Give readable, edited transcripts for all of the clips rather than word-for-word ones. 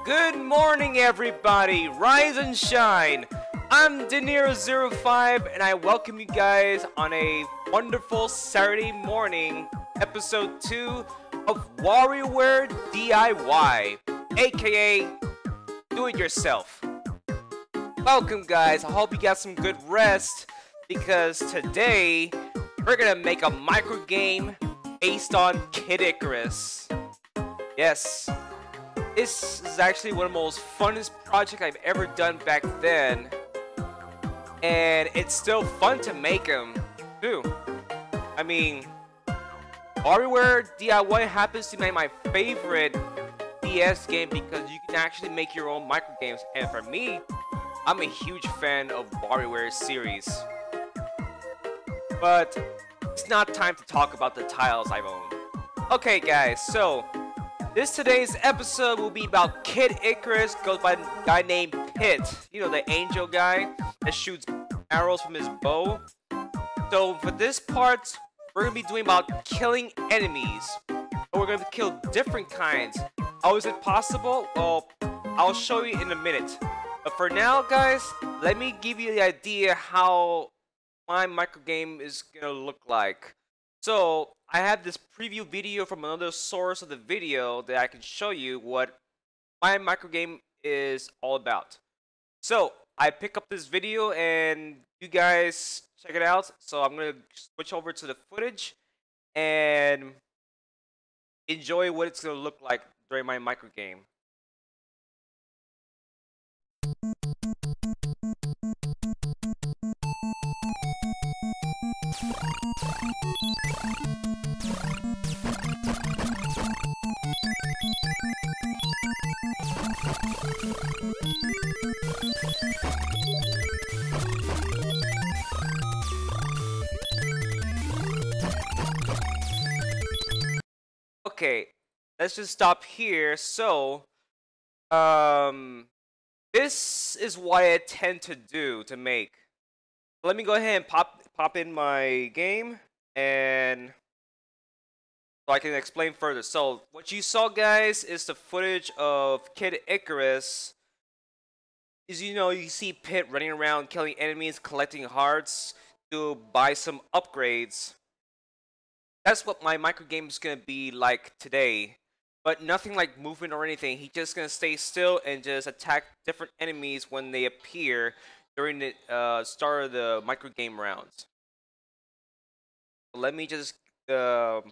Good morning, everybody. Rise and shine. I'm Deniro05, and I welcome you guys on a wonderful Saturday morning, episode 2 of Warioware DIY, aka Do It Yourself. Welcome, guys. I hope you got some good rest, because today we're gonna make a micro game based on Kid Icarus. Yes. This is actually one of the most funnest projects I've ever done back then. And it's still fun to make them, too. I mean, Warioware DIY happens to be my favorite DS game because you can actually make your own micro games. And for me, I'm a huge fan of Warioware series. But it's not time to talk about the titles I've owned. Okay, guys, so today's episode will be about Kid Icarus, goes by a guy named Pit. You know, the angel guy that shoots arrows from his bow. So for this part, we're going to be doing about killing enemies. But we're going to kill different kinds. How is it possible? Well, I'll show you in a minute. But for now, guys, let me give you the idea how my micro game is going to look like. So I have this preview video from another source of the video that I can show you what my micro game is all about. So I pick up this video and you guys check it out. So I'm going to switch over to the footage and enjoy what it's going to look like during my micro game. Okay, let's just stop here. So, this is what I tend to do to make. Let me go ahead and pop in my game, and so I can explain further. So, what you saw, guys, is the footage of Kid Icarus. Is, you know, you see Pit running around killing enemies, collecting hearts to buy some upgrades. That's what my micro game is gonna be like today, but nothing like movement or anything. He's just gonna stay still and just attack different enemies when they appear during the start of the micro game rounds. Let me just get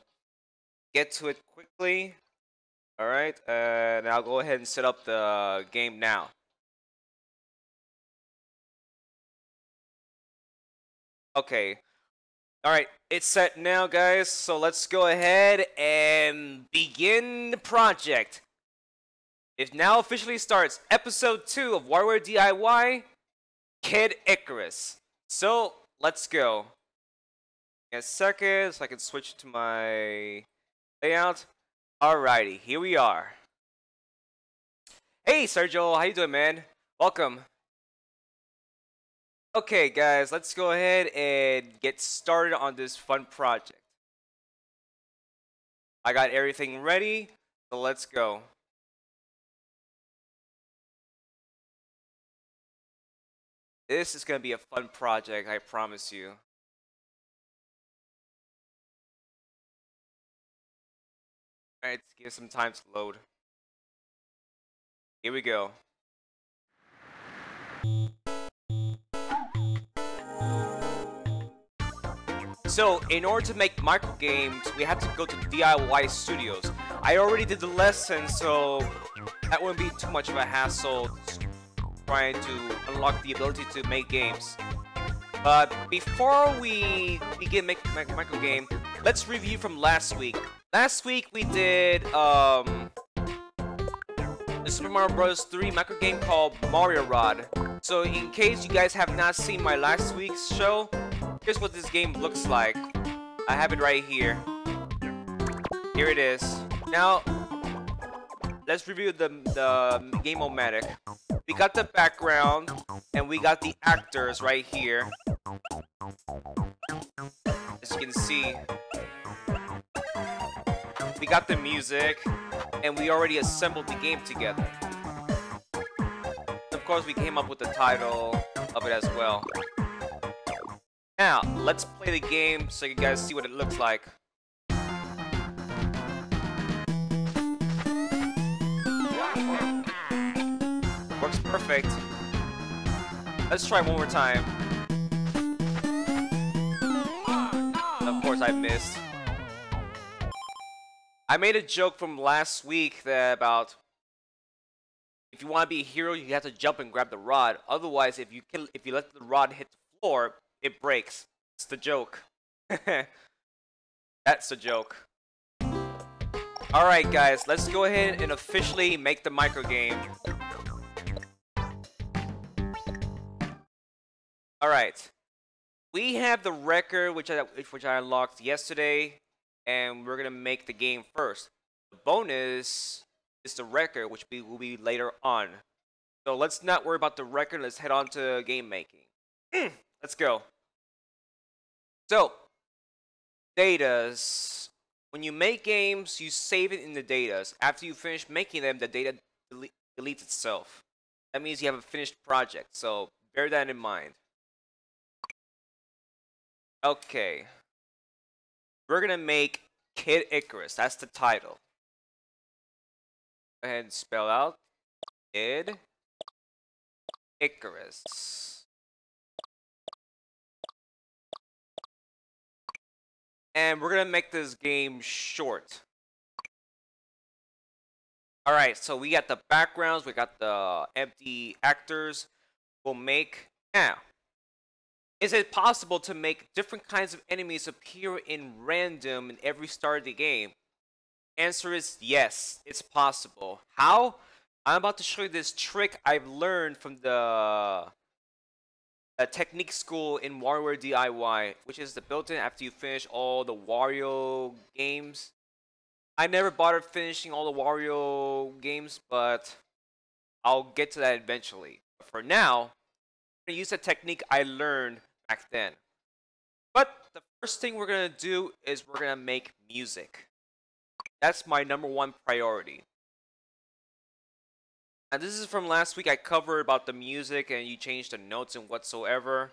to it quickly. All right, and I'll go ahead and set up the game now. Okay. Alright, it's set now, guys, so let's go ahead and begin the project. It now officially starts episode 2 of Warioware DIY, Kid Icarus. So, let's go. In a second, so I can switch to my layout. Alrighty, here we are. Hey, Sergio, how you doing, man? Welcome. Okay, guys, let's go ahead and get started on this fun project. I got everything ready, so let's go. This is going to be a fun project, I promise you. Alright, let's give some time to load. Here we go. So, in order to make micro games, we have to go to DIY Studios. I already did the lesson, so that wouldn't be too much of a hassle trying to unlock the ability to make games. But before we begin making micro game, let's review from last week. Last week we did the Super Mario Bros. 3 micro game called Mario Rod. So in case you guys have not seen my last week's show, here's what this game looks like. I have it right here. Here it is. Now, let's review the game-o-matic. We got the background, and we got the actors right here. As you can see, we got the music, and we already assembled the game together. course, we came up with the title of it as well. Now, let's play the game so you guys see what it looks like. Works perfect. Let's try one more time. Of course, I missed. I made a joke from last week that about if you want to be a hero, you have to jump and grab the rod. Otherwise, if you let the rod hit the floor, it breaks. It's the joke. That's the joke. Alright guys, let's go ahead and officially make the microgame. Alright. We have the record which I unlocked yesterday, and we're gonna make the game first. The bonus is the record, which will be later on. So let's not worry about the record, let's head on to game making. Let's go. So, datas. When you make games, you save it in the datas. After you finish making them, the data deletes itself. That means you have a finished project, so bear that in mind. Okay. We're gonna make Kid Icarus. That's the title. Go ahead and spell out Kid Icarus. And we're gonna make this game short. Alright, so we got the backgrounds, we got the empty actors. We'll make now. Is it possible to make different kinds of enemies appear in random in every start of the game? Answer is yes, it's possible. How? I'm about to show you this trick I've learned from the technique school in Warioware DIY, which is the built-in after you finish all the Wario games. I never bothered finishing all the Wario games, but I'll get to that eventually. But for now, I'm gonna use the technique I learned back then. But the first thing we're gonna do is we're gonna make music. That's my #1 priority. And this is from last week. I covered about the music and you change the notes and whatsoever.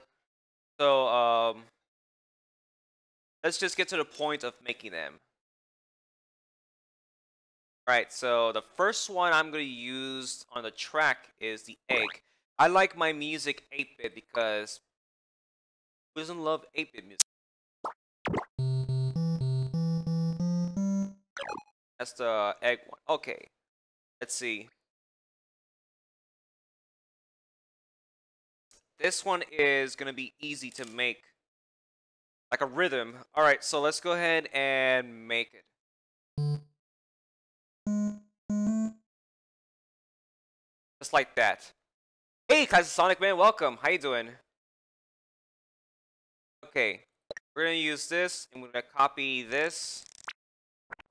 So let's just get to the point of making them. Alright, so the first one I'm going to use on the track is the egg. I like my music 8-bit because who doesn't love 8-bit music? That's the egg one. Okay, let's see. This one is going to be easy to make. Like a rhythm. Alright, so let's go ahead and make it. Just like that. Hey, Sonic Man, welcome. How you doing? Okay, we're going to use this, and we're going to copy this.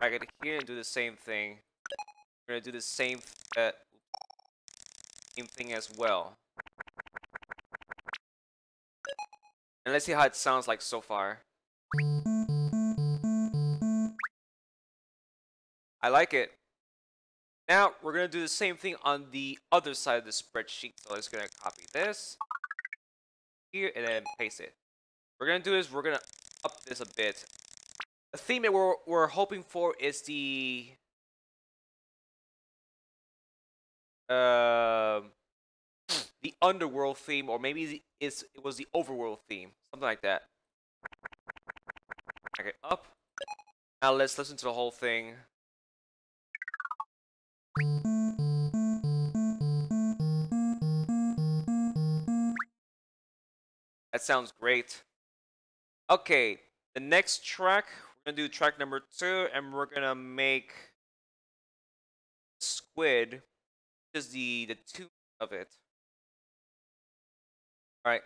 Drag it here and do the same thing. We're going to do the same thing as well. And let's see how it sounds like so far. I like it. Now, we're going to do the same thing on the other side of the spreadsheet. So let's going to copy this here and then paste it. What we're going to do is we're going to up this a bit. The theme that we're hoping for is the underworld theme, or maybe it was the overworld theme, something like that. Okay, up. Now let's listen to the whole thing. That sounds great. Okay, the next track, we're gonna do track #2, and we're gonna make Squid, which is the tune of it. All right.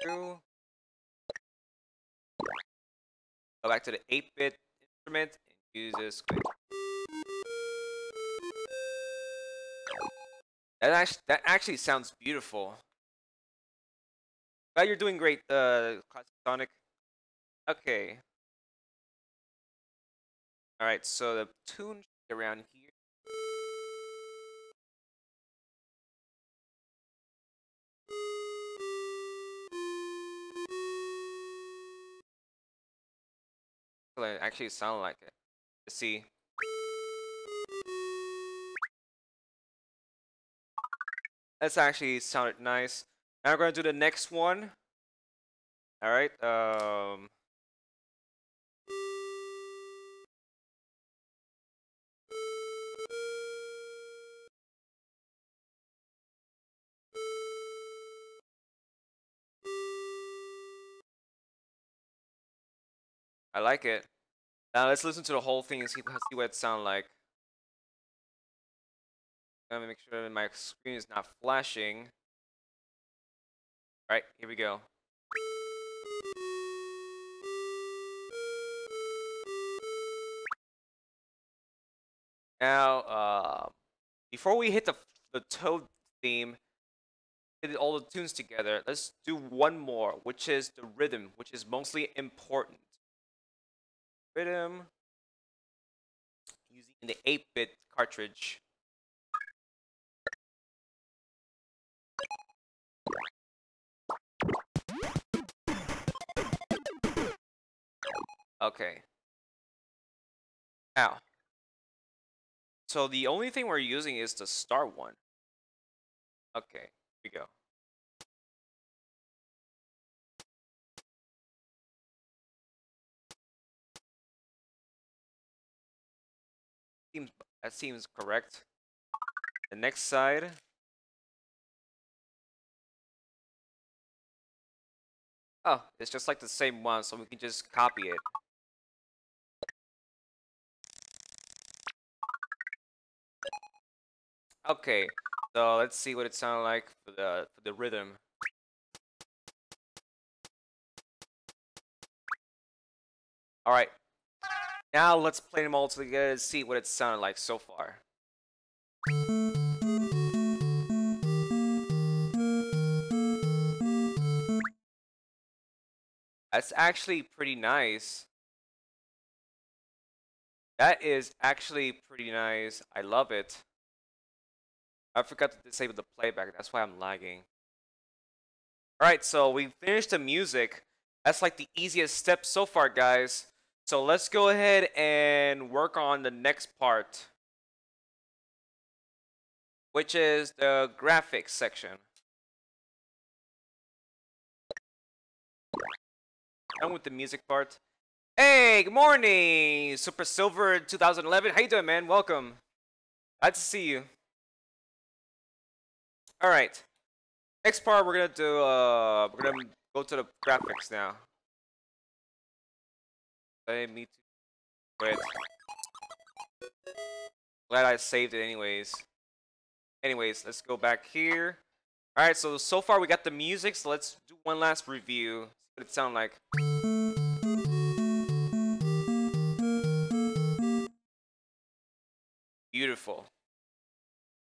Go back to the 8-bit instrument and use this Squid. That actually sounds beautiful. Glad you're doing great, Sonic. Okay. All right, so the tune should be around here. Well, it actually sound like it. Let's see. That's actually sounded nice. Now we're gonna do the next one. All right. I like it. Now let's listen to the whole thing and see what it sounds like. Let me make sure that my screen is not flashing. All right, here we go. Now, before we hit the Toad theme, hit all the tunes together. Let's do one more, which is the rhythm, which is mostly important. Rhythm using the 8-bit cartridge. Okay. Now, so the only thing we're using is the start one. Okay, here we go. That seems correct. The next side. Oh, it's just like the same one, so we can just copy it. Okay, so let's see what it sounds like for the rhythm. All right, now let's play them all together and see what it sounded like so far. That's actually pretty nice. That is actually pretty nice. I love it. I forgot to disable the playback. That's why I'm lagging. Alright, so we finished the music. That's like the easiest step so far, guys. So let's go ahead and work on the next part, which is the graphics section. Done with the music part. Hey, good morning, Super Silver 2011. How you doing, man? Welcome. Glad to see you. All right. Next part, we're gonna go to the graphics now. Let me wait. Glad I saved it anyways. Anyways, let's go back here. All right. So far we got the music. So let's do one last review. See what it sounds like. Beautiful.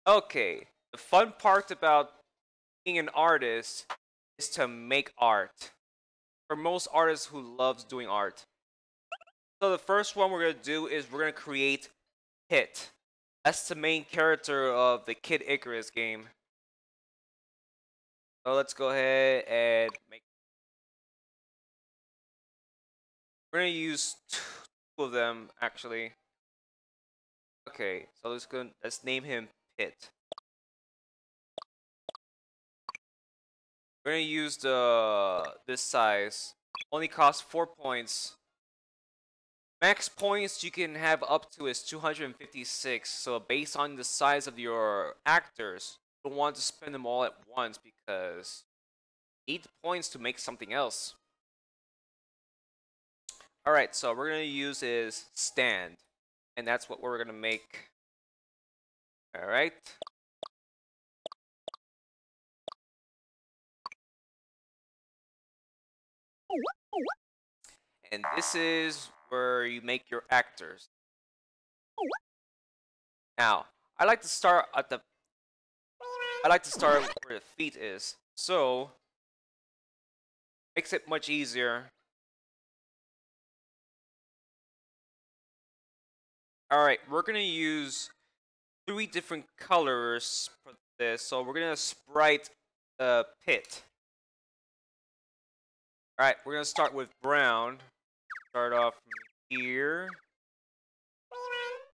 Okay. The fun part about being an artist is to make art. For most artists who loves doing art. So the first one we're gonna do is we're gonna create Hit. That's the main character of the Kid Icarus game. So let's go ahead and make. We're gonna use two of them actually. Okay, so let's name him Pit. We're gonna use this size. Only costs 4 points. Max points you can have up to is 256. So based on the size of your actors, you don't want to spend them all at once because you need the points to make something else. Alright, so we're gonna use is stand. And that's what we're gonna make. Alright. And this is where you make your actors. Now, I like to start where the feet is. So makes it much easier. Alright, we're gonna use 3 different colors for this. So we're gonna sprite the pit. Alright, we're gonna start with brown. Start off from here.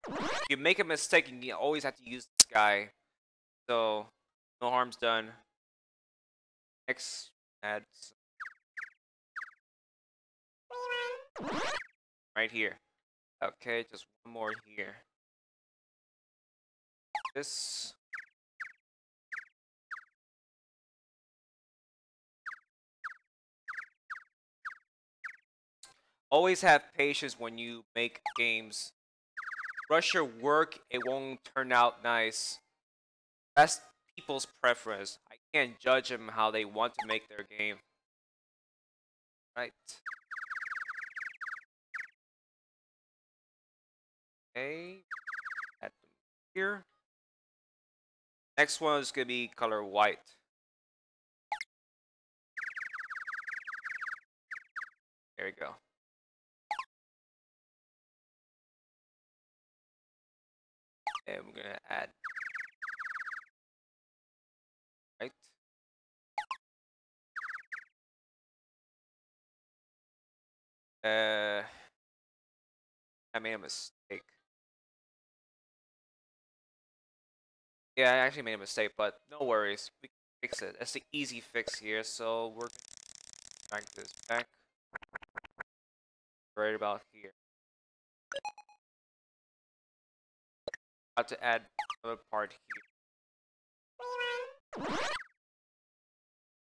If you make a mistake, you always have to use this guy. So, no harm's done. Next, add right here. Okay, just one more here. This. Always have patience when you make games. Rush your work, it won't turn out nice. That's people's preference. I can't judge them how they want to make their game. Right. Okay. Add them here. Next one is gonna be color white. There we go. And we're gonna add right. I made a mistake. Yeah, I actually made a mistake, but no worries. We can fix it. That's the easy fix here. So we're gonna drag this back right about here. About to add another part here.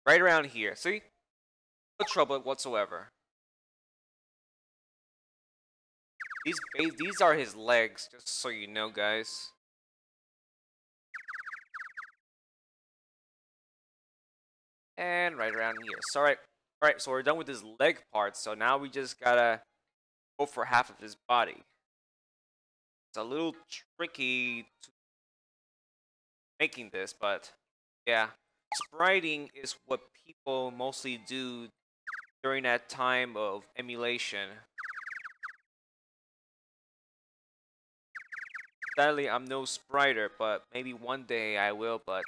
Right around here. See? No trouble whatsoever. These are his legs, just so you know, guys. And right around here. So, alright, so we're done with his leg part. So now we just gotta go for half of his body. It's a little tricky to making this, but yeah. Spriting is what people mostly do during that time of emulation. Sadly, I'm no spriter, but maybe one day I will, but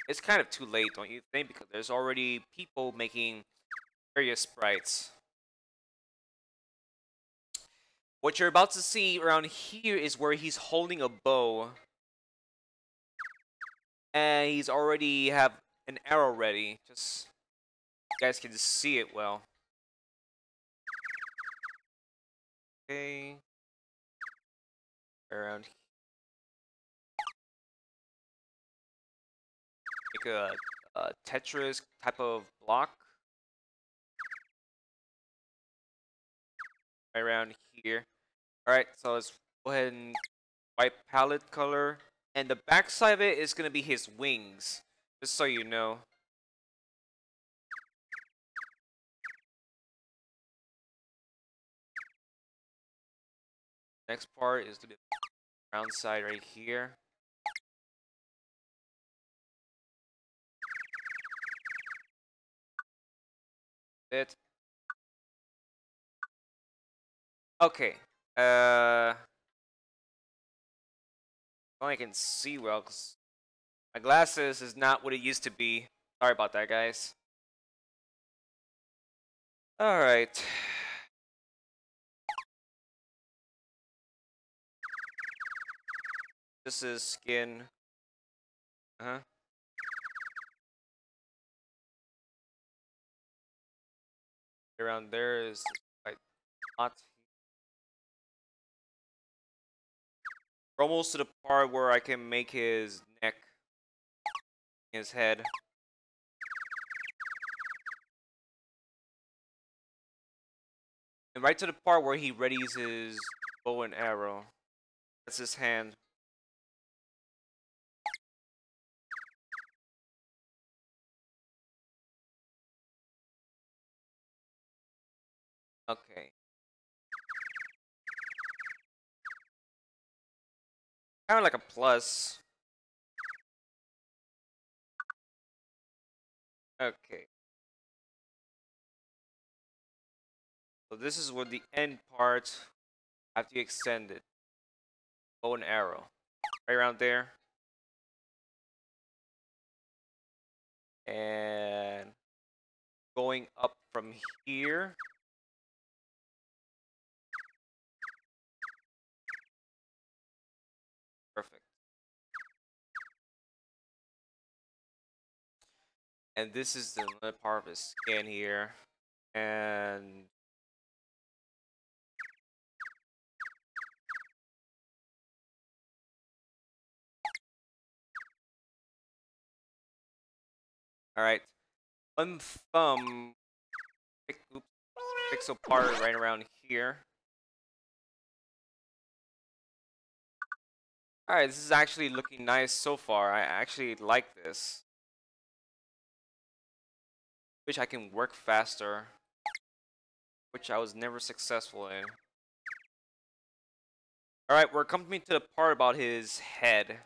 it's kind of too late, don't you think? Because there's already people making various sprites. What you're about to see around here is where he's holding a bow. And he's already have an arrow ready. Just you guys can just see it well. Okay. Around here. Make a Tetris type of block. Right around here. Alright, so let's go ahead and white palette color. And the back side of it is going to be his wings. Just so you know. Next part is the brown side right here. It. Okay. I can see well because my glasses is not what it used to be. Sorry about that, guys. All right. This is skin. Uh-huh. Around there is like hot. We're almost to the part where I can make his neck, his head. And right to the part where he readies his bow and arrow. That's his hand. Okay. Kind of like a plus. Okay. So this is where the end part after you extend it. Bow and arrow. Right around there. And going up from here. Perfect. And this is the another part of his skin here. And all right, one thumb oops, pixel part right around here. All right, this is actually looking nice so far. I actually like this. Wish I can work faster, which I was never successful in. All right, we're coming to the part about his head.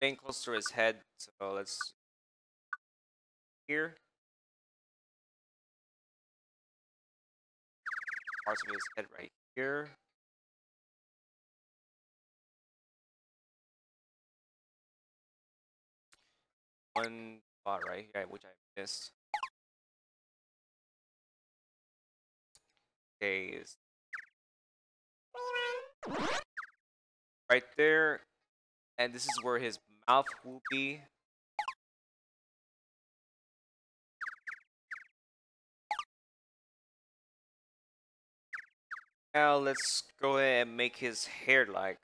Getting close to his head, so let's here. Parts of his head right here. One spot right here, which I missed. Okay, is right there, and this is where his mouth will be. Now let's go ahead and make his hair like.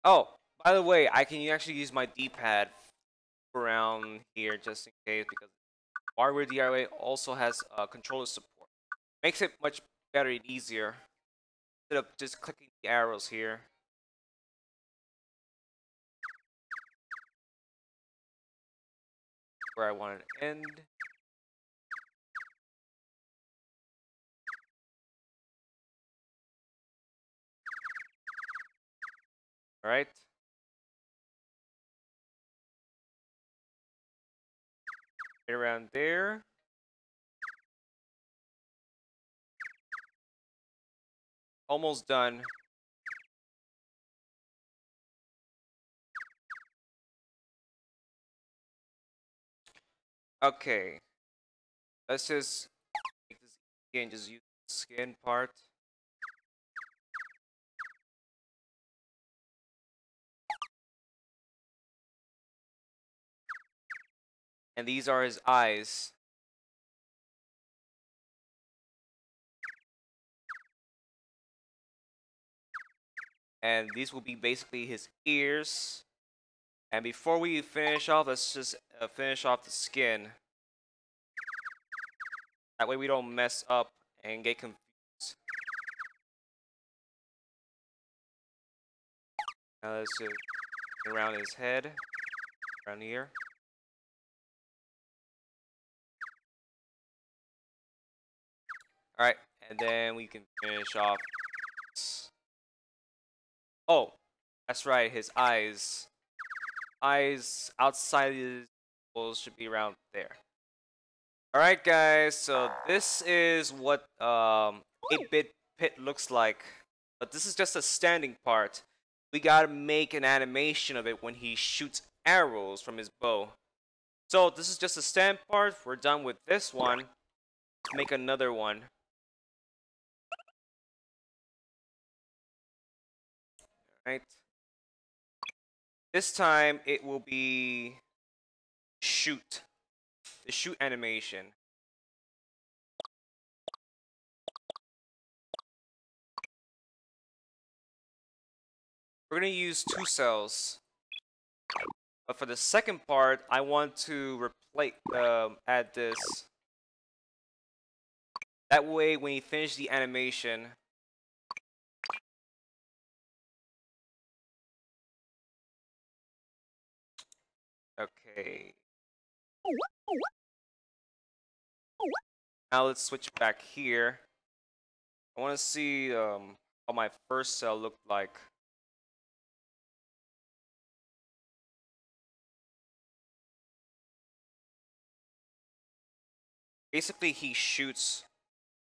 Oh, by the way, I can actually use my D-pad around here just in case because Warioware DIY also has controller support. Makes it much better and easier instead of just clicking the arrows here. Where I want it to end. All right. Right around there. Almost done. Okay. Let's just make this again, just use the skin part. And these are his eyes. And these will be basically his ears. And before we finish off, let's just finish off the skin. That way we don't mess up and get confused. Now let's just around his head, around here. Alright, and then we can finish off. Oh, that's right, his eyes. Eyes outside his holes should be around there. Alright guys, so this is what 8-bit Pit looks like. But this is just a standing part. We gotta make an animation of it when he shoots arrows from his bow. So this is just a stand part. We're done with this one. Let's make another one. Right. This time it will be shoot. The shoot animation. We're gonna use 2 cells. But for the second part, I want to add this. That way, when you finish the animation, okay. Now let's switch back here. I want to see how my first cell looked like. Basically, he shoots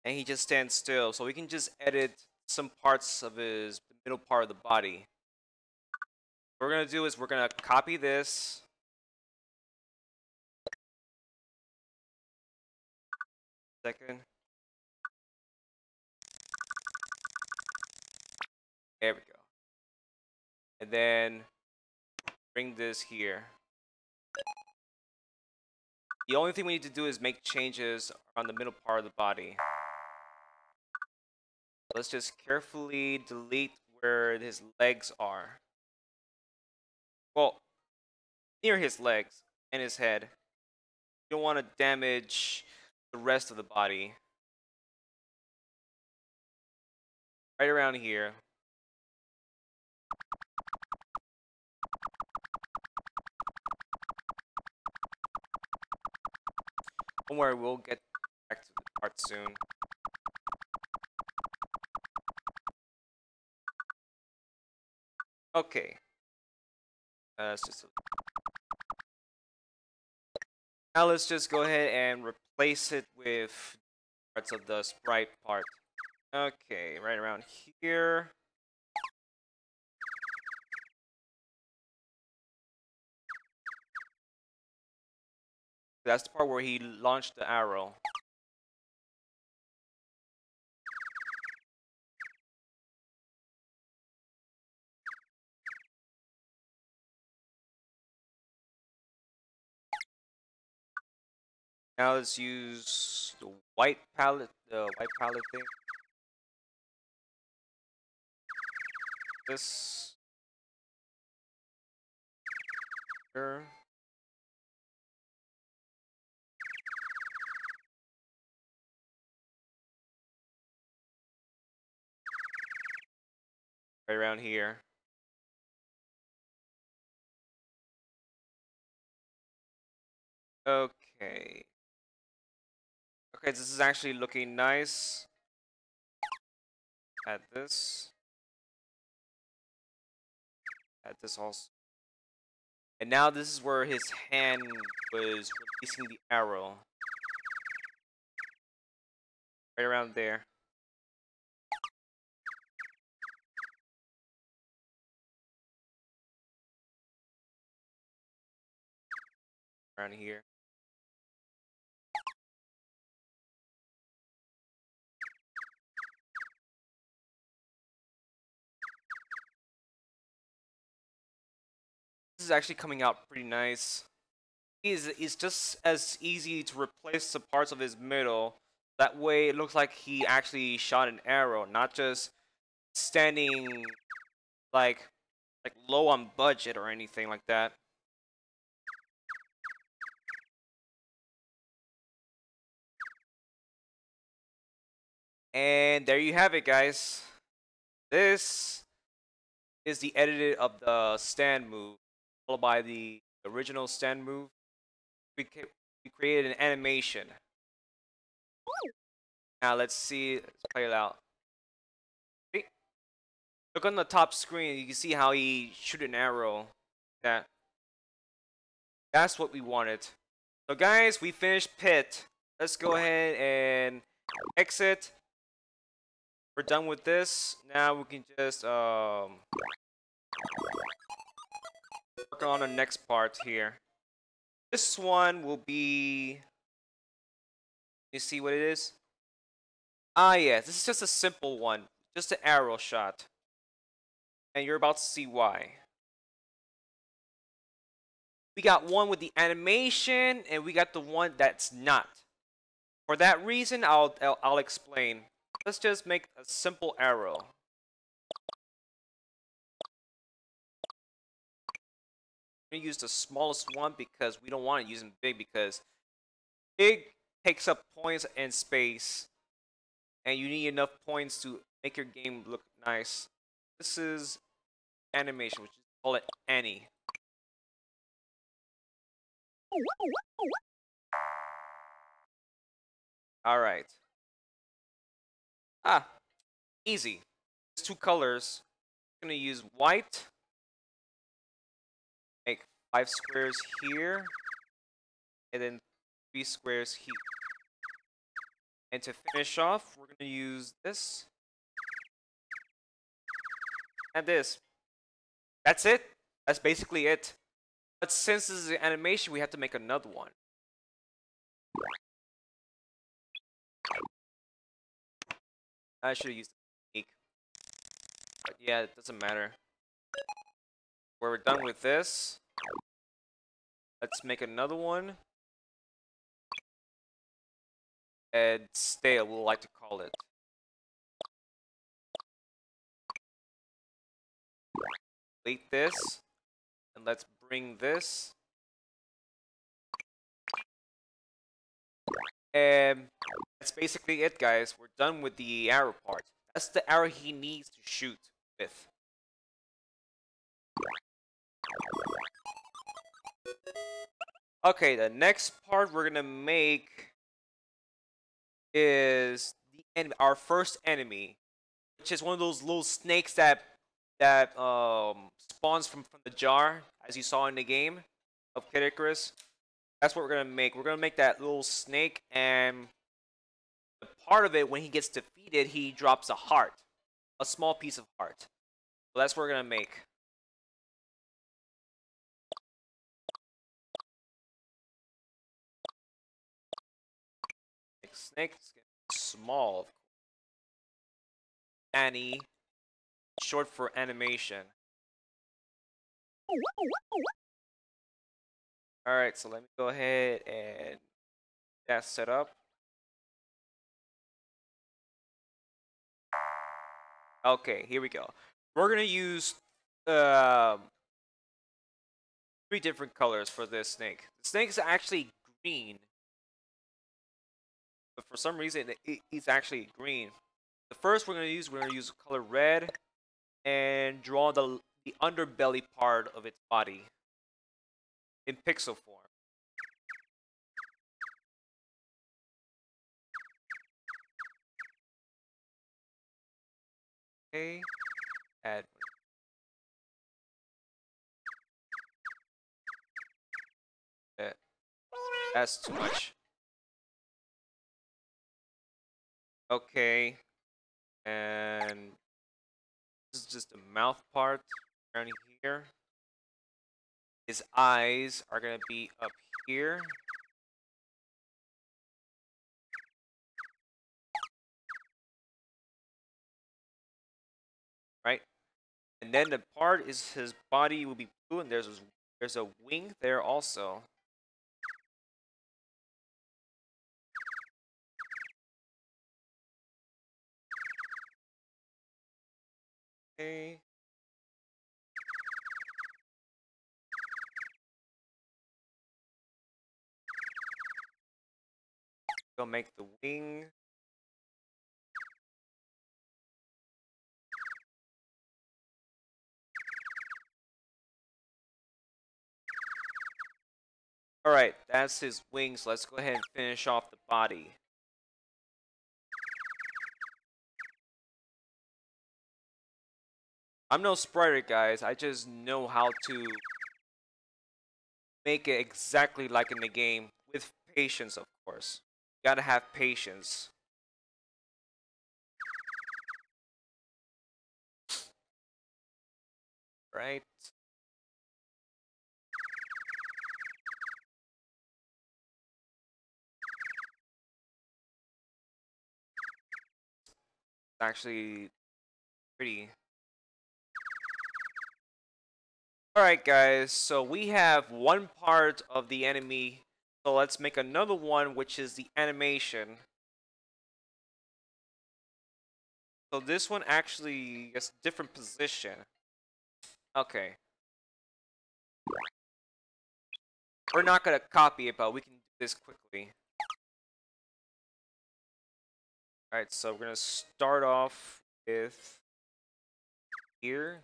and he just stands still. So we can just edit some parts of his middle part of the body. What we're gonna do is we're gonna copy this. Second. There we go. And then bring this here. The only thing we need to do is make changes on the middle part of the body. Let's just carefully delete where his legs are. Well, near his legs and his head. You don't want to damage the rest of the body. Right around here. Don't worry, we'll get back to the part soon. Okay. Now let's just go ahead and replace it with parts of the sprite part. Okay, right around here. That's the part where he launched the arrow. Now let's use the white palette thing. This here. Right around here. Okay. Okay, this is actually looking nice. Add this. Add this also. And now this is where his hand was releasing the arrow. Right around there. Around here. This is actually coming out pretty nice. It's just as easy to replace the parts of his middle. That way it looks like he actually shot an arrow, not just standing like low on budget or anything like that. And there you have it, guys. This is the edited of the stand move, followed by the original stand move. We created an animation. Now let's see. Let's play it out. See? Look on the top screen. You can see how he shoot an arrow. That's what we wanted. So guys, we finished Pit. Let's go ahead and exit. We're done with this. Now we can just work on the next part here. This one will be. You see what it is? Ah, yeah. This is just a simple one, just an arrow shot, and you're about to see why. We got one with the animation, and we got the one that's not. For that reason, I'll explain. Let's just make a simple arrow. I'm gonna use the smallest one because we don't want to use them big, because big takes up points and space, and you need enough points to make your game look nice. This is animation, which is call it Annie. All right. Ah, easy. There's two colors. I'm gonna use white. Make 5 squares here, and then 3 squares here. And to finish off, we're gonna use this. And this. That's it. That's basically it. But since this is an animation, we have to make another one. I should have used the technique. But yeah, it doesn't matter. We're done with this. Let's make another one. And stale, we'll like to call it. Delete this. And let's bring this. And that's basically it, guys. We're done with the arrow part. That's the arrow he needs to shoot with. Okay, the next part we're gonna make is our first enemy, which is one of those little snakes that spawns from the jar, as you saw in the game of Kid Icarus. That's what we're gonna make. We're gonna make that little snake, and the part of it, when he gets defeated, he drops a heart, a small piece of heart. So that's what we're gonna make. Snake small, Annie, short for animation. Alright, so let me go ahead and that's set up. Okay, here we go. We're gonna use 3 different colors for this snake. The snake is actually green, but for some reason it's actually green. The first we're gonna use color red and draw the underbelly part of its body in pixel form. Okay, add. That's too much. Okay, and this is just the mouth part around here. His eyes are gonna be up here. Right? And then the part is his body will be blue, and there's a wing there also. Okay. Go make the wing. Alright, that's his wings. Let's go ahead and finish off the body. I'm no spriter, guys. I just know how to make it exactly like in the game. With patience, of course. You gotta have patience. Right? It's actually pretty. Alright guys, so we have one part of the enemy, so let's make another one, which is the animation. So this one actually is a different position. Okay. We're not gonna copy it, but we can do this quickly. Alright, so we're gonna start off with here.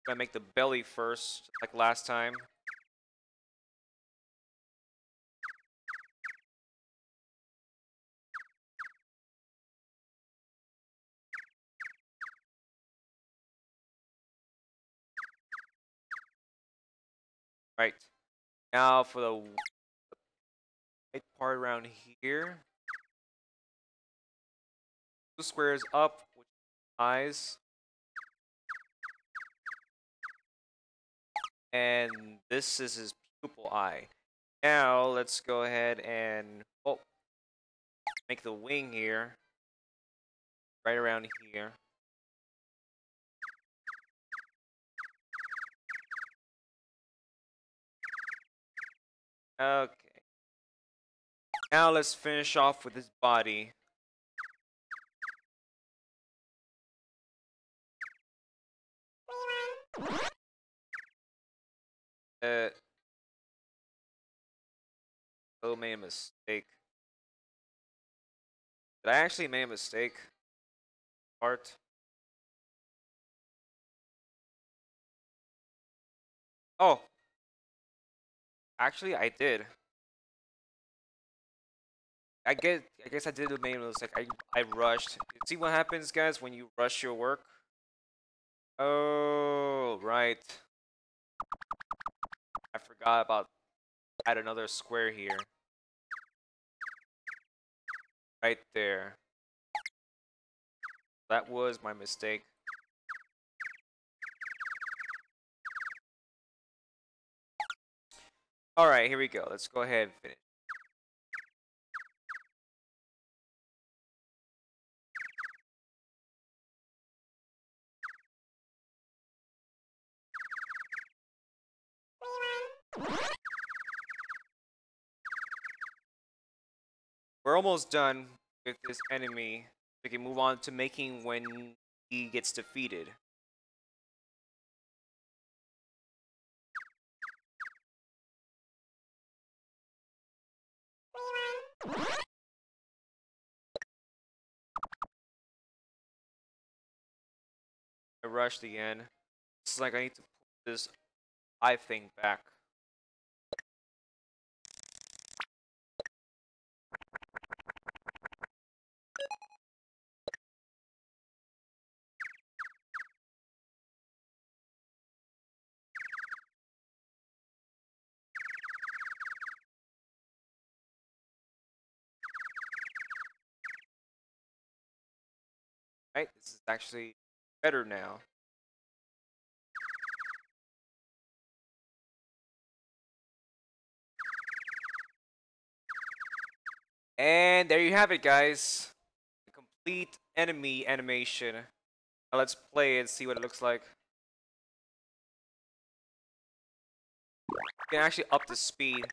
Gonna make the belly first, like last time. Right. Now for the white part around here. 2 squares up eyes. And this is his pupil eye. Now let's go ahead and make the wing here. Right around here. Okay. Now let's finish off with his body. Made a mistake. Did I actually make a mistake? Part. Oh. Actually, I did. I guess I did make a mistake. I rushed. See what happens, guys, when you rush your work? Oh, right. I forgot about add another square here. Right there. That was my mistake. Alright, here we go. Let's go ahead and finish. We're almost done with this enemy. We can move on to making when he gets defeated. I rushed again. It's like I need to pull this eye thing back. Right, this is actually better now. And there you have it, guys. The complete enemy animation. Now let's play and see what it looks like. You can actually up the speed.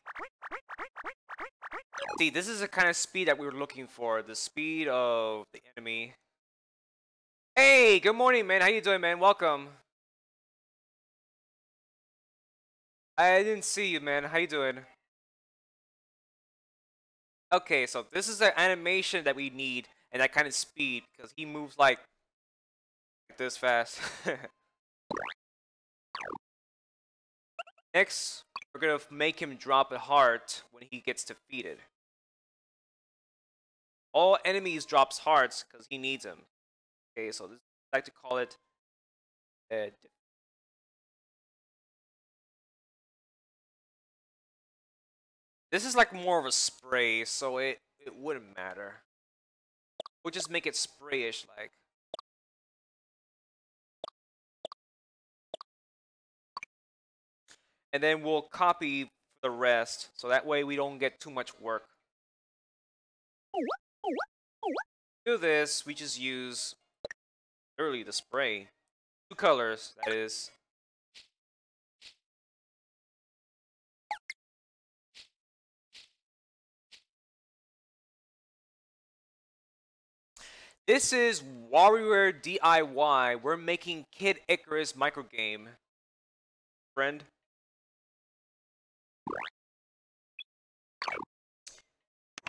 See, this is the kind of speed that we were looking for. The speed of the enemy. Hey, good morning, man. How you doing, man? Welcome. I didn't see you, man. How you doing? Okay, so this is the animation that we need and that kind of speed because he moves like this fast. Next, we're gonna make him drop a heart when he gets defeated. All enemies drops hearts because he needs them. Okay, so this, I like to call it this is like more of a spray, so it wouldn't matter. We'll just make it sprayish like. And then we'll copy the rest, so that way we don't get too much work. To do this, we just use literally the spray. 2 colors, that is. This is Warioware DIY. We're making Kid Icarus microgame. Friend.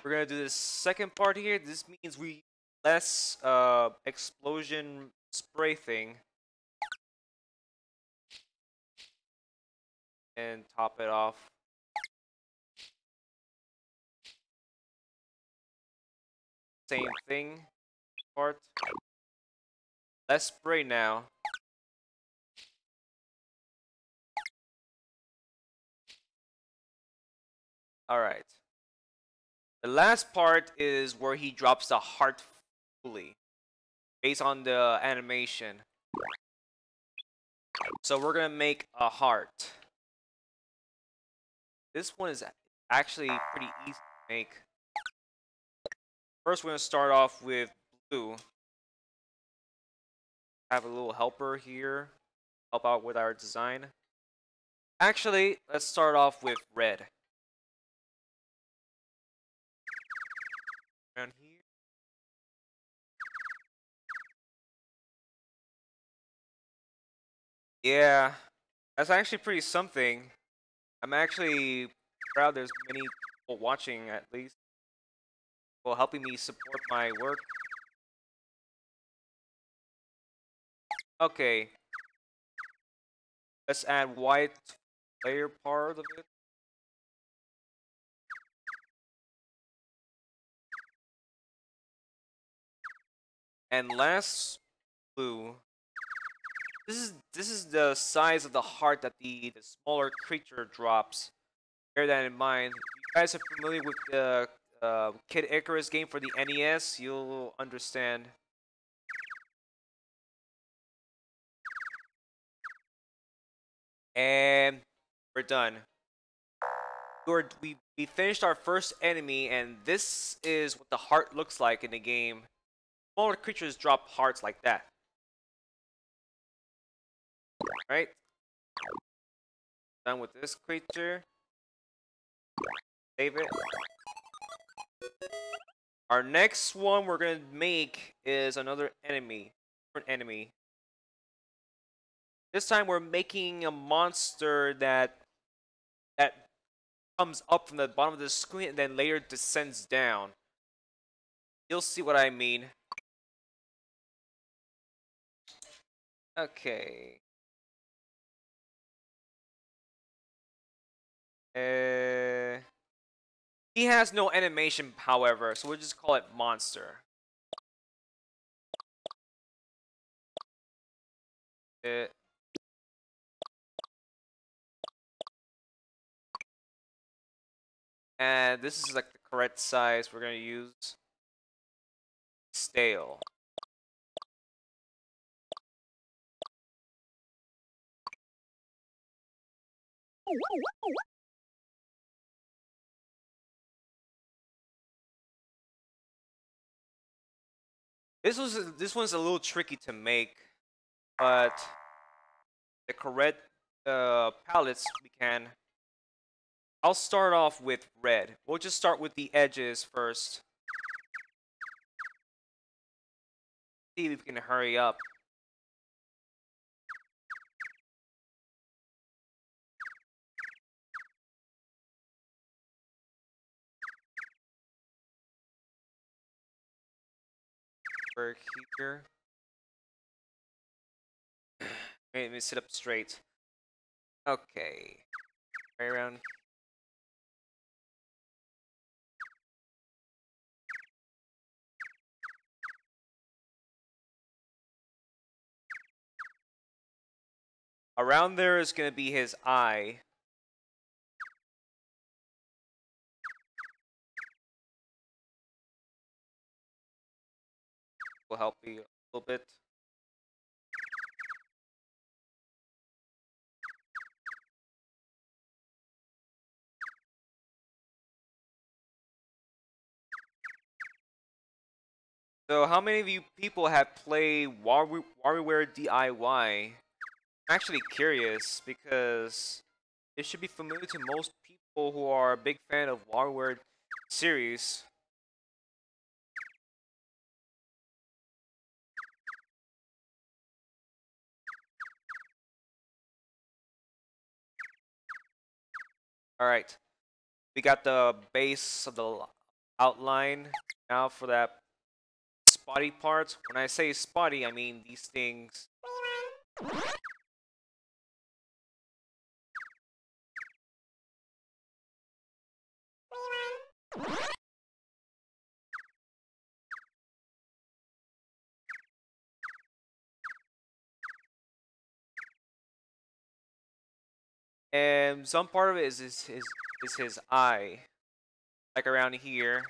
We're gonna do this second part here. This means we less explosion spray thing. And top it off. Same thing. Part. Less spray now. Alright. The last part is where he drops the heart fully. based on the animation. So we're gonna make a heart. This one is actually pretty easy to make. First, we're gonna start off with blue. Have a little helper here, help out with our design. Actually, let's start off with red. Around here. Yeah, that's actually pretty something. I'm actually proud there's many people watching at least. People helping me support my work. Okay, let's add white layer part of it. And last, blue. This is the size of the heart that the smaller creature drops. Bear that in mind. If you guys are familiar with the Kid Icarus game for the NES, you'll understand. And we're done. We finished our first enemy, and this is what the heart looks like in the game. Smaller creatures drop hearts like that. Right? Done with this creature. Save it. Our next one we're gonna make is another enemy. Different enemy. This time we're making a monster that comes up from the bottom of the screen and then later descends down. You'll see what I mean. Okay. He has no animation, however, so we'll just call it monster. And this is like the correct size we're gonna use. Stale. This one's a little tricky to make, but the correct palettes we can. I'll start off with red. We'll just start with the edges first. See if we can hurry up. Over here. Let me sit up straight. Okay. Right around. Around there is gonna be his eye. Will help you a little bit. So how many of you people have played Warioware DIY? I'm actually curious because it should be familiar to most people who are a big fan of Warioware series. Alright. We got the base of the outline. Now for that spotty part. When I say spotty, I mean these things. And some part of it is his eye. Like around here.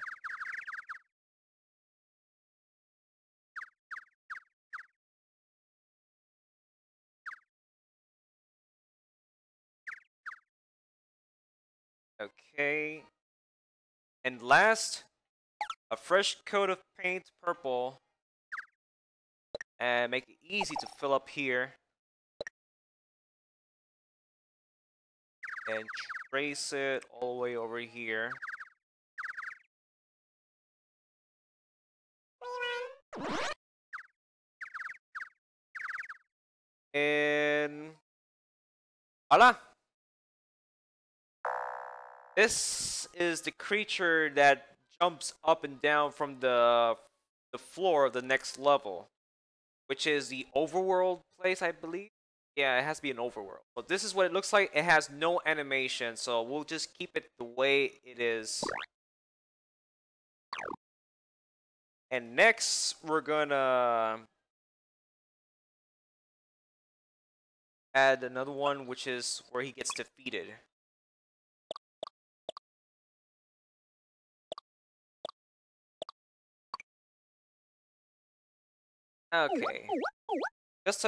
Okay. And last, a fresh coat of paint, purple, and make it easy to fill up here. And trace it all the way over here. And voila! This is the creature that jumps up and down from the floor of the next level, which is the overworld place, I believe. Yeah, it has to be an overworld. But this is what it looks like. It has no animation, so we'll just keep it the way it is. And next, we're gonna add another one, which is where he gets defeated. Okay. Just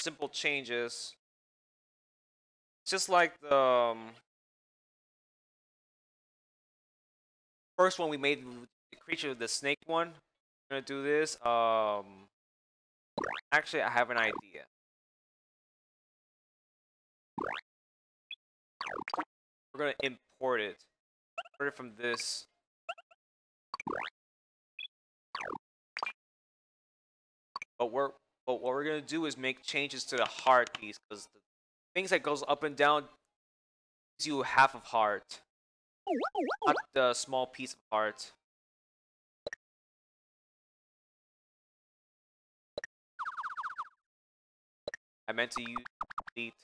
simple changes. Just like the first one we made, the creature, the snake one. We're gonna do this. Actually, I have an idea. We're gonna import it. Import it from this. But what we're gonna do is make changes to the heart piece, because the things that goes up and down gives you half of heart, not the small piece of heart. I meant to use delete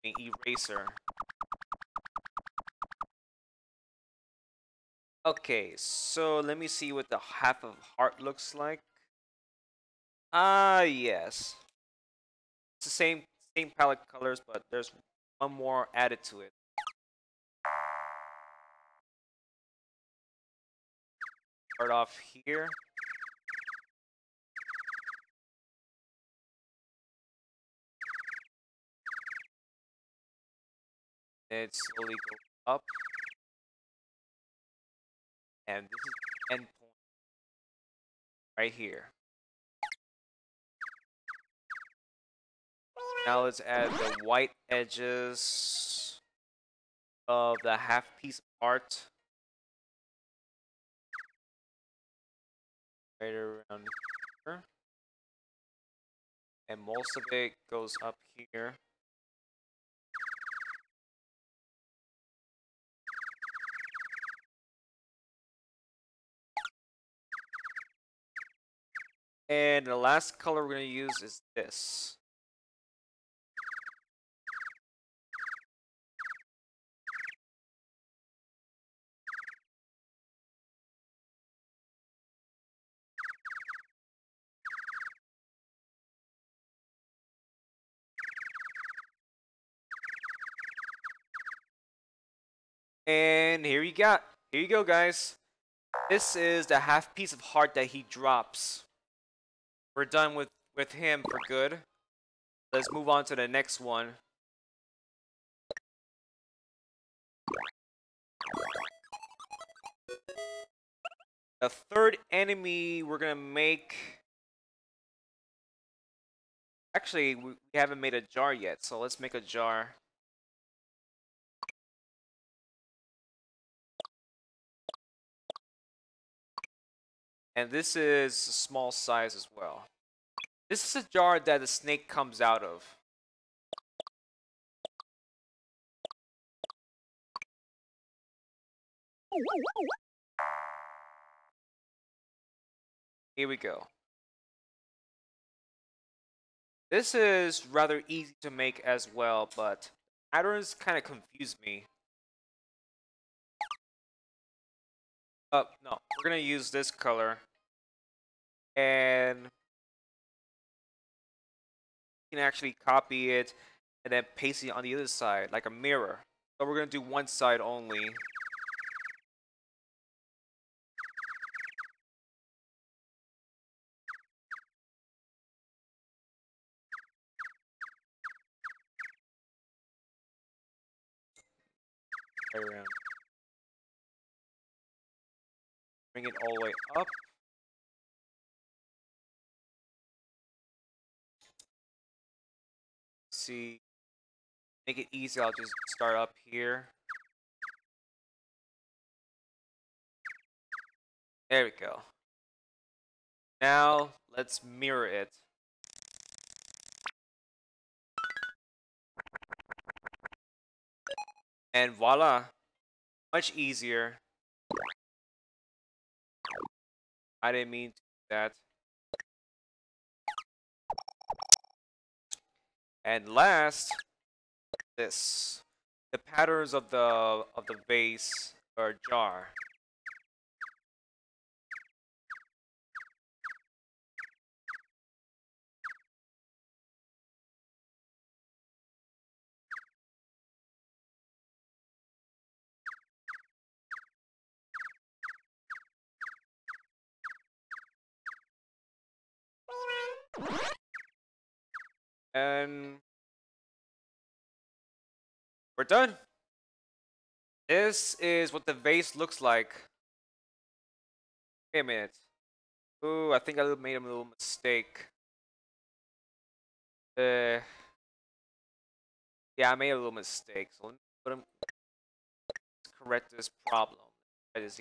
an eraser. Okay, so let me see what the half of heart looks like. Ah, yes. It's the same palette colors, but there's one more added to it. Start off here. It slowly goes up. And this is the end point right here. Now let's add the white edges of the half piece of art. Right around here. And most of it goes up here. And the last color we're going to use is this. And here you go, guys. This is the half piece of heart that he drops. We're done with him for good. Let's move on to the next one. The third enemy we're gonna make. Actually, we haven't made a jar yet, so let's make a jar. And this is a small size as well. This is a jar that the snake comes out of. Here we go. This is rather easy to make as well, but patterns kind of confuse me. No, we're gonna use this color. And you can actually copy it and then paste it on the other side, like a mirror. So we're gonna do one side only. right around. Bring it all the way up. See, make it easy. I'll just start up here. There we go. Now let's mirror it. And voila, much easier. I didn't mean to do that. And last, this. The patterns of the vase or jar. And we're done. This is what the vase looks like. Wait a minute. Ooh, I think I made a little mistake. Yeah, I made a little mistake. So let's correct this problem. That is.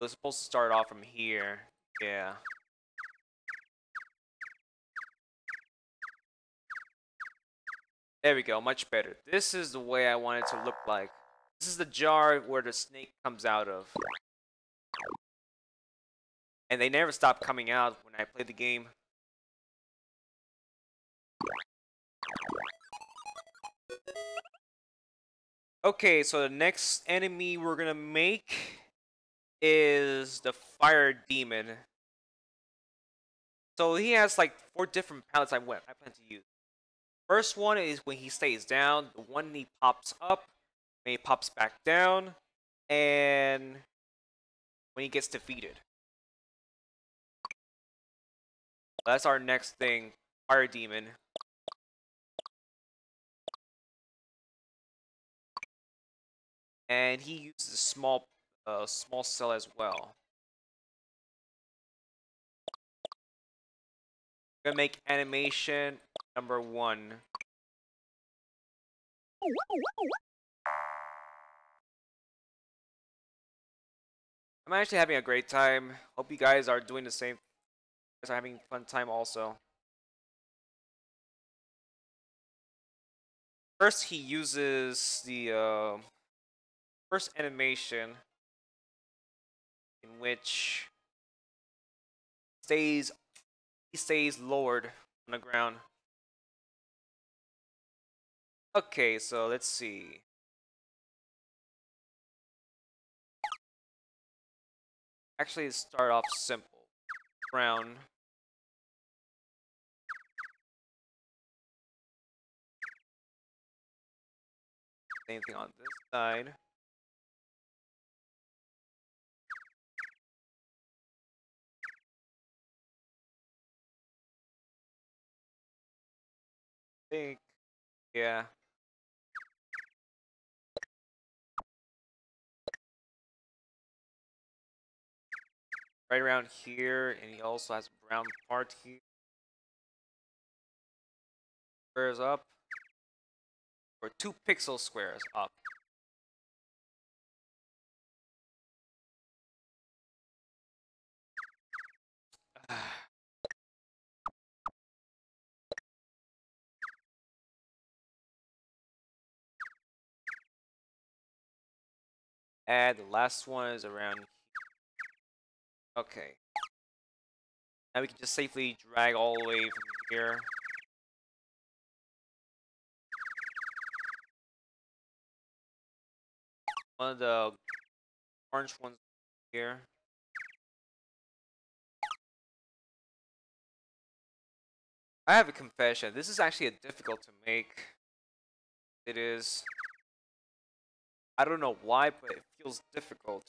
We're supposed to start off from here. Yeah. There we go, much better. This is the way I want it to look like. This is the jar where the snake comes out of. And they never stop coming out when I play the game. Okay, so the next enemy we're gonna make is the fire demon. So he has like 4 different palettes I plan to use. First one is when he stays down. The one he pops up, when he pops back down, and when he gets defeated. That's our next thing, fire demon. And he uses a small cell as well. I'm gonna make animation number 1. I'm actually having a great time. Hope you guys are doing the same. You guys are having a fun time also. First, he uses the first animation in which he stays lowered on the ground. Okay, so let's see. Actually, start off simple. Brown. Same thing on this side. Think, yeah. Right around here, and he also has a brown part here. Squares up. Or 2 pixel squares up. And the last one is around here. Okay. Now we can just safely drag all the way from here. One of the orange ones here. I have a confession. This is actually difficult to make. It is. I don't know why, but it feels difficult.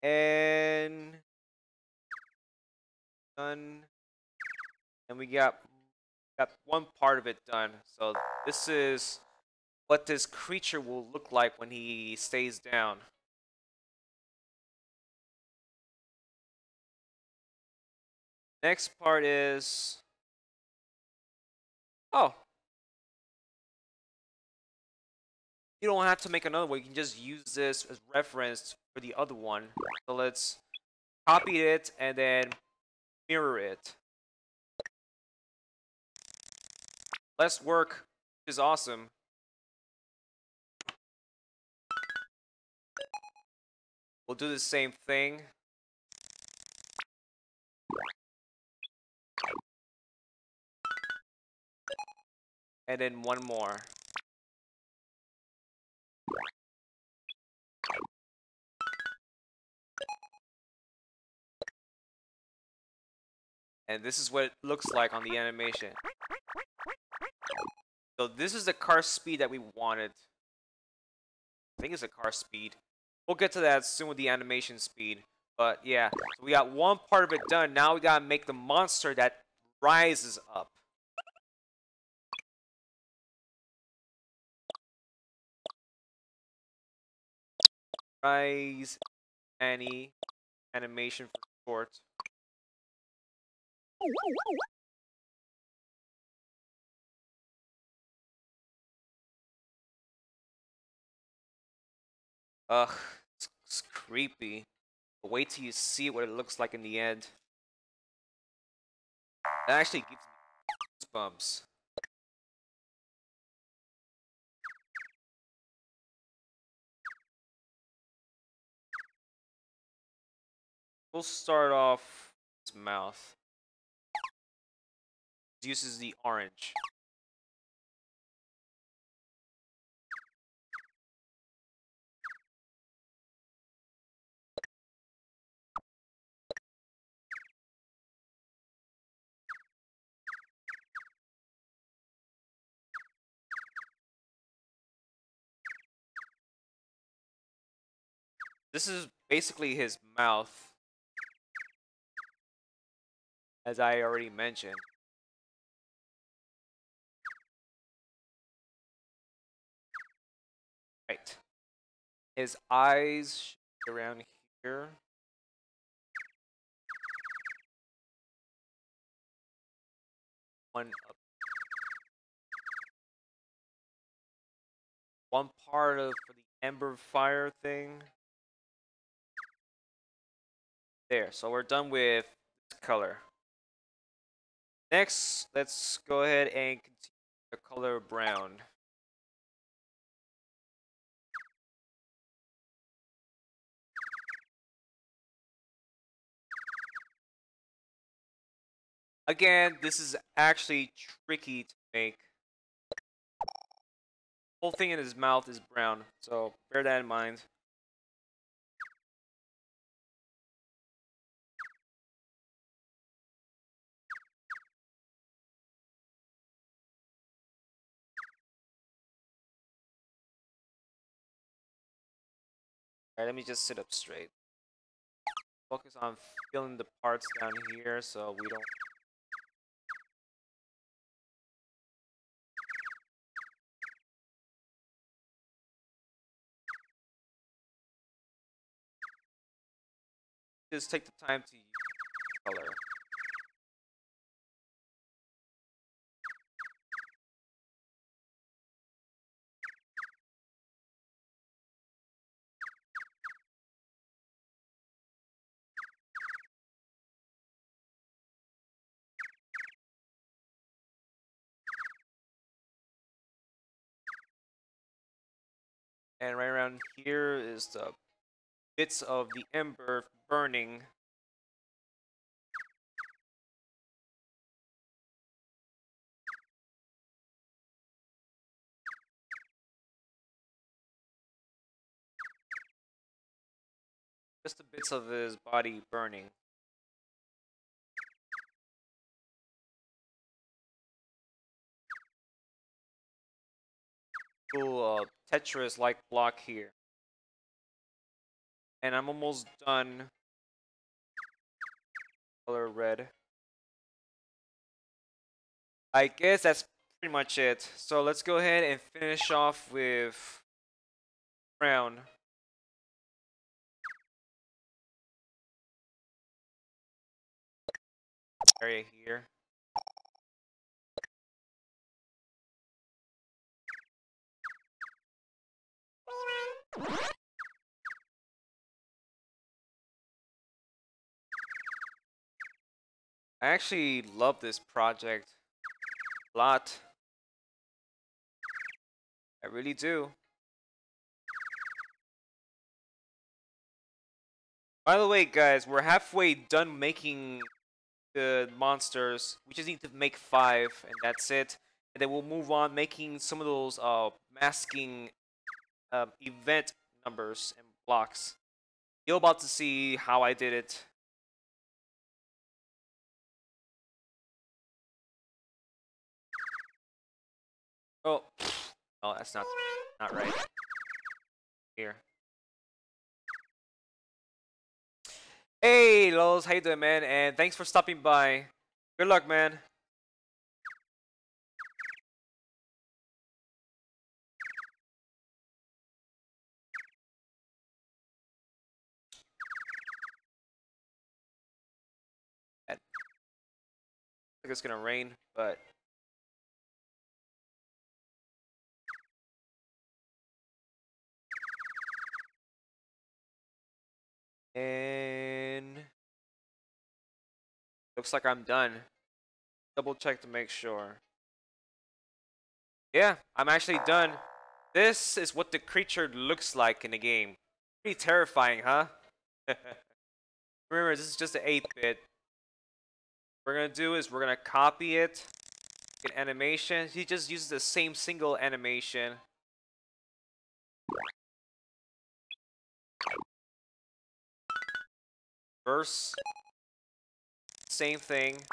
And done. And we got one part of it done. So this is what this creature will look like when he stays down. Next part is, oh, you don't have to make another one. You can just use this as reference for the other one. So let's copy it and then mirror it. Less work, which is awesome. We'll do the same thing. And then one more. And this is what it looks like on the animation. So this is the car speed that we wanted. I think it's a car speed. We'll get to that soon with the animation speed. But yeah, so we got one part of it done. Now we gotta make the monster that rises up. Rise Annie animation for short. Ugh, it's creepy. But wait till you see what it looks like in the end. That actually gives me goosebumps. We'll start off his mouth. It uses the orange. This is basically his mouth, as I already mentioned. Right. His eyes should be around here. One up. One part of for the ember fire thing. There. So we're done with this color. Next, let's go ahead and continue the color brown. Again, this is actually tricky to make. The whole thing in his mouth is brown, so bear that in mind. Alright, let me just sit up straight. Focus on filling the parts down here so we don't. Just take the time to use color. And right around here is the bits of the ember burning. Just the bits of his body burning. Cool Tetris-like block here. And I'm almost done. Color red. I guess that's pretty much it. So let's go ahead and finish off with brown. Area here. I actually love this project a lot. I really do. By the way, guys, we're halfway done making the monsters. We just need to make 5, and that's it. And then we'll move on making some of those masking event numbers and blocks. You're about to see how I did it. Oh, oh, that's not right. Here. Hey, Lols, how you doing, man? And thanks for stopping by. Good luck, man. I think it's gonna rain, but and looks like I'm done. Double check to make sure. Yeah, I'm actually done. This is what the creature looks like in the game. Pretty terrifying, huh? Remember, this is just an 8-bit. What we're gonna do is we're gonna copy it. An animation. He just uses the same single animation. Verse. Same thing.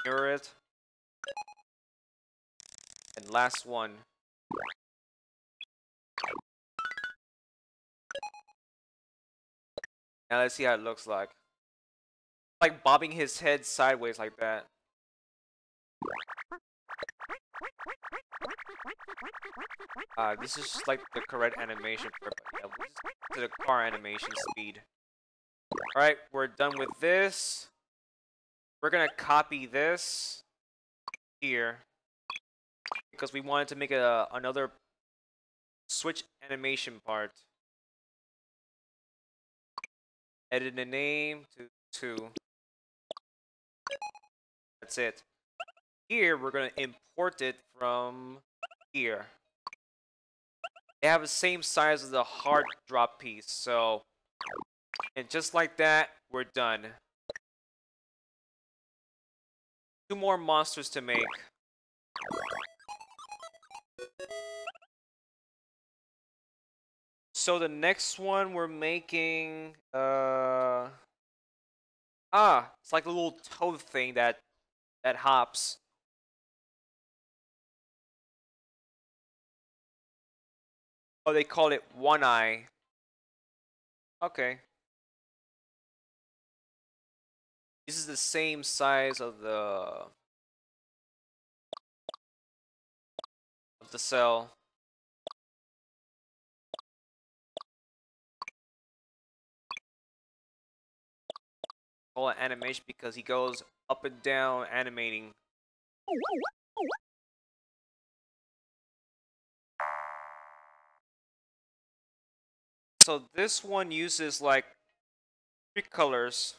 Mirror it. And last one. Now let's see how it looks like. Like bobbing his head sideways like that. This is just like the correct animation for yeah, to the car animation speed. Alright, we're done with this. We're gonna copy this here because we wanted to make another switch animation part. Edit the name to 2. That's it. Here, we're gonna import it from here. They have the same size as the hard drop piece, so... And just like that, we're done. 2 more monsters to make. So the next one we're making... it's like a little toad thing that hops. Oh, they call it One Eye. Okay. This is the same size of the cell. Call it animation because he goes up and down animating. So this one uses like 3 colors.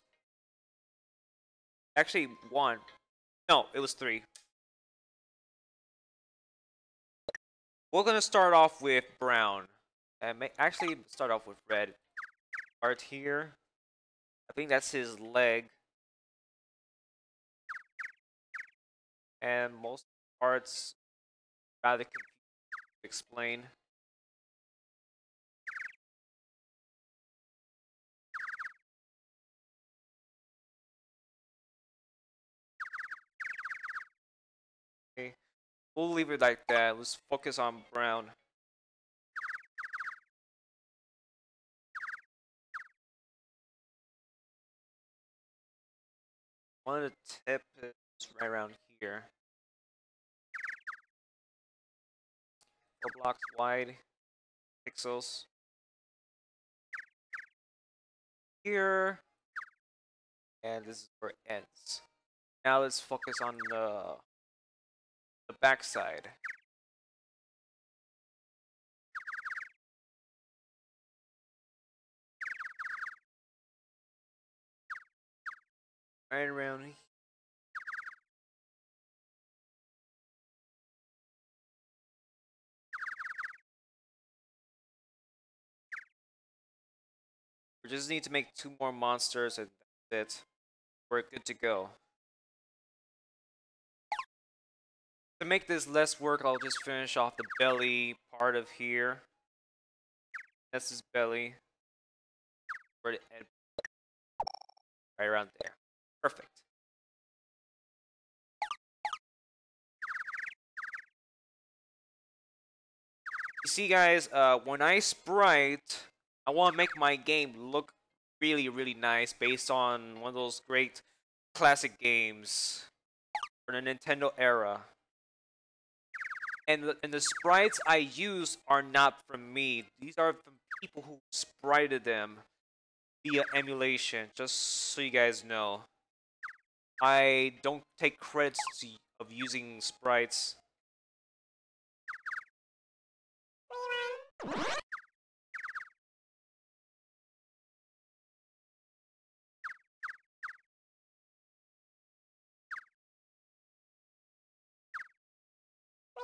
Actually, 1. No, it was 3. We're gonna start off with brown, and actually start off with red. Art here. I think that's his leg, and most parts rather confusing to explain. Okay, we'll leave it like that. Let's focus on brown. one of the tip is right around here. 4 blocks wide, pixels. Here, and this is where it ends. Now let's focus on the back side. Right around here. We just need to make 2 more monsters and that's it. We're good to go. To make this less work, I'll just finish off the belly part of here. That's his belly. Where the end. Right around there. Perfect. You see, guys, when I sprite, I want to make my game look really, really nice based on one of those great classic games for the Nintendo era. And the sprites I use are not from me. These are from people who sprited them via emulation, just so you guys know. I don't take credits of using sprites.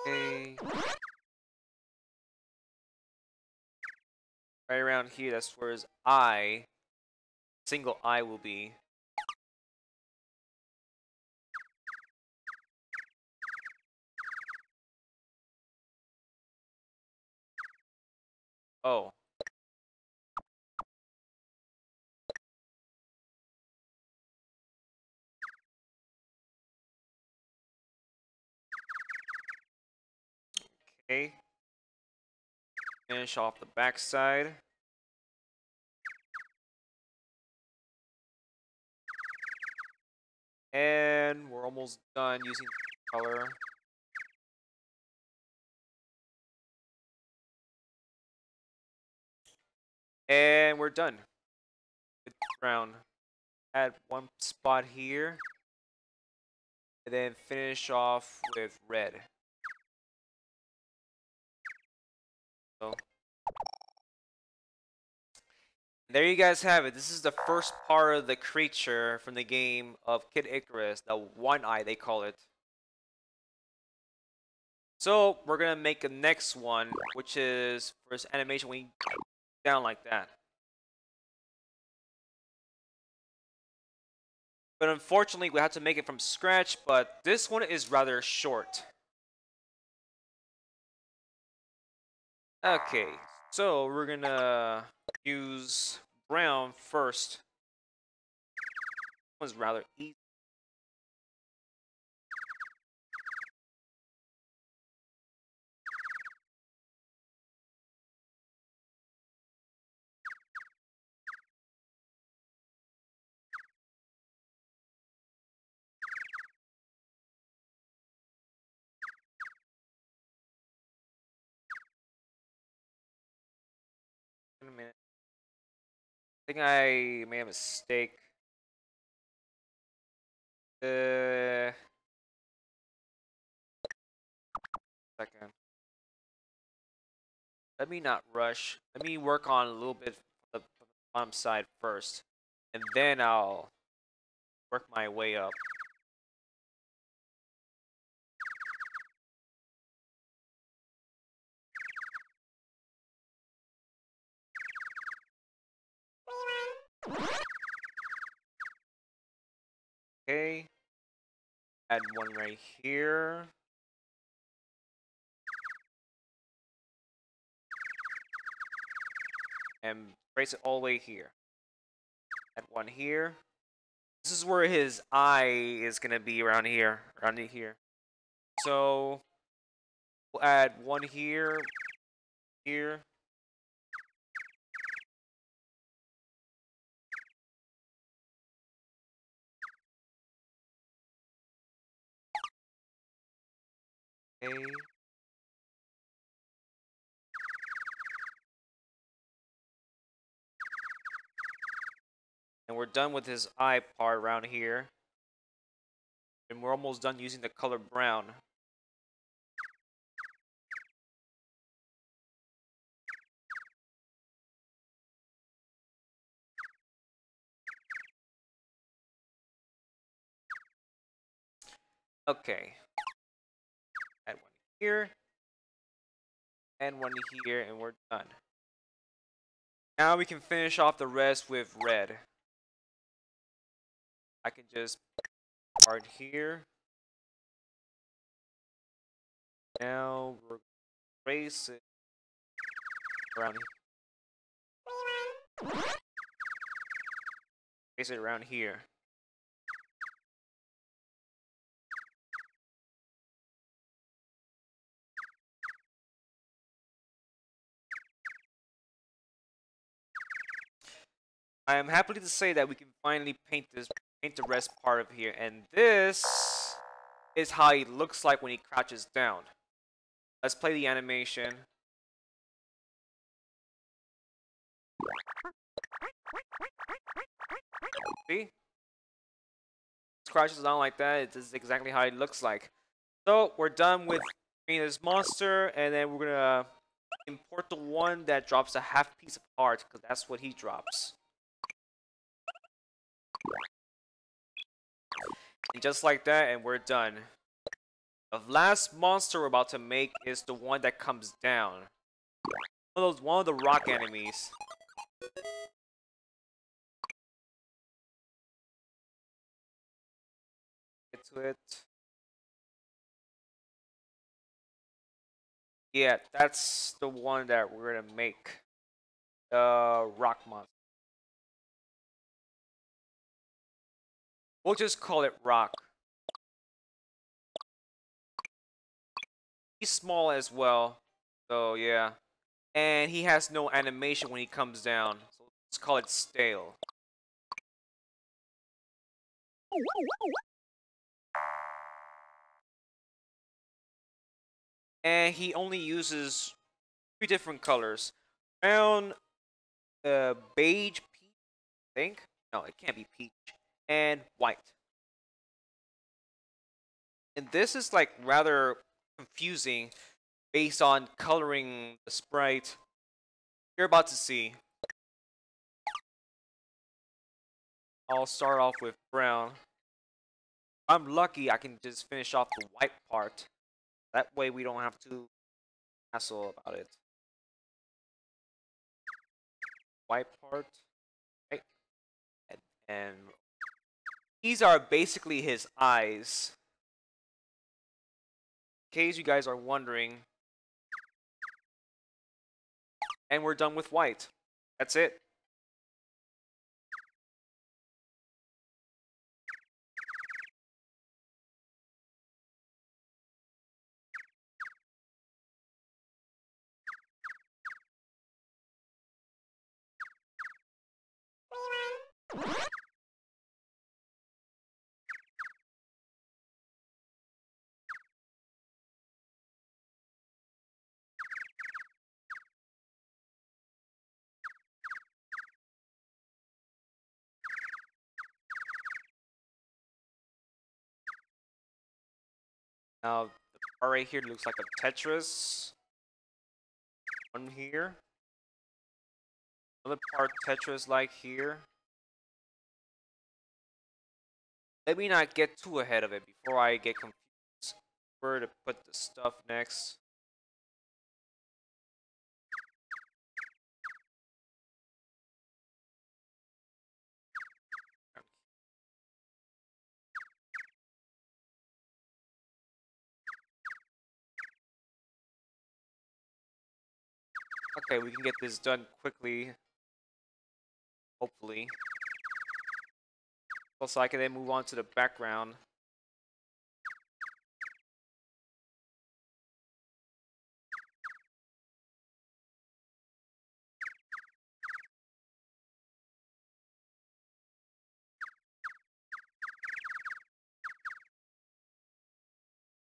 Okay. Right around here, that's where his eye, single eye will be. Oh. Okay. Finish off the backside. And we're almost done using color. And we're done with brown. Add 1 spot here. And then finish off with red. So there you guys have it. This is the first part of the creature from the game of Kid Icarus, the one eye they call it. So we're gonna make a next one, which is for this animation when you down like that. But unfortunately, we have to make it from scratch, but this one is rather short. Okay, so we're gonna use brown first. This one's rather easy. Wait a minute. I think I made a mistake. Second. Let me not rush. Let me work on a little bit from the bottom side first. And then I'll work my way up. Okay. Add one right here. And place it all the way here. Add one here. This is where his eye is gonna be around here. Around here. So we'll add one here. Here. Okay. And we're done with his eye part around here. And we're almost done using the color brown. Okay. Add one here. And one here, and we're done. Now we can finish off the rest with red. I can just start here. Now we're trace it around here. Trace it around here. I am happy to say that we can finally paint the rest part of here, and this is how he looks like when he crouches down. Let's play the animation. See? Crouches down like that. This is exactly how it looks like. So we're done with this monster, and then we're gonna import the one that drops a half piece of heart, because that's what he drops. And just like that, and we're done. The last monster we're about to make is the one that comes down. One of the rock enemies. Get to it. Yeah, that's the one that we're gonna make. The rock monster. We'll just call it rock. He's small as well. So yeah. And he has no animation when he comes down. So let's call it stale. And he only uses 3 different colors. Brown, beige, peach, I think. No, it can't be peach. And white. And this is like rather confusing based on coloring the sprite. You're about to see. I'll start off with brown. If I'm lucky, I can just finish off the white part. That way we don't have to hassle about it. White part. Right. And these are basically his eyes. In case you guys are wondering. And we're done with white. That's it. Now, the part right here looks like a Tetris. One here. Another part Tetris like here. Let me not get too ahead of it before I get confused. Where to put the stuff next. Okay, we can get this done quickly. Hopefully. So I can then move on to the background.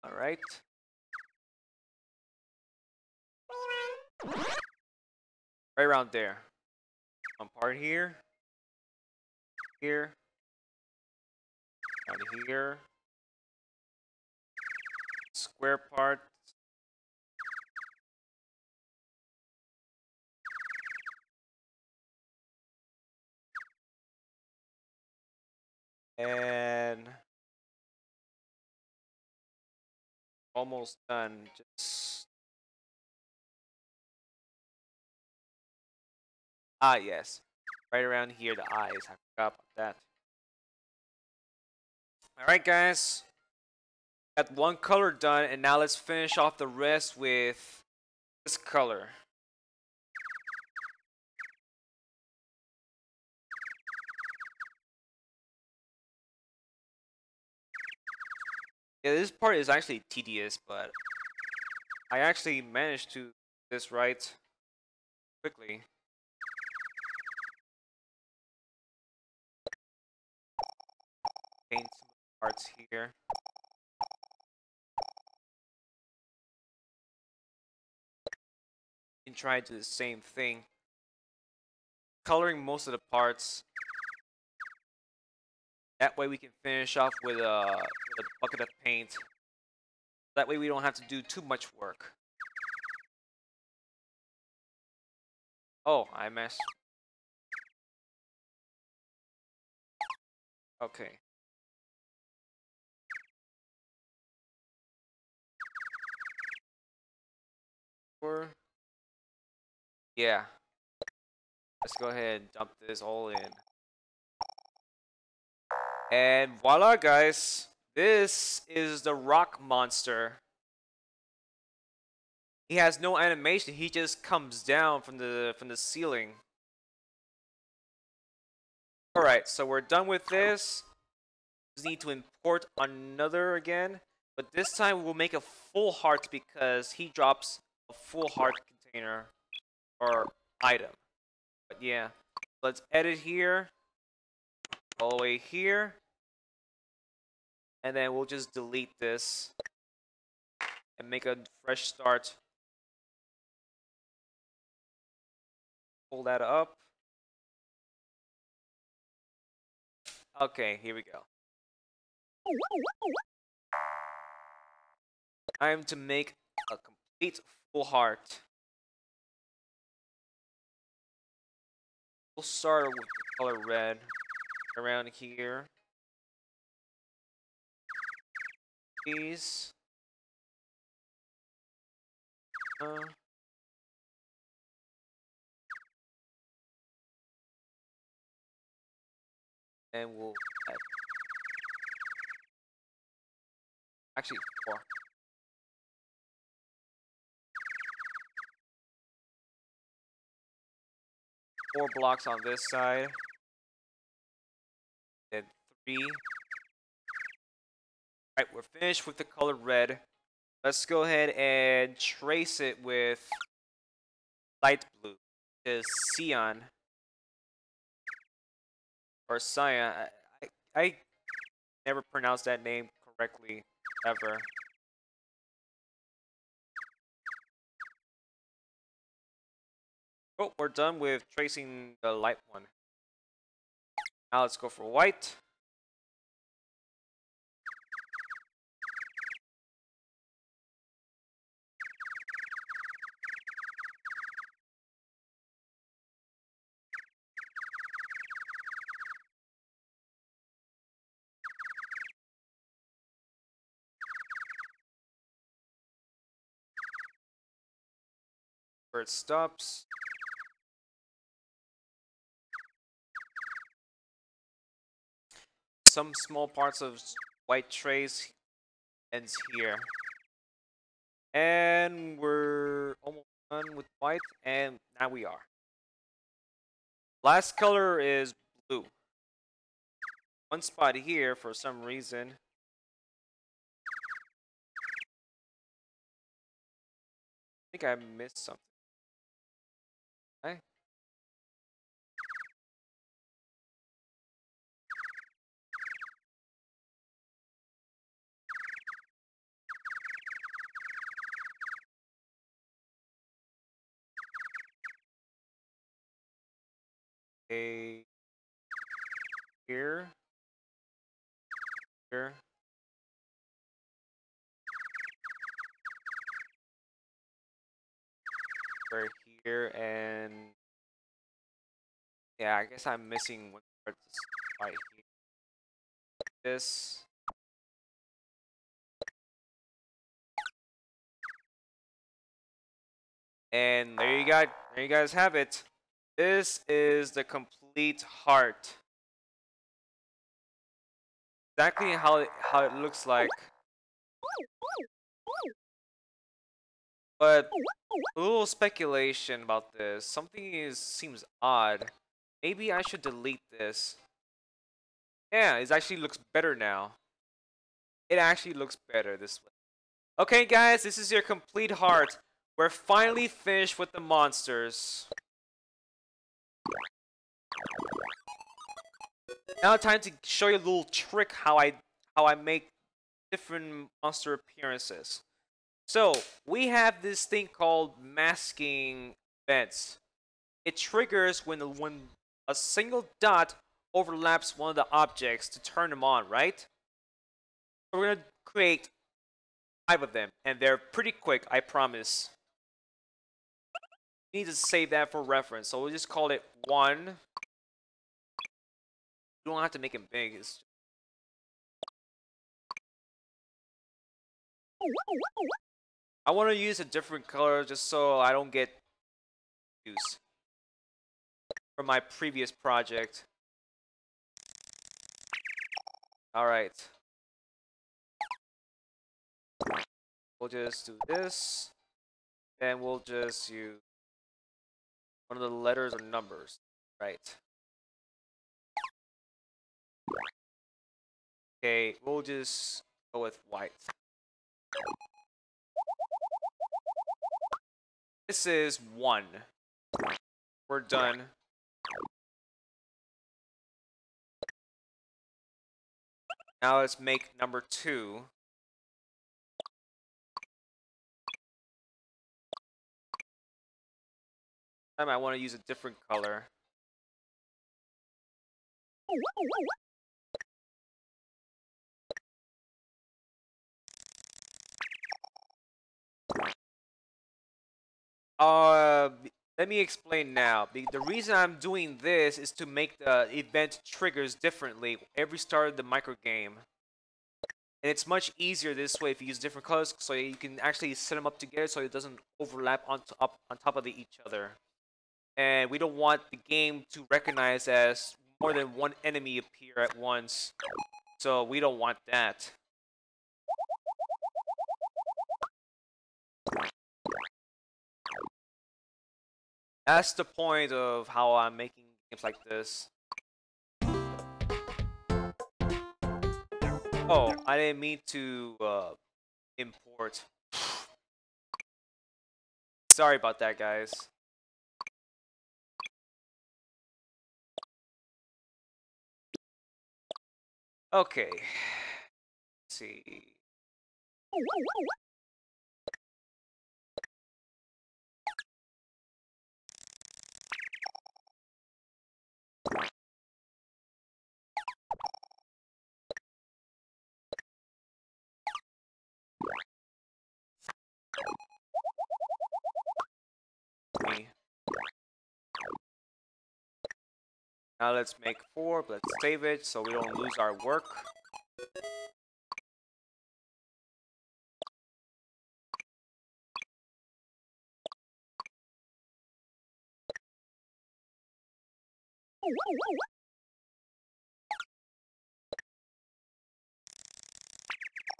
Alright. Right around there. One part here. Here. Down here. Square part. And almost done. Just yes. Right around here, the eyes. I forgot about that. Alright guys. Got one color done, and now let's finish off the rest with this color. Yeah, this part is actually tedious, but I actually managed to do this right quickly. Paint some parts here. And try to do the same thing. Coloring most of the parts. That way we can finish off with a bucket of paint. That way we don't have to do too much work. Oh, I messed. Okay. Yeah. Let's go ahead and dump this all in. And voila, guys. This is the rock monster. He has no animation. He just comes down from the ceiling. All right, so we're done with this. Just need to import another again, but this time we'll make a full heart because he drops a full heart container or item. But yeah, let's edit here, all the way here, and then we'll just delete this and make a fresh start. Pull that up. Okay, here we go. Time to make a complete full heart. We'll start with the color red around here. These. And we'll add actually 4. Four blocks on this side. Then 3. Alright, we're finished with the color red. Let's go ahead and trace it with light blue. Is cyan. Or cyan. I never pronounced that name correctly, ever. Oh, we're done with tracing the light one. Now let's go for white. Where it stops. Some small parts of white trace ends here. And we're almost done with white, and now we are. Last color is blue. One spot here for some reason. I think I missed something. Okay. Okay. Here. Here. Right here, and yeah, I guess I'm missing one part right here. This. And there you got, there you guys have it. This is the complete heart. Exactly how it looks like. But a little speculation about this. Something seems odd. Maybe I should delete this. Yeah, it actually looks better now. It actually looks better this way. Okay, guys, this is your complete heart. We're finally finished with the monsters. Now time to show you a little trick how I make different monster appearances. So we have this thing called masking events. It triggers when a single dot overlaps one of the objects to turn them on, right? So we're gonna create 5 of them, and they're pretty quick, I promise. You need to save that for reference, so we'll just call it 1. You don't have to make it big. I want to use a different color just so I don't get confused from my previous project. Alright. We'll just do this. And we'll just use one of the letters or numbers. Right. Okay, we'll just go with white. This is 1. We're done. Now let's make number 2. I might want to use a different color. Let me explain now. The reason I'm doing this is to make the event triggers differently every start of the microgame. And it's much easier this way if you use different colors, so you can actually set them up together so it doesn't overlap on top of each other. And we don't want the game to recognize as more than one enemy appear at once. So we don't want that. That's the point of how I'm making games like this. Oh, I didn't mean to import. Sorry about that, guys. Okay. Let's see. Now let's make 4, but let's save it so we don't lose our work.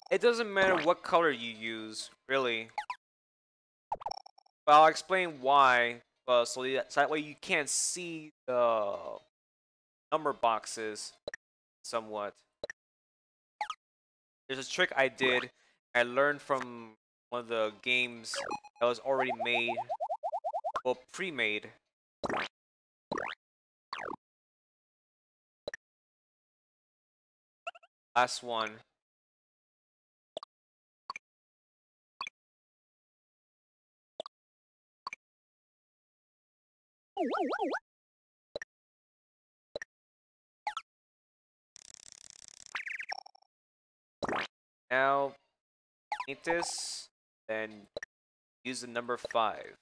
It doesn't matter what color you use, really. But I'll explain why, so that way you can't see the number boxes somewhat. There's a trick I did. I learned from one of the games that was already made, well, pre-made. Last one. Now paint this, then use the number 5.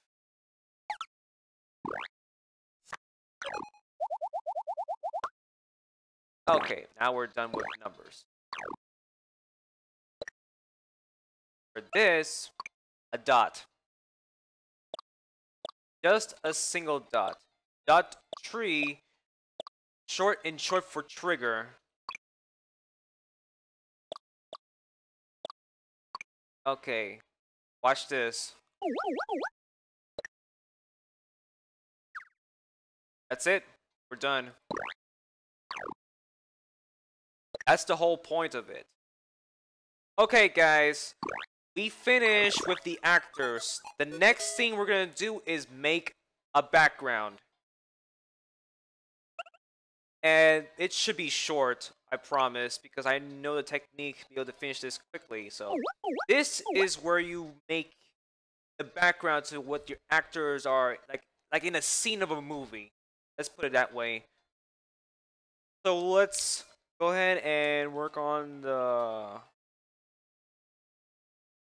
Okay, now we're done with numbers. For this, a dot. Just a single dot. Dot tree, short for trigger. Okay, watch this. That's it. We're done. That's the whole point of it. Okay, guys. We finished with the actors. The next thing we're gonna do is make a background. And it should be short, I promise, because I know the technique to be able to finish this quickly. So this is where you make the background to what your actors are like in a scene of a movie. Let's put it that way. So let's go ahead and work on the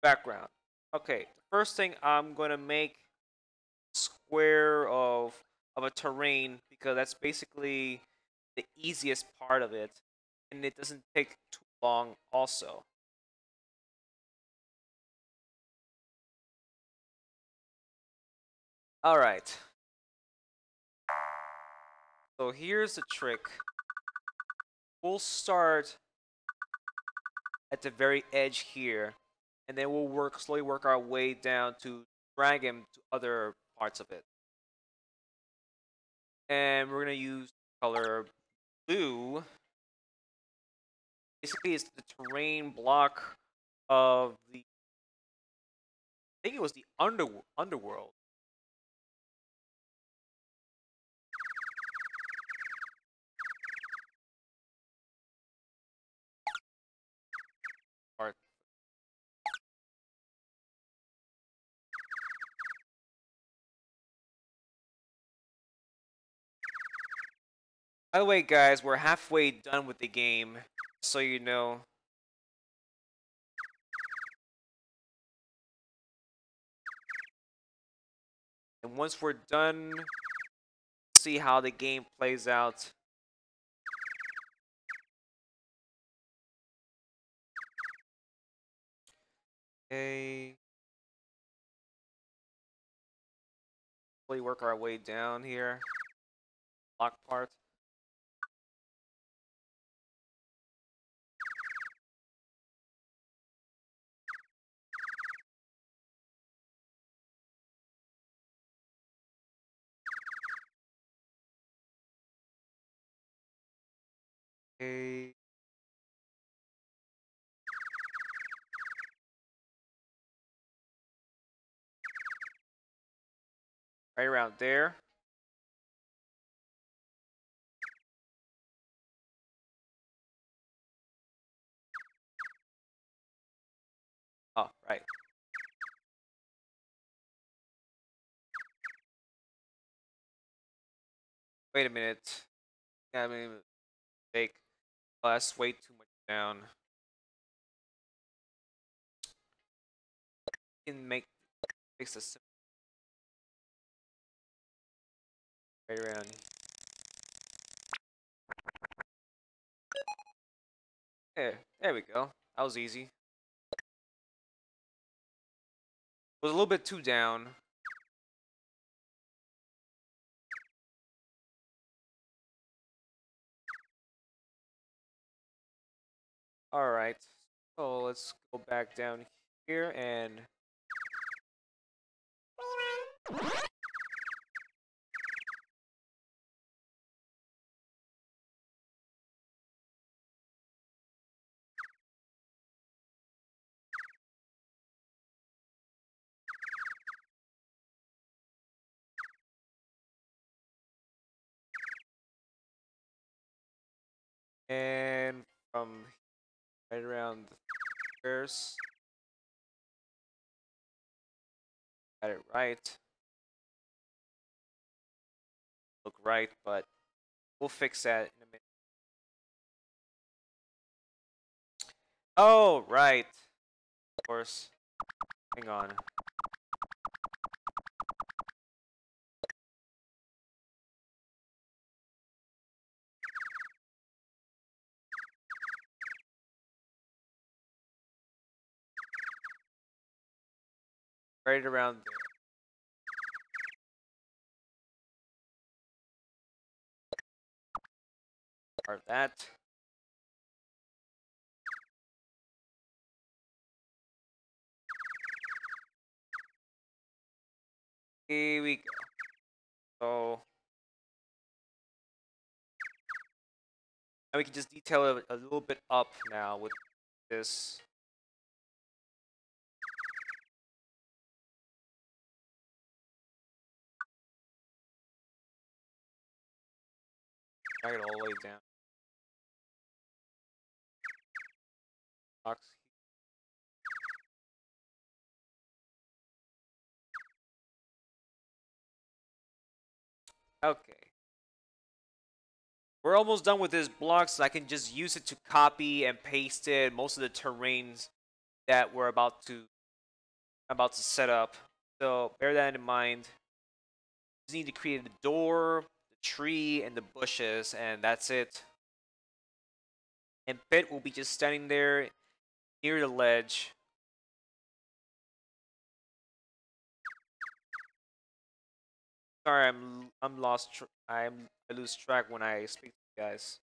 background. Okay, the first thing I'm gonna make square of a terrain because that's basically the easiest part of it, and it doesn't take too long also. All right. So here's the trick. We'll start at the very edge here, and then we'll slowly work our way down to drag him to other parts of it. And we're gonna use color blue. Basically, it's the terrain block of the. I think it was the underworld. Part. By the way, guys, we're halfway done with the game, so you know. And once we're done, see how the game plays out. Okay. Slowly work our way down here. Lock part. Okay. Right around there. Oh, right. Wait a minute. I made a mistake. Oh, that's way too much down. Can fix this right around. There we go. That was easy. It was a little bit too down. Alright. So let's go back down here and from right around the squares. Got it right. Look right, but we'll fix that in a minute. Oh, right. Of course. Hang on. Right around there. Or that. Here we go. So now we can just detail it a little bit up now with this. Drag it all the way down. Box. Okay. We're almost done with this block, so I can just use it to copy and paste it most of the terrains that we're about to set up. So bear that in mind. Just need to create the door, the tree, and the bushes, and that's it. And Pit will be just standing there near the ledge. Sorry, I'm lost. I lose track when I speak to you guys.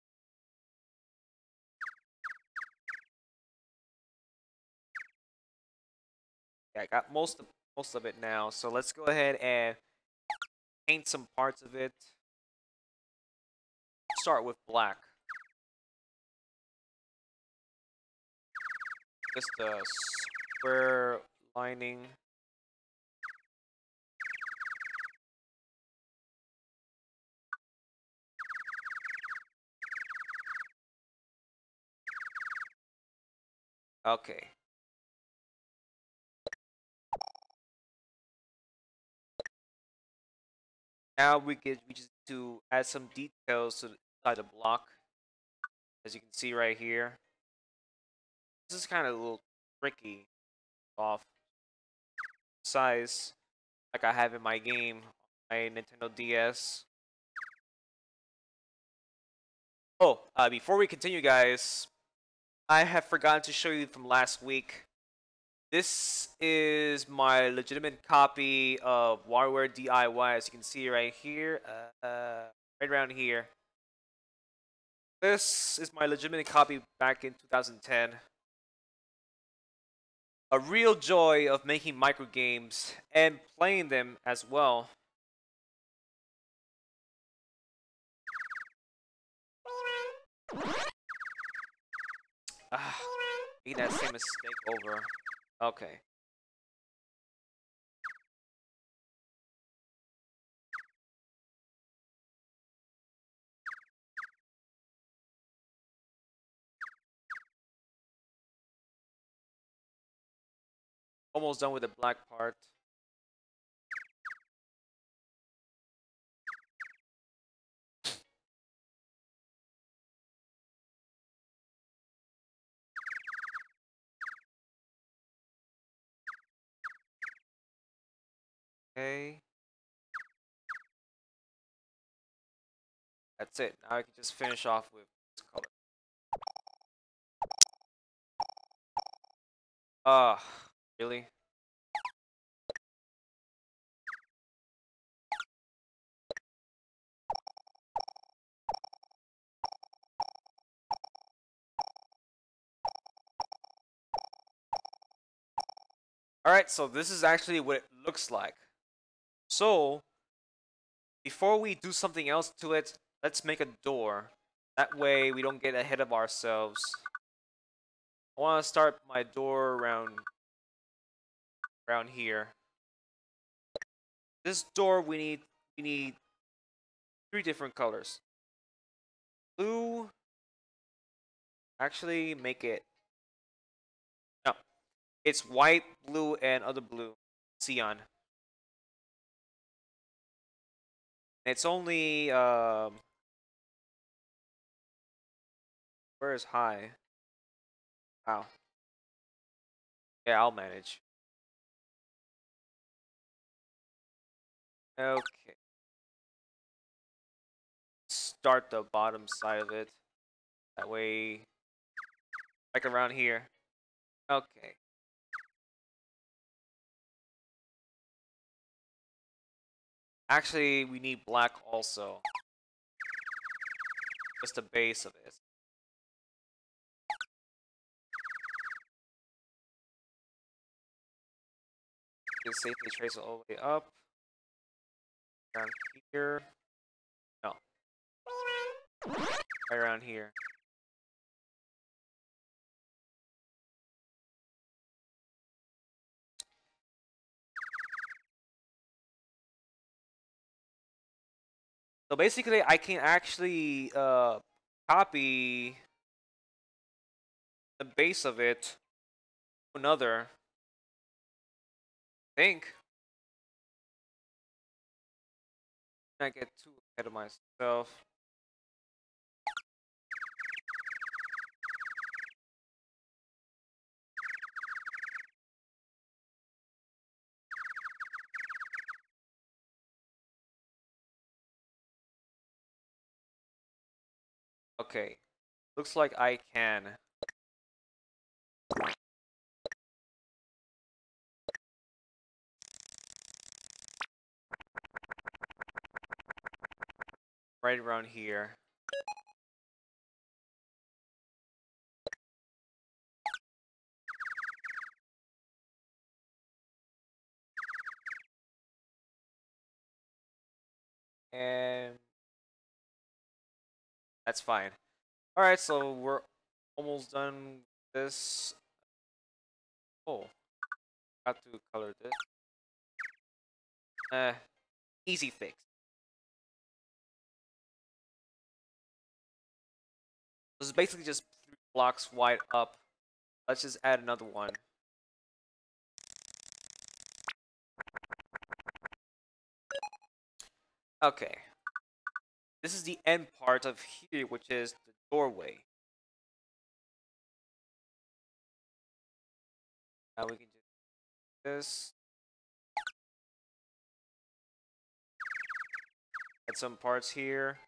Yeah, I got most of it now. So let's go ahead and paint some parts of it. Start with black. Just a square lining. Okay. Now we just need to add some details to the side of the block, as you can see right here. This is kind of a little tricky off size, like I have in my game, my Nintendo DS. Oh, before we continue, guys, I have forgotten to show you from last week. This is my legitimate copy of Warioware DIY, as you can see right here, right around here. This is my legitimate copy back in 2010. A real joy of making microgames and playing them as well. Ah, making that same mistake over. Okay. Almost done with the black part. Okay. That's it. Now I can just finish off with this color. Ah, really? Alright, so this is actually what it looks like. So, before we do something else to it, let's make a door. That way we don't get ahead of ourselves. I want to start my door around here. This door we need three different colors. Blue. Actually, make it. No, it's white, blue, and other blue. Cyan. It's only where is high? Wow. Yeah, I'll manage. Okay. Start the bottom side of it. That way, like around here. Okay. Actually, we need black also. Just the base of it. Just safely trace it all the way up. Around here. No. Right around here. So basically, I can actually copy the base of it to another. I think. I get too ahead of myself. Okay. Looks like I can. Right around here. And that's fine. Alright, so we're almost done with this. Oh, got to color this. Easy fix. This is basically just 3 blocks wide up. Let's just add another one. Okay. This is the end part of here, which is the doorway. Now we can just do this. Add some parts here.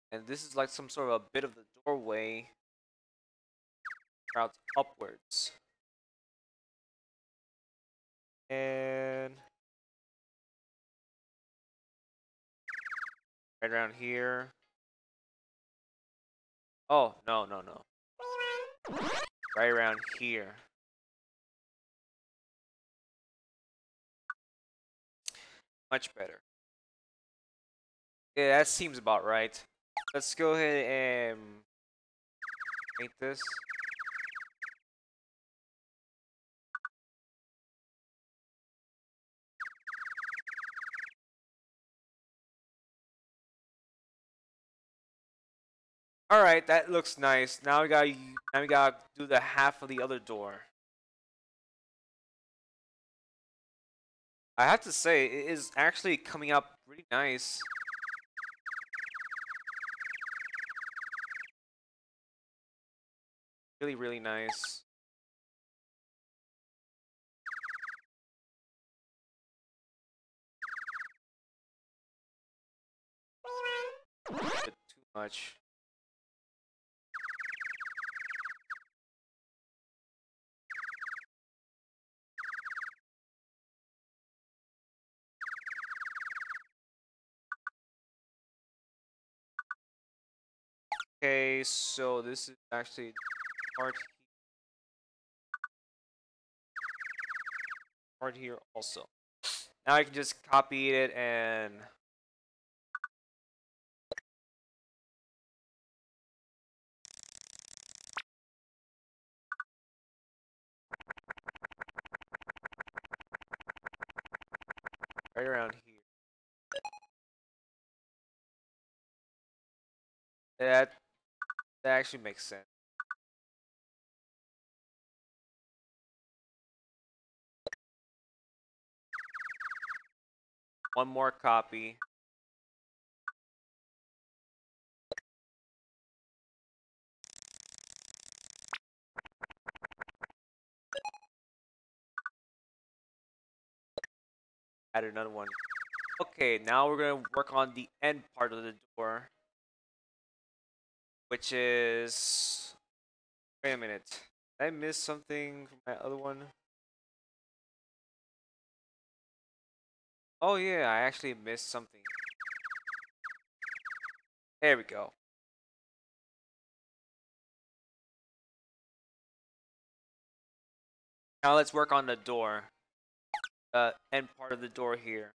And this is like some sort of a bit of the doorway. Routes upwards. And right around here. Oh, no, no, no. Right around here. Much better. Yeah, that seems about right. Let's go ahead and make this. All right, that looks nice. Now we gotta do the half of the other door. I have to say, it is actually coming out pretty nice. Really, really nice. Bit too much. Okay, so this is actually part here also. Now I can just copy it and right around here. That that actually makes sense. One more copy. Add another one. Okay, now we're gonna work on the end part of the door, which is. Wait a minute. Did I miss something from my other one? Oh yeah, I actually missed something. There we go. Now let's work on the door. End part of the door here.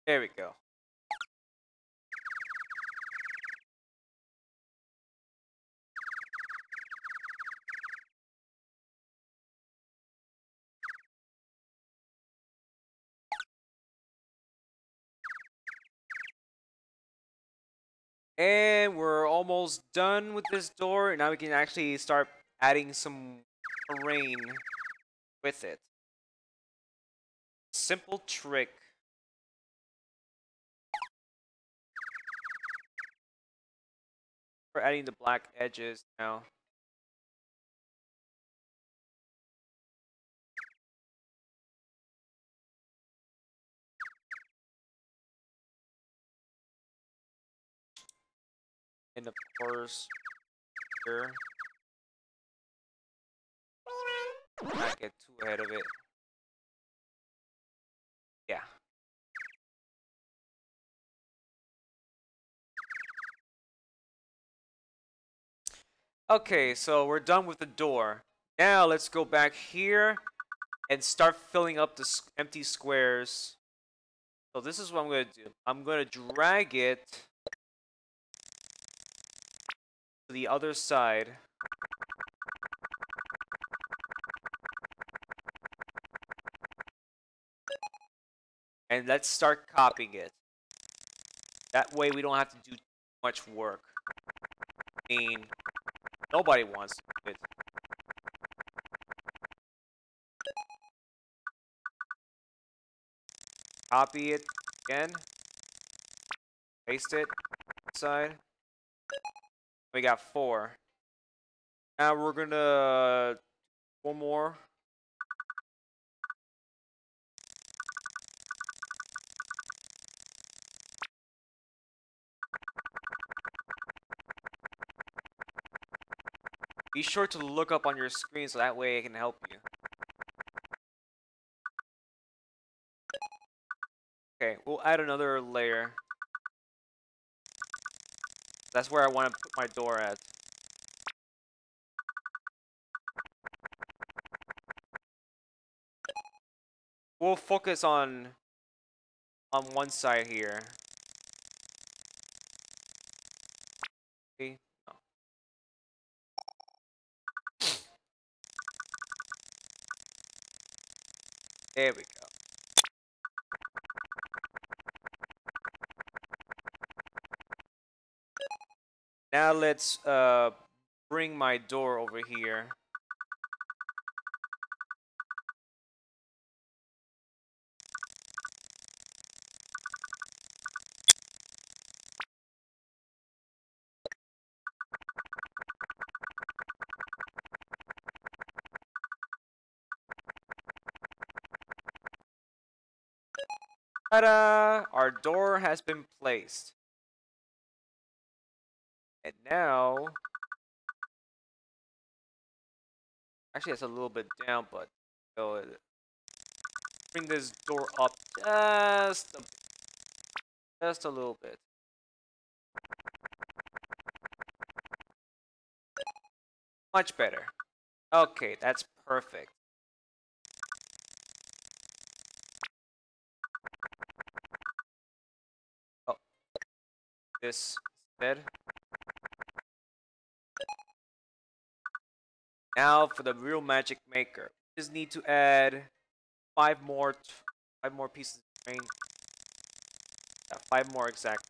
There we go. And we're almost done with this door. Now we can actually start adding some terrain with it. Simple trick. We're adding the black edges now. And of course, here. Not get too ahead of it. Yeah. Okay, so we're done with the door. Now let's go back here and start filling up the empty squares. So this is what I'm going to do. I'm going to drag it to the other side. And let's start copying it. That way we don't have to do too much work. I mean, nobody wants to do it. Copy it again. Paste it inside. We got 4. Now we're gonna one more. Be sure to look up on your screen so that way I can help you. Okay, we'll add another layer. That's where I want to put my door at. We'll focus on one side here. See? No. There we go. Now let's bring my door over here. Ta-da! Our door has been placed. And now... Actually, it's a little bit down, but... So, bring this door up just a little bit. Much better. Okay, that's perfect. Oh. This instead. Now for the real magic maker. Just need to add five more pieces of terrain. Yeah, five more exactly.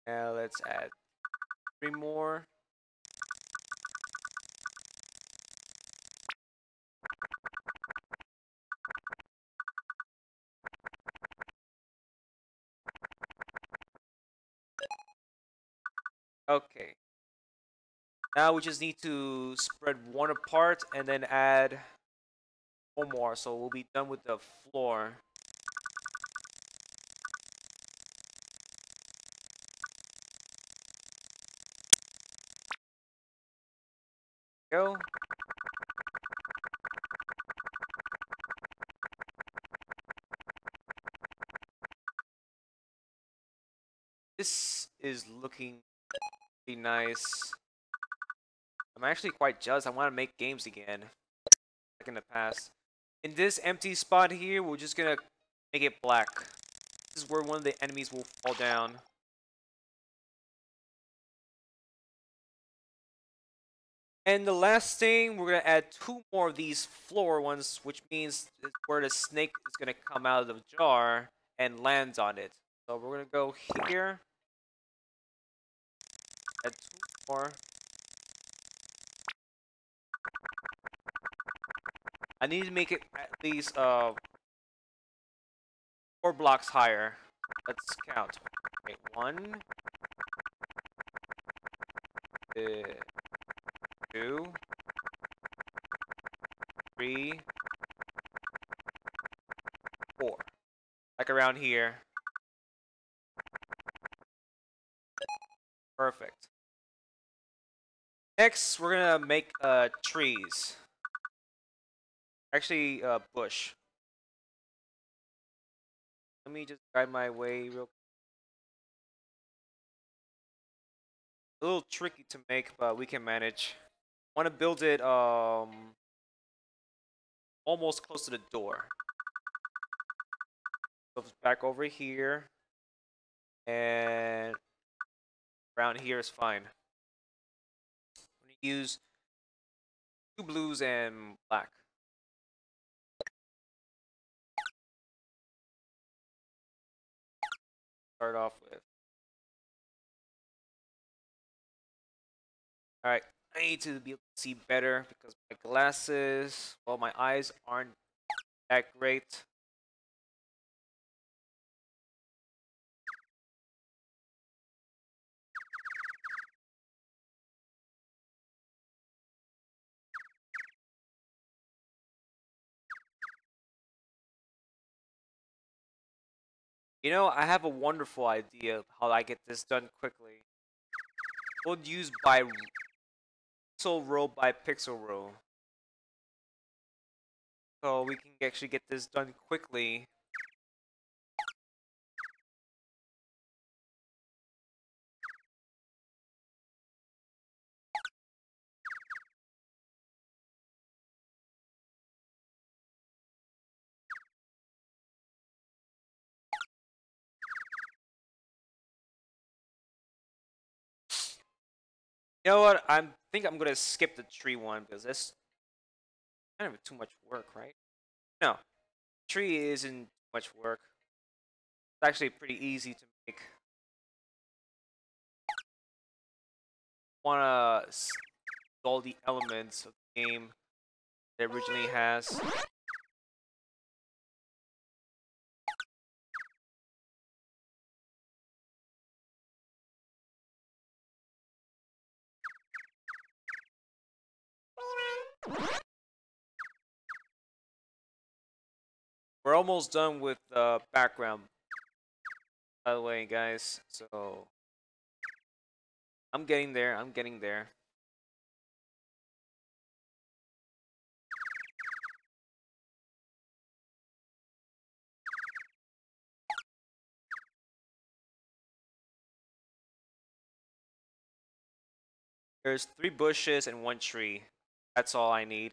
Now let's add three more. Okay. Now we just need to spread one apart and then add one more. So we'll be done with the floor. Go. This is looking pretty nice. I'm actually quite jealous. I want to make games again, like in the past. In this empty spot here, we're just gonna make it black. This is where one of the enemies will fall down. And the last thing, we're gonna add two more of these floor ones, which means where the snake is gonna come out of the jar and lands on it. So we're gonna go here, add two more. I need to make it at least 4 blocks higher. Let's count. Okay, 1, 2, 3, 4. Like around here. Perfect. Next, we're gonna make trees. Actually, bush. Let me just guide my way real quick. A little tricky to make, but we can manage. Want to build it almost close to the door. So it's back over here, and around here is fine. I'm gonna use 2 blues and black. Start off with. All right, I need to be able to see better because my glasses, well, my eyes aren't that great. You know, I have a wonderful idea of how I get this done quickly. We'll use by pixel row by pixel row. So we can actually get this done quickly. You know what? I think I'm gonna skip the tree one because that's kind of too much work, right? No, tree isn't too much work. It's actually pretty easy to make. Wanna all the elements of the game that it originally has. We're almost done with the background, by the way, guys. So I'm getting there. I'm getting there. There's 3 bushes and 1 tree. That's all I need.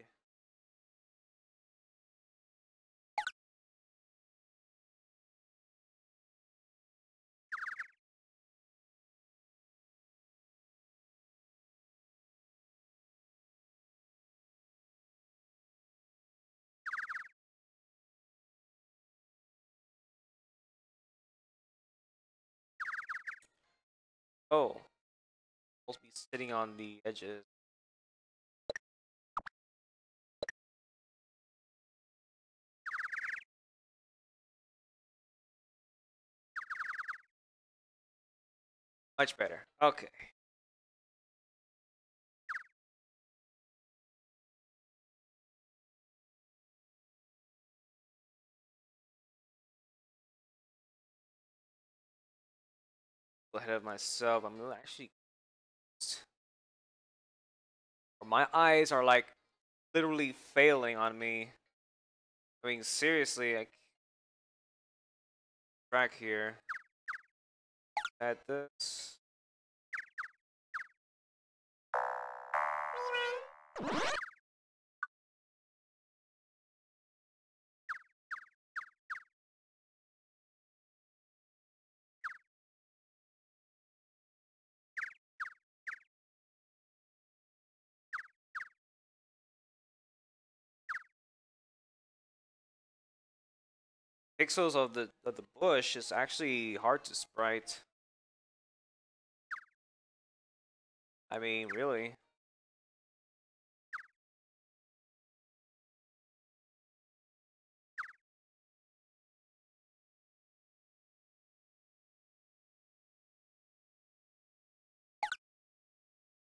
Oh, supposed to be sitting on the edges. Much better. Okay. Ahead of myself. I'm gonna actually. My eyes are like literally failing on me. I mean, seriously, I track here. Add this. Pixels of the bush is actually hard to sprite. I mean, really.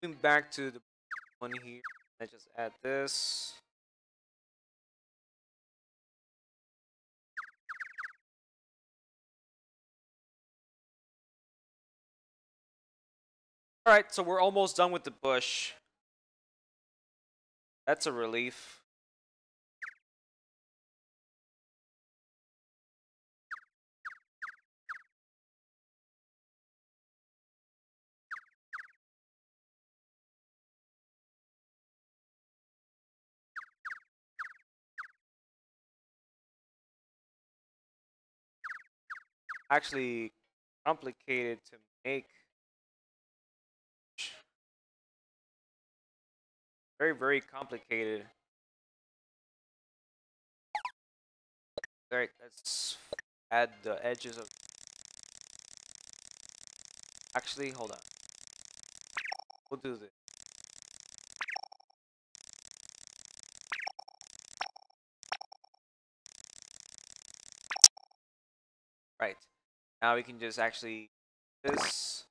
Going back to the one here. I just add this. All right, so we're almost done with the bush. That's a relief. Actually, complicated to make. Very, very complicated. All right, let's add the edges of. Actually, hold on. We'll do this. Right. Now we can just actually this.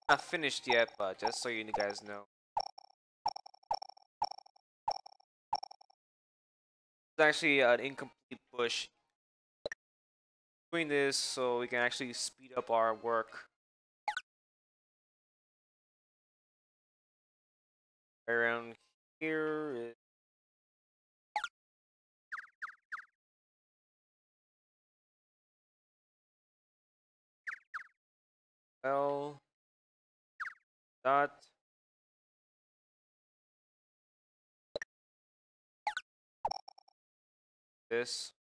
Not finished yet, but just so you guys know. It's actually an incomplete bush. Doing this so we can actually speed up our work. Around here is L dot this.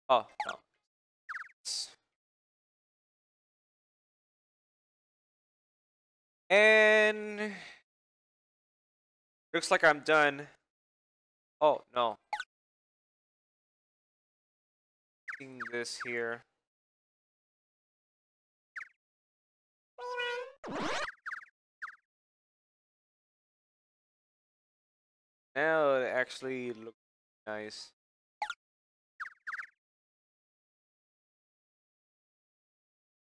Oh no. And looks like I'm done. Oh no. Putting this here. Now it actually looks nice.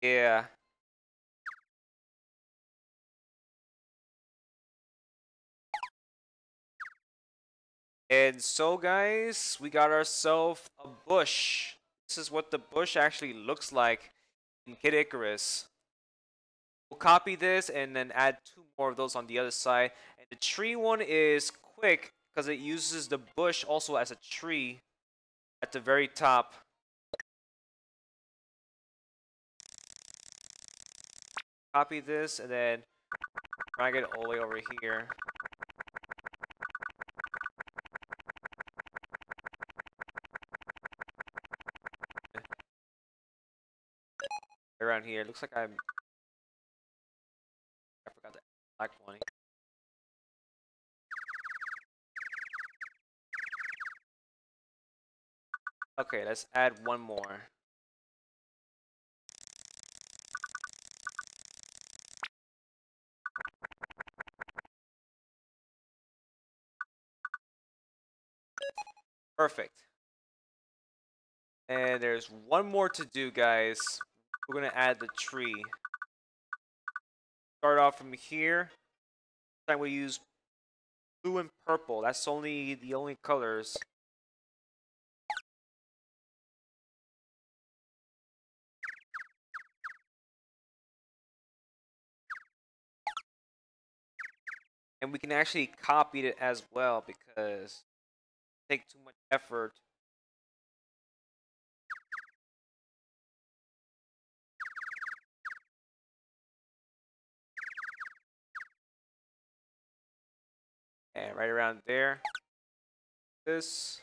Yeah. And so guys, we got ourselves a bush. This is what the bush actually looks like in Kid Icarus. We'll copy this and then add 2 more of those on the other side. And the tree one is quick because it uses the bush also as a tree at the very top. Copy this and then drag it all the way over here. around here. Looks like I forgot the black one. Okay, let's add one more. Perfect. And there's one more to do, guys. We're gonna add the tree. Start off from here. This time we use blue and purple. That's the only colors. And we can actually copy it as well because it takes too much effort. And right around there. This.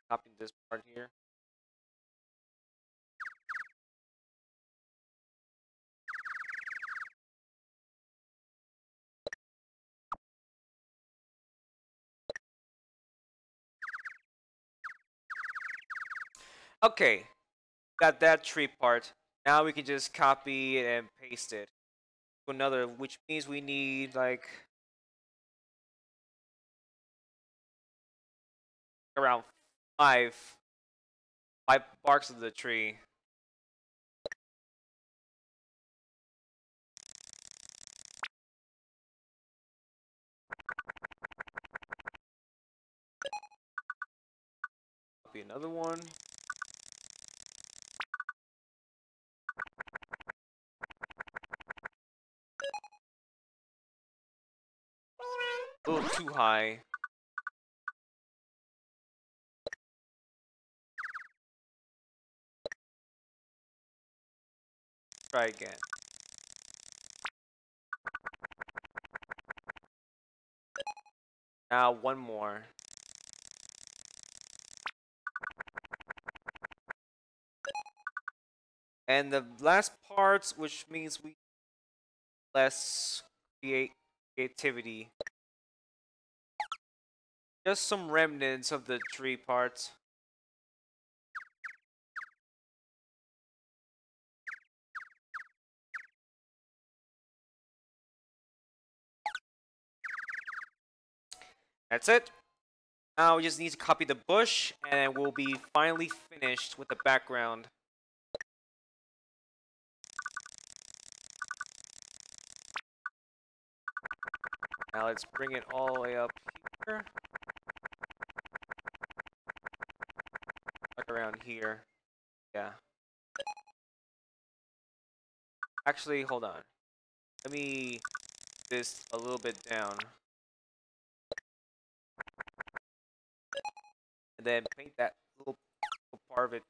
Copying this part here. Okay, got that tree part. Now we can just copy it and paste it to another, which means we need like around five barks of the tree. Copy another one. A little too high. Try again. Now one more. And the last parts, which means we less creativity. Just some remnants of the tree parts. That's it. Now we just need to copy the bush and we'll be finally finished with the background. Now let's bring it all the way up here. Like around here. Yeah. Actually, hold on. Let me this a little bit down. And then paint that little part of it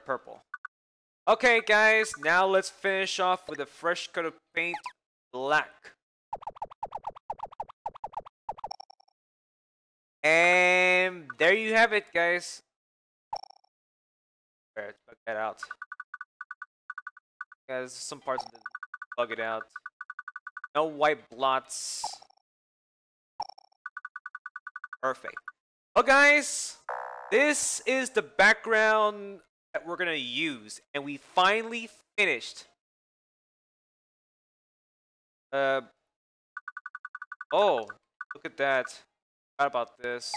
purple. Okay, guys, now let's finish off with a fresh coat of paint, black. And there you have it, guys. Let's bug that out. Guys, some parts of the bug it out. No white blots. Perfect. Well, guys, this is the background that we're gonna use, and we finally finished. Oh, look at that. Forgot about this.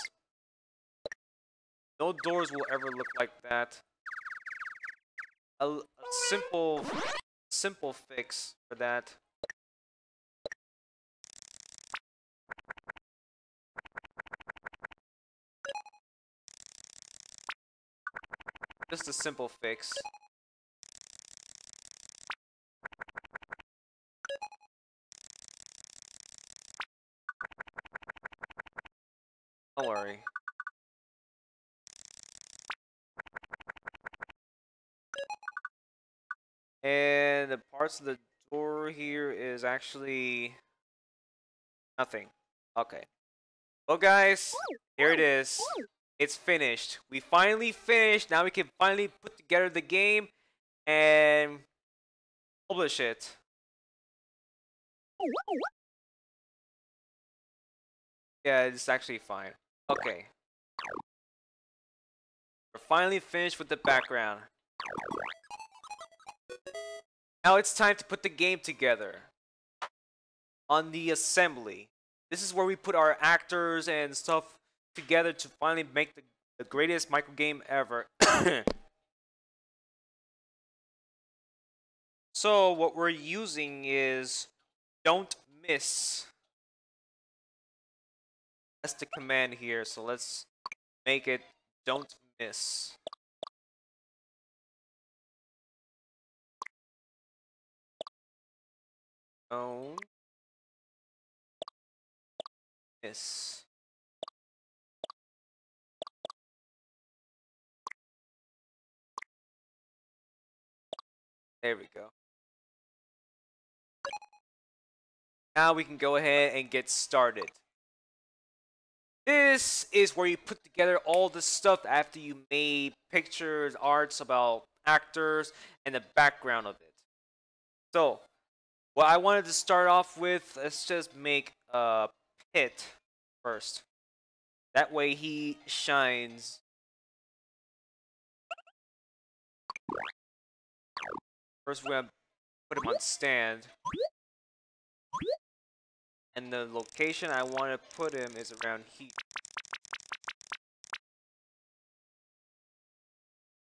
No doors will ever look like that. A simple fix for that. Just a simple fix. Don't worry. And the parts of the door here is actually nothing. Okay. Well, guys, here it is. It's finished. We finally finished. Now we can finally put together the game. and publish it. Yeah, it's actually fine. Okay. We're finally finished with the background. Now it's time to put the game together. On the assembly. This is where we put our actors and stuff together to finally make the greatest microgame ever. So what we're using is don't miss. That's the command here, so let's make it don't miss. Don't miss. There we go. Now we can go ahead and get started. This is where you put together all the stuff after you made pictures, arts about actors, and the background of it. So, what I wanted to start off with, let's just make a Pit first. That way he shines. First, we're gonna put him on stand. And the location I want to put him is around here.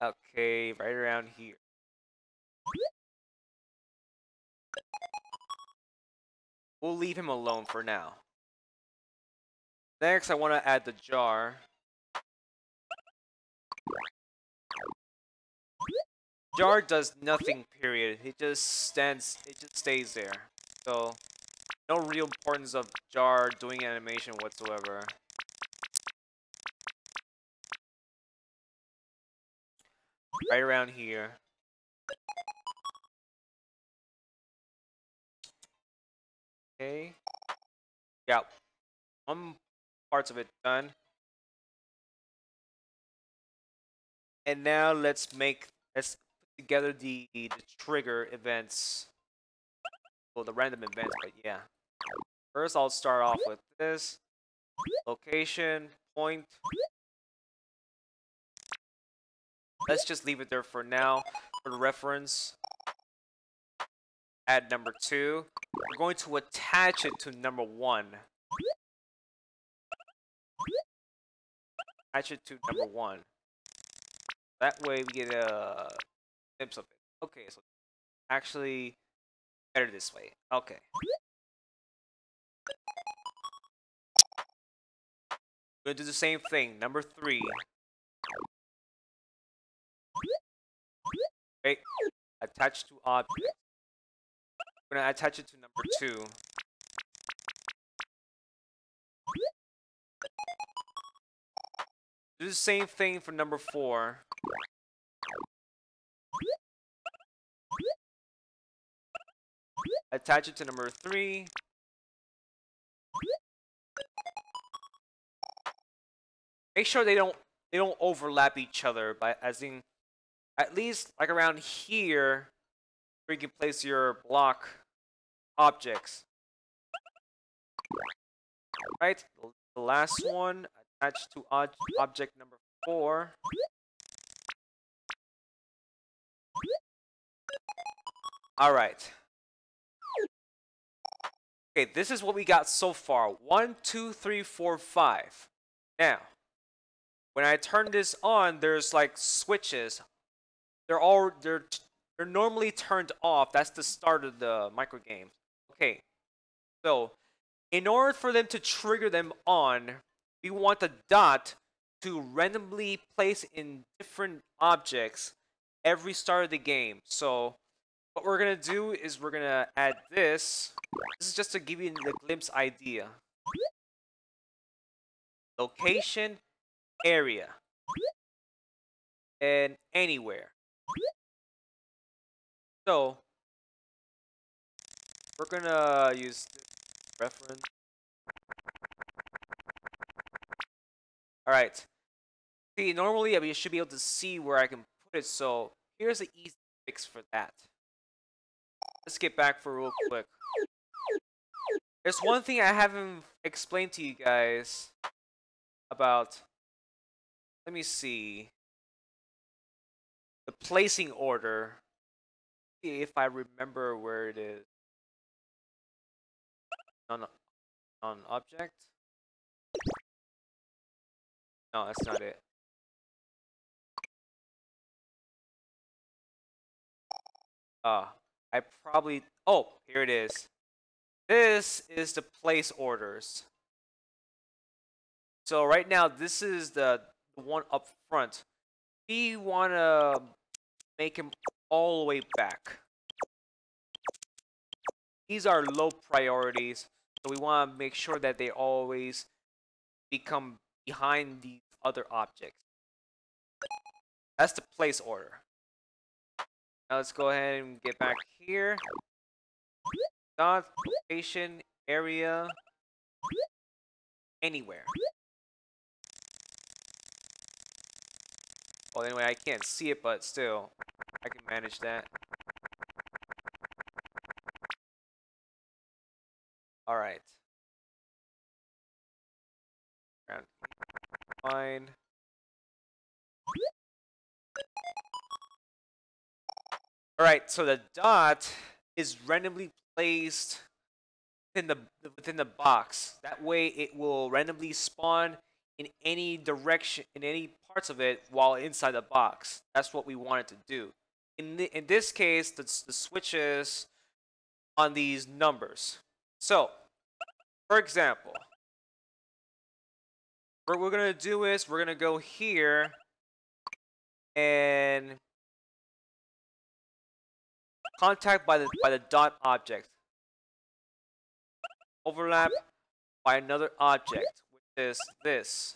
Okay, right around here. We'll leave him alone for now. Next, I want to add the jar. Jar does nothing, period. It just stays there. So, no real importance of jar doing animation whatsoever. Right around here. Okay. Yeah. One parts of it done. And now let's put together the trigger events. Well, the random events, but yeah. First, I'll start off with this. Location, point. Let's just leave it there for now. For reference. Add number 2. We're going to attach it to number 1. Attach it to number 1. That way we get a glimpse of it. Okay, so actually better this way. Okay. We're gonna do the same thing. Number 3. Okay. Attach to object. We're gonna attach it to number 2. Do the same thing for number 4. Attach it to number 3. Make sure they don't overlap each other, by as in at least like around here where you can place your block objects. Right? The last one attached to object number 4. Alright. Okay, this is what we got so far. 1, 2, 3, 4, 5. Now, when I turn this on, there's like switches. They're normally turned off. That's the start of the microgame. Okay. So, in order for them to trigger them on, we want the dot to randomly place in different objects every start of the game. So, what we're gonna do is we're gonna add this. This is just to give you the glimpse idea. Location, area, and anywhere. So, we're gonna use this reference. Alright. See, normally I should be able to see where I can put it, so here's the easy fix for that. Let's get back for real quick. There's one thing I haven't explained to you guys about. Let me see. The placing order. See if I remember where it is. On object. No, that's not it. I probably. Oh, here it is. This is the place orders. So right now, this is the one up front. We want to make him all the way back. These are low priorities, so we want to make sure that they always become behind these other objects. That's the place order. Now let's go ahead and get back here. Dot, location, area, anywhere. Well, anyway, I can't see it, but still, I can manage that. Alright. Fine. Alright, so the dot is randomly placed within the box. That way it will randomly spawn in any direction, in any parts of it while inside the box. That's what we want it to do. In this case, the switches on these numbers. So, for example, what we're going to do is we're going to go here and contact by the dot object. Overlap by another object, which is this.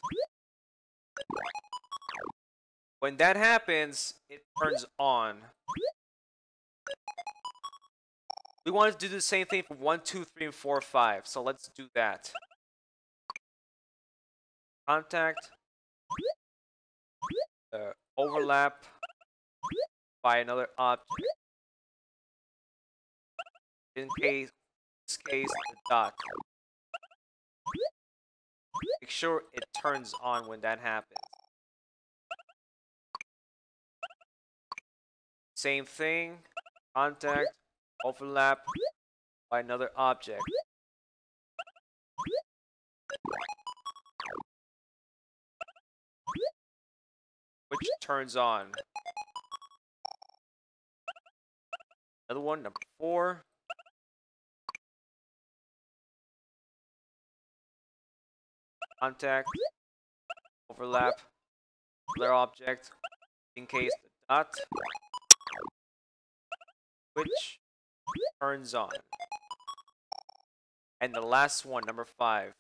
When that happens, it turns on. We want to do the same thing for 1, 2, 3, and 4, 5. So let's do that. Contact. Overlap by another object. In this case, the dot. Make sure it turns on when that happens. Same thing. Contact. Overlap by another object. Which turns on. Another one, number 4. Contact. Overlap. Another object. In case the dot. Which turns on. And the last one, number 5.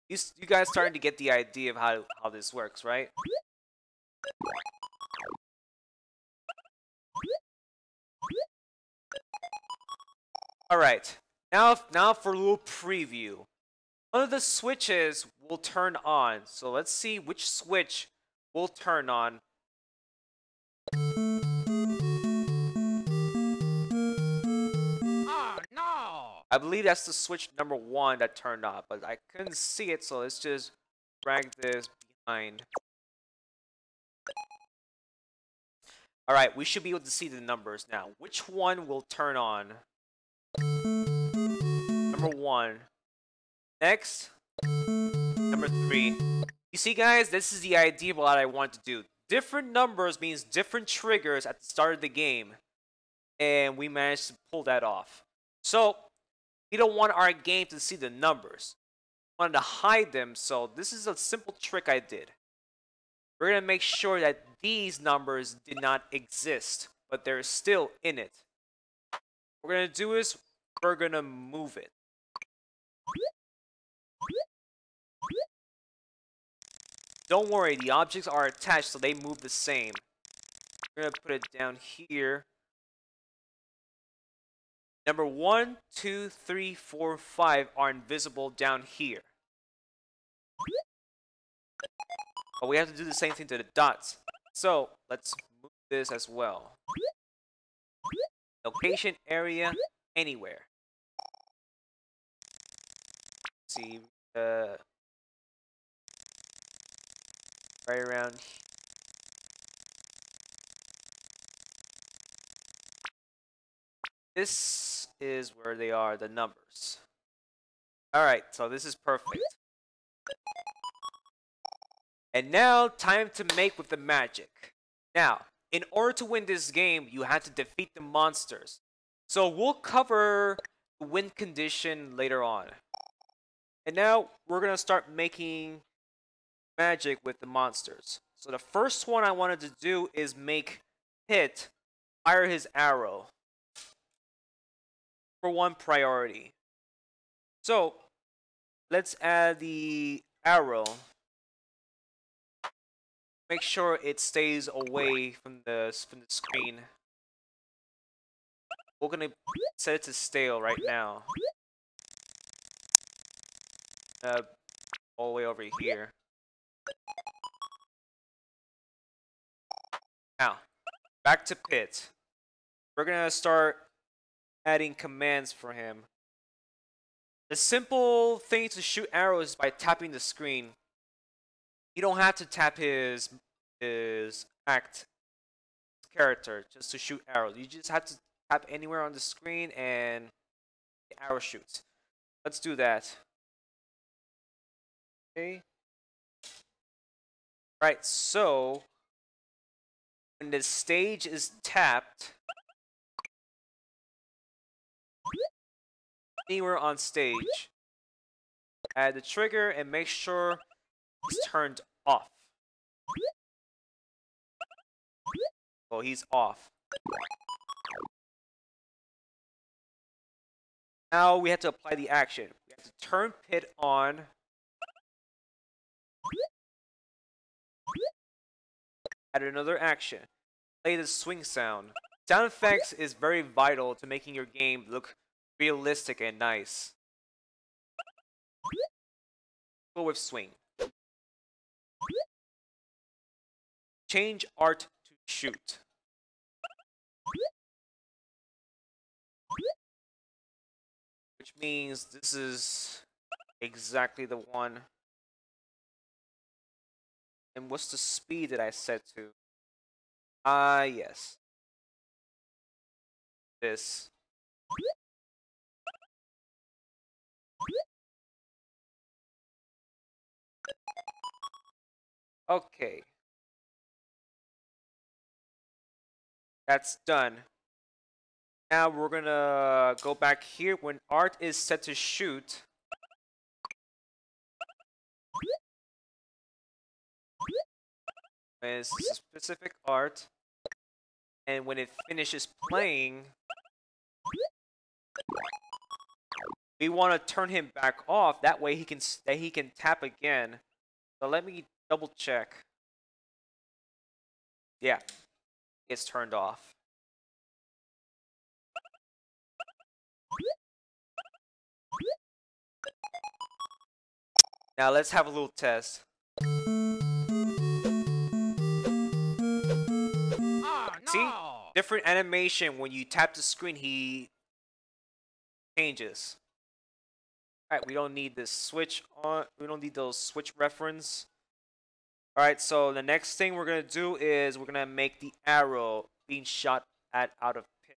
You guys starting to get the idea of how this works, right? Alright, now for a little preview. One of the switches will turn on, so let's see which switch will turn on. Oh no! I believe that's the switch number 1 that turned off, but I couldn't see it, so let's just drag this behind. Alright, we should be able to see the numbers now. Which one will turn on? Number 1. Next, number 3. You see, guys, this is the idea of what I want to do. Different numbers means different triggers at the start of the game. And we managed to pull that off. So, we don't want our game to see the numbers. We wanted to hide them, so this is a simple trick I did. We're going to make sure that these numbers did not exist, but they're still in it. What we're going to do is, we're going to move it. Don't worry, the objects are attached, so they move the same. We're going to put it down here. Number 1, 2, 3, 4, 5 are invisible down here. But we have to do the same thing to the dots. So let's move this as well. Location, area, anywhere. Let's see, right around here. This is where they are, the numbers. Alright, so this is perfect. And now, time to make with the magic. Now, in order to win this game, you have to defeat the monsters. So we'll cover the win condition later on. And now, we're going to start making magic with the monsters. So the first one I wanted to do is make Pit fire his arrow. For one priority. So, let's add the arrow. Make sure it stays away from the screen. We're gonna set it to stale right now. All the way over here. Now, back to Pit. We're gonna start adding commands for him. The simple thing to shoot arrows is by tapping the screen. You don't have to tap his character just to shoot arrows. You just have to tap anywhere on the screen and the arrow shoots. Let's do that. Okay. Right, so when the stage is tapped, anywhere on stage, add the trigger and make sure it's turned off. Oh, he's off. Now we have to apply the action. We have to turn Pit on. Add another action. Play the swing sound. Sound effects is very vital to making your game look realistic and nice. Go with swing. Change art to shoot. Which means this is exactly the one. And what's the speed that I set to? Yes. This. Okay. That's done. Now we're gonna go back here when art is set to shoot. And it's a specific art. And when it finishes playing, we want to turn him back off. That way he can tap again. So let me double check. Yeah, it's turned off. Now let's have a little test. See? Different animation when you tap the screen, he changes. Alright, we don't need this switch on. We don't need those switch reference. Alright, so the next thing we're gonna do is we're gonna make the arrow being shot out of Pit.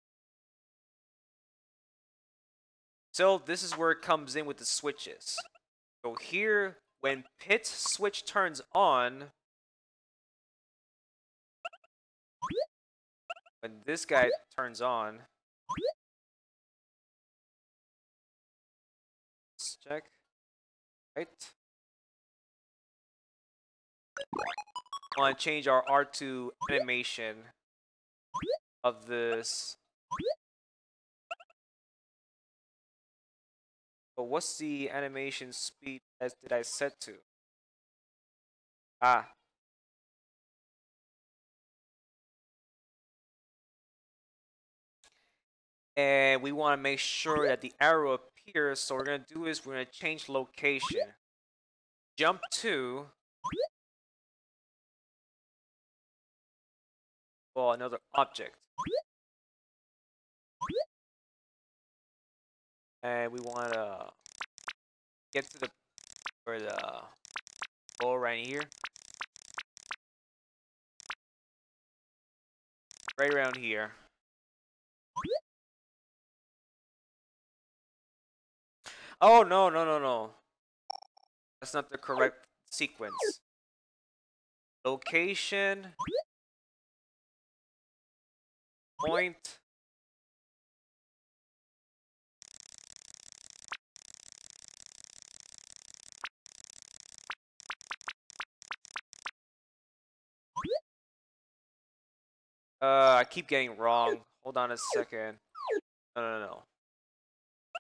So this is where it comes in with the switches. So here, when Pit's switch turns on, when this guy turns on, let's check. Right. I want to change our art to animation of this. But what's the animation speed that did I set to? Ah. And we want to make sure that the arrow appears, so what we're going to do is we're going to change location. Jump to Well, another object. And we want to get to the where the goal right here. Right around here. Oh, no, no, no, no. That's not the correct sequence. Location. Point. I keep getting wrong. Hold on a second. No, no, no.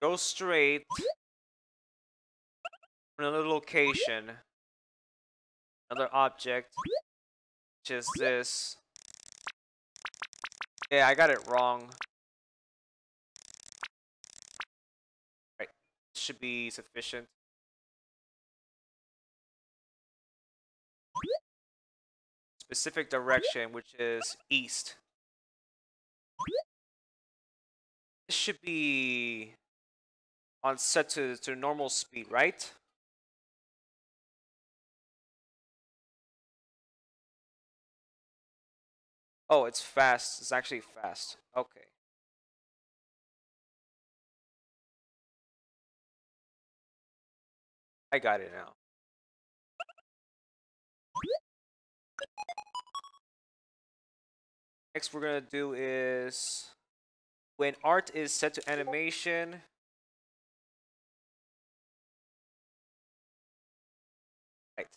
Go straight. Another location. Another object. Which is this. Yeah, I got it wrong. Right. Should be sufficient. Specific direction, which is east. This should be on set to normal speed, right? Oh, it's fast. It's actually fast. Okay. I got it now. Next we're gonna do is when art is set to animation. Right.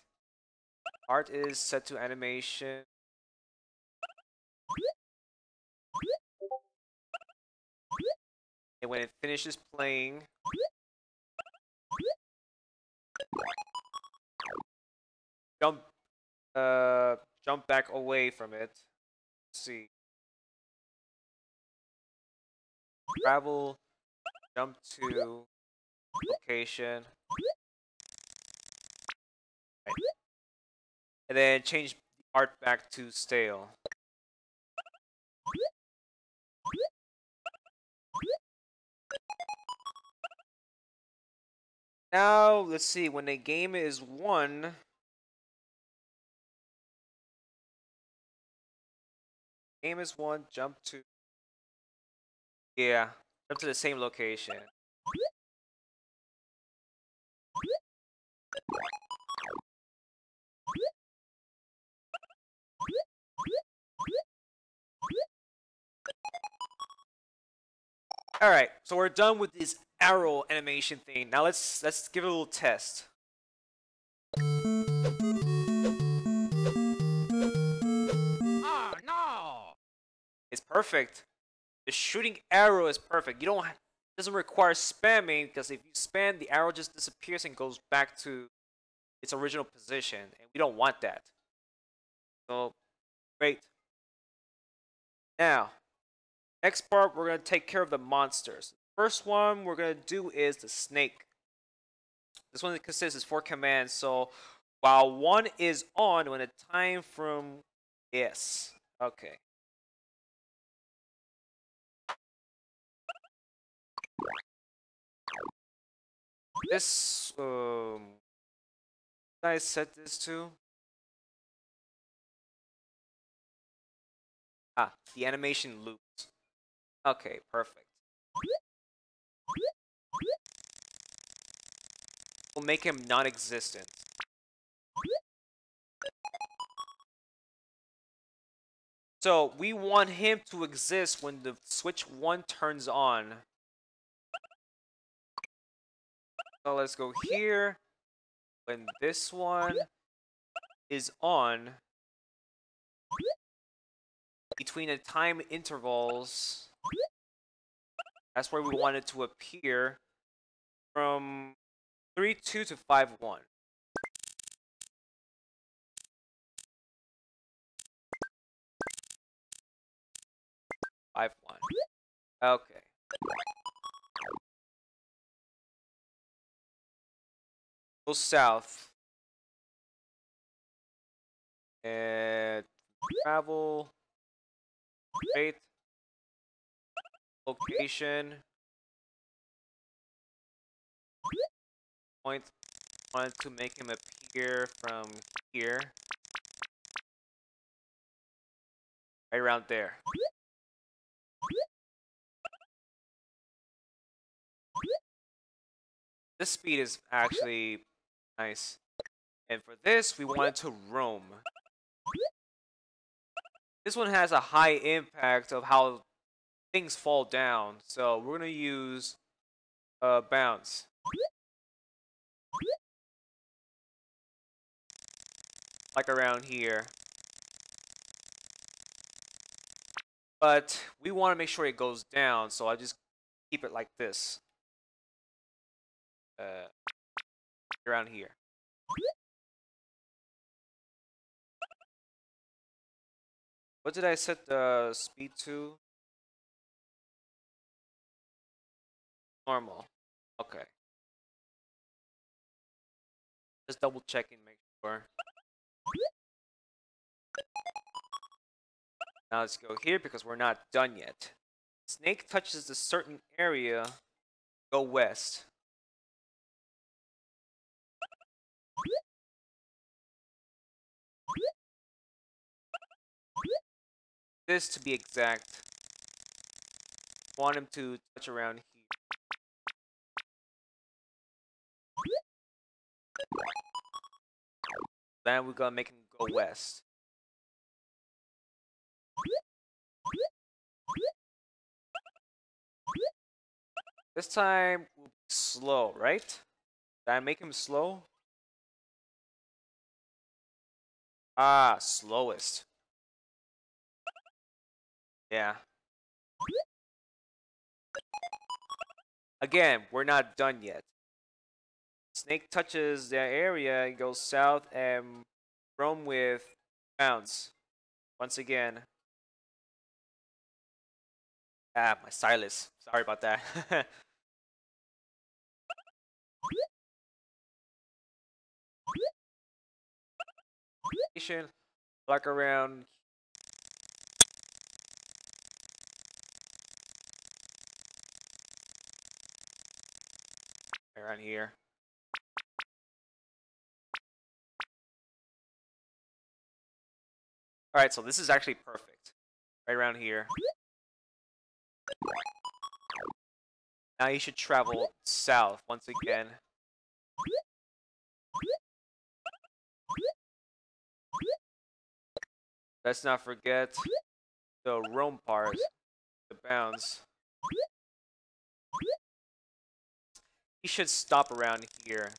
Art is set to animation. And when it finishes playing, jump jump back away from it. Let's see. Travel, jump to location. Right. And then change the art back to stale. Now, let's see, when the game is won, jump to, yeah, jump to the same location. All right, so we're done with this arrow animation thing. Now let's give it a little test. Oh no! It's perfect. The shooting arrow is perfect. You don't doesn't require spamming because if you spam, the arrow just disappears and goes back to its original position, and we don't want that. So great. Now, next part we're gonna take care of the monsters. First one we're gonna do is the snake. This one consists of 4 commands. So while one is on, when the time from yes, okay. This did I set this to? Ah, the animation loops. Okay, perfect. We'll make him non-existent. So we want him to exist when the switch 1 turns on. So let's go here. When this one is on, between the time intervals, that's where we want it to appear from 3-2 to 5-1. 5-1. Okay. Go south. And travel. Wait. Location. Point. Wanted to make him appear from here. Right around there. This speed is actually nice. And for this, we wanted to roam. This one has a high impact of how things fall down. So we're going to use bounce. Like around here. But we want to make sure it goes down, so I just keep it like this. Around here. What did I set the speed to? Normal. Okay. Just double checking, make sure. Now let's go here because we're not done yet. Snake touches a certain area, go west. This to be exact. Want him to touch around here. Then we're gonna make him go west. This time we'll be slow, right? Did I make him slow? Ah, slowest. Yeah. Again, we're not done yet. Snake touches the area and goes south and roam with bounce. Once again. Ah, my stylus. Sorry about that. Like around here. Alright, so this is actually perfect. Right around here. Now you should travel south once again. Let's not forget the roam part, the bounce. He should stop around here.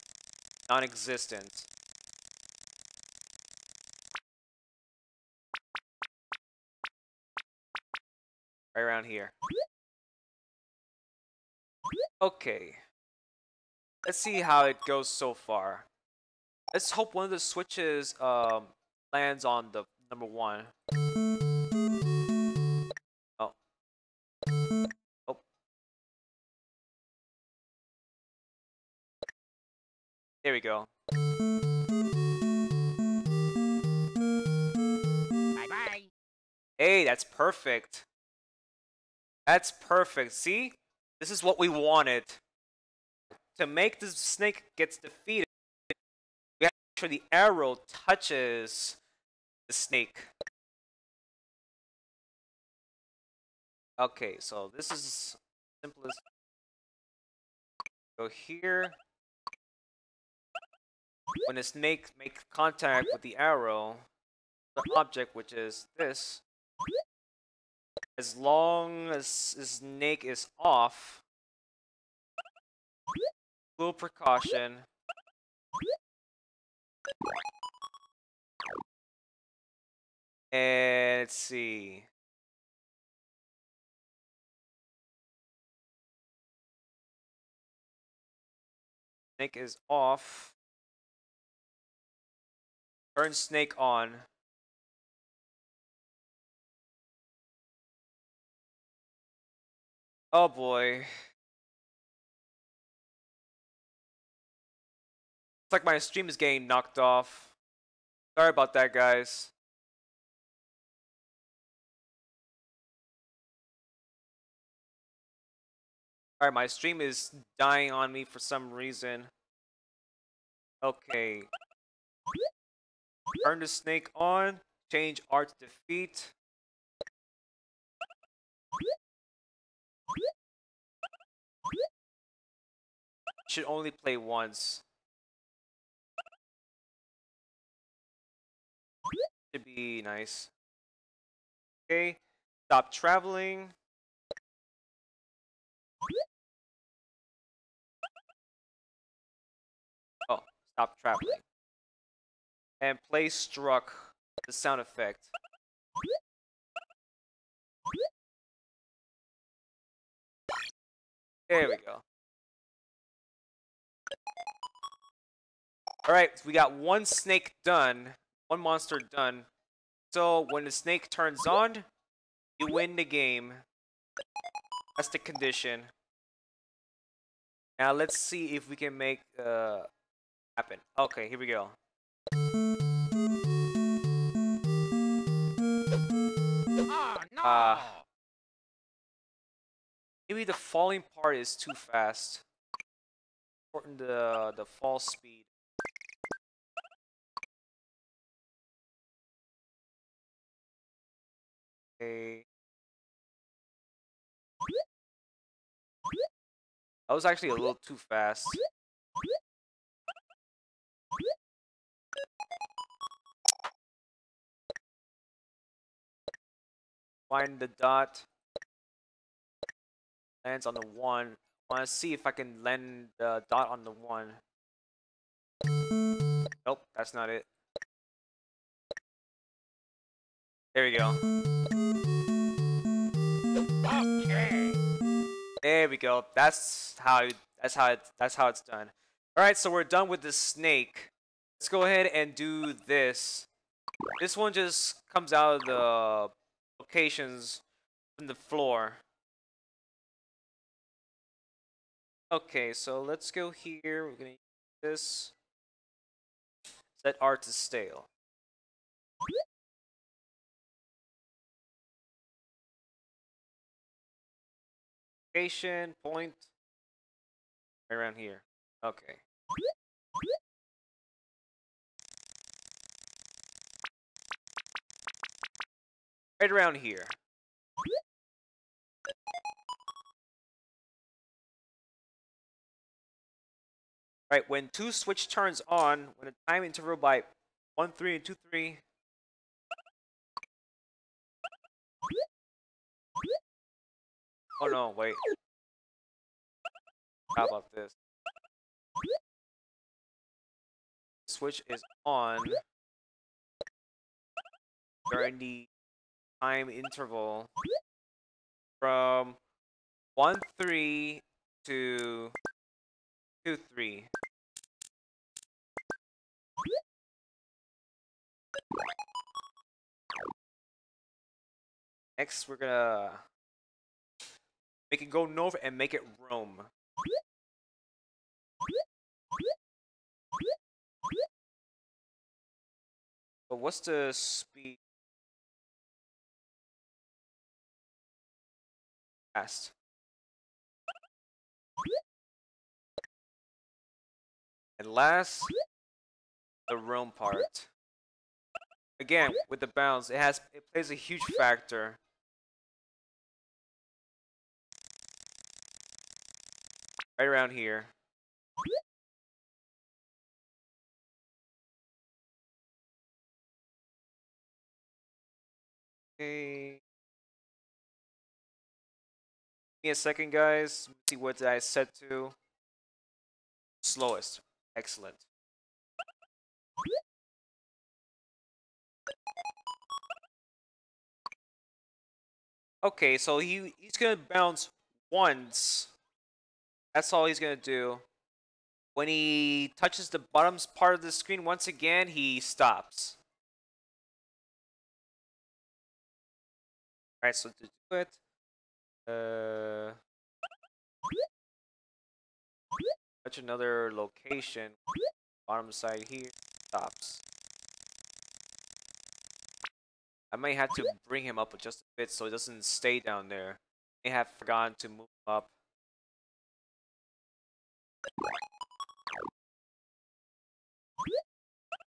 Non-existent. Right around here. Okay. Let's see how it goes so far. Let's hope one of the switches lands on the number 1. Oh. Oh. There we go. Bye-bye. Hey, that's perfect. That's perfect. See? This is what we wanted. To make the snake gets defeated, we have to make sure the arrow touches the snake. Okay, so this is simplest. Go here. When the snake makes contact with the arrow, the object, which is this, as long as the snake is off, little precaution. And let's see. Snake is off. Turn snake on. Oh boy. It's like my stream is getting knocked off. Sorry about that, guys. Alright, my stream is dying on me for some reason. Okay. Turn the snake on. Change art to defeat. Should only play once. Should be nice. Okay. Stop traveling. Oh, stop traveling. And play struck, the sound effect. There we go. Alright, so we got one snake done. One monster done. So when the snake turns on, you win the game. That's the condition. Now let's see if we can make happen. Okay, here we go. Oh, no! Maybe the falling part is too fast. Shorten the fall speed. Okay. That was actually a little too fast. Find the dot. Lands on the 1. I want to see if I can land the dot on the 1. Nope, that's not it. There we go. Okay. There we go. That's how it's done. All right, so we're done with the snake. Let's go ahead and do this. This one just comes out of the locations from the floor. Okay, so let's go here. We're gonna use this. Set art to stale. Location, point. Right around here. Okay. Right around here. Right, when 2 switch turns on, when a time interval by 1, 3, and 2, 3. Oh no, wait. How about this? Switch is on during the time interval from 1, 3 to 2, 3. Next, we're gonna make it go north and make it roam. But what's the speed? Fast. And last, the roam part. Again, with the bounce, it plays a huge factor. Right around here. Okay. Give me a second, guys. Let's see what I set to. Slowest. Excellent. Okay, so he's gonna bounce once. That's all he's gonna do. When he touches the bottom part of the screen once again, he stops. Alright, so to do it, touch another location. Bottom side here, stops. I might have to bring him up just a bit so it doesn't stay down there. I may have forgotten to move him up.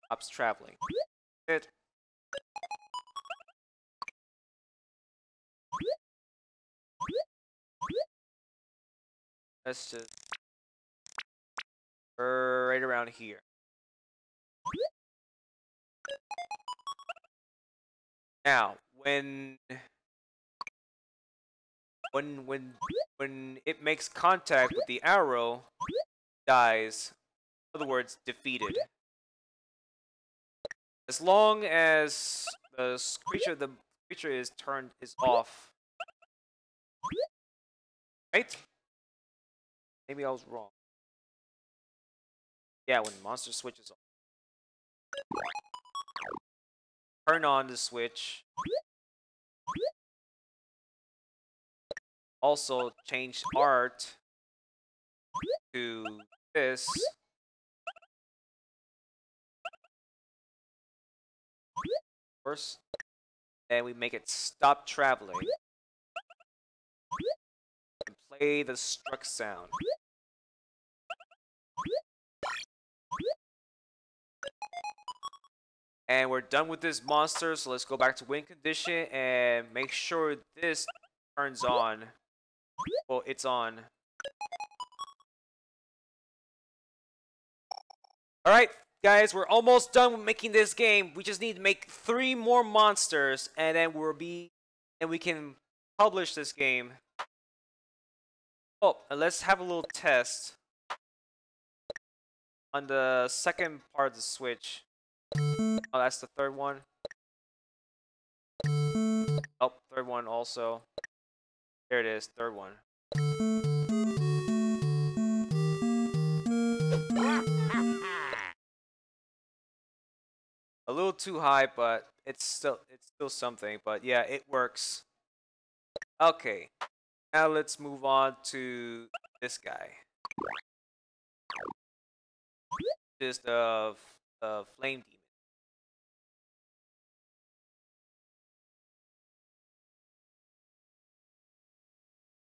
Stops traveling. It. Let's just right around here. Now, when it makes contact with the arrow, dies. In other words, defeated. As long as the creature is off. Right? Maybe I was wrong. Yeah, when the monster switches off. Turn on the switch. Also change art to this. First, and we make it stop traveling. And play the struck sound. And we're done with this monster, so let's go back to win condition and make sure this turns on. Well, it's on. Alright, guys, we're almost done with making this game. We just need to make 3 more monsters, and then we can publish this game. Oh, and let's have a little test on the second part of the switch. Oh, that's the third one. Oh, third one also. There it is, third one. A little too high, but it's still something. But yeah, it works. Okay, now let's move on to this guy. This is the flame demon.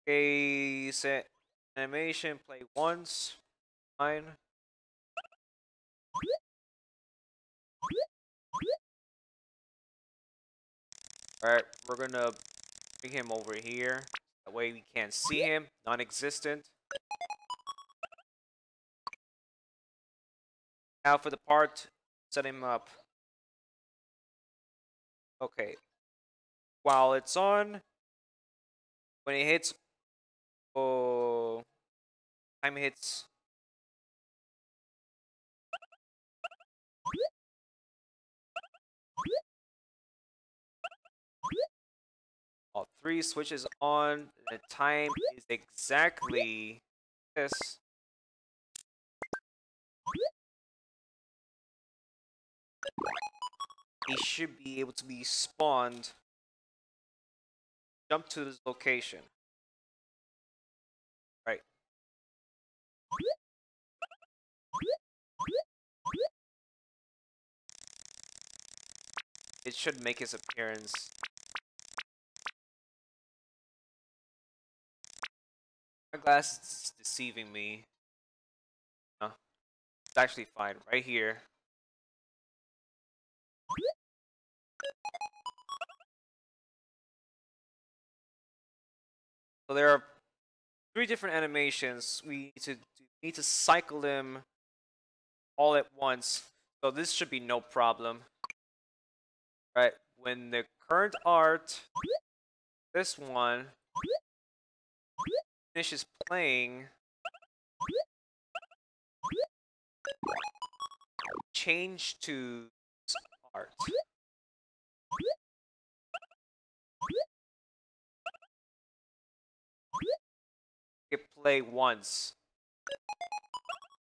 Okay, set animation, play once. Fine. Alright, we're gonna bring him over here. That way we can't see him. Non-existent. Now for the part, set him up. Okay. While it's on, when it hits, oh, time hits. All 3 switches on. The time is exactly this. He should be able to be spawned. Jump to this location. Right. It should make his appearance. My glass is deceiving me. No, it's actually fine. Right here. So there are 3 different animations. We need to cycle them all at once. So this should be no problem. Right, when the current art, this one, finishes playing, change to this art. It play once.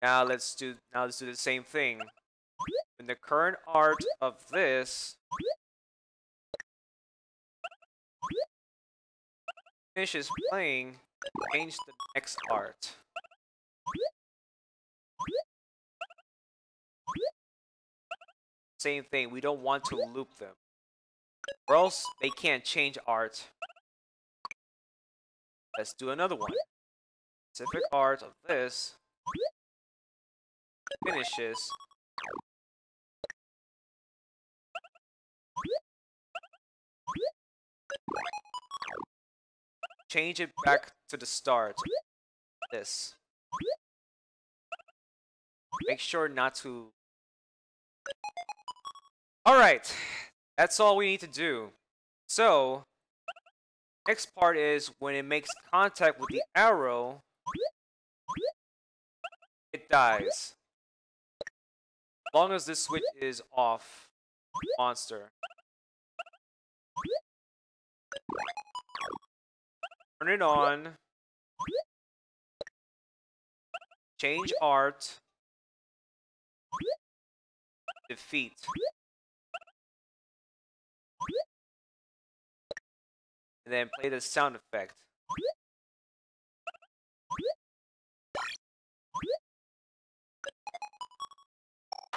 Now let's do the same thing. When the current art of this finishes playing, change the next art. Same thing, we don't want to loop them, or else they can't change art. Let's do another one. Specific art of this. finishes, change it back to the start. This. Make sure not to... Alright, that's all we need to do. So, next part is when it makes contact with the arrow, it dies. As long as this switch is off, monster. Turn it on. Change art. Defeat. And then play the sound effect.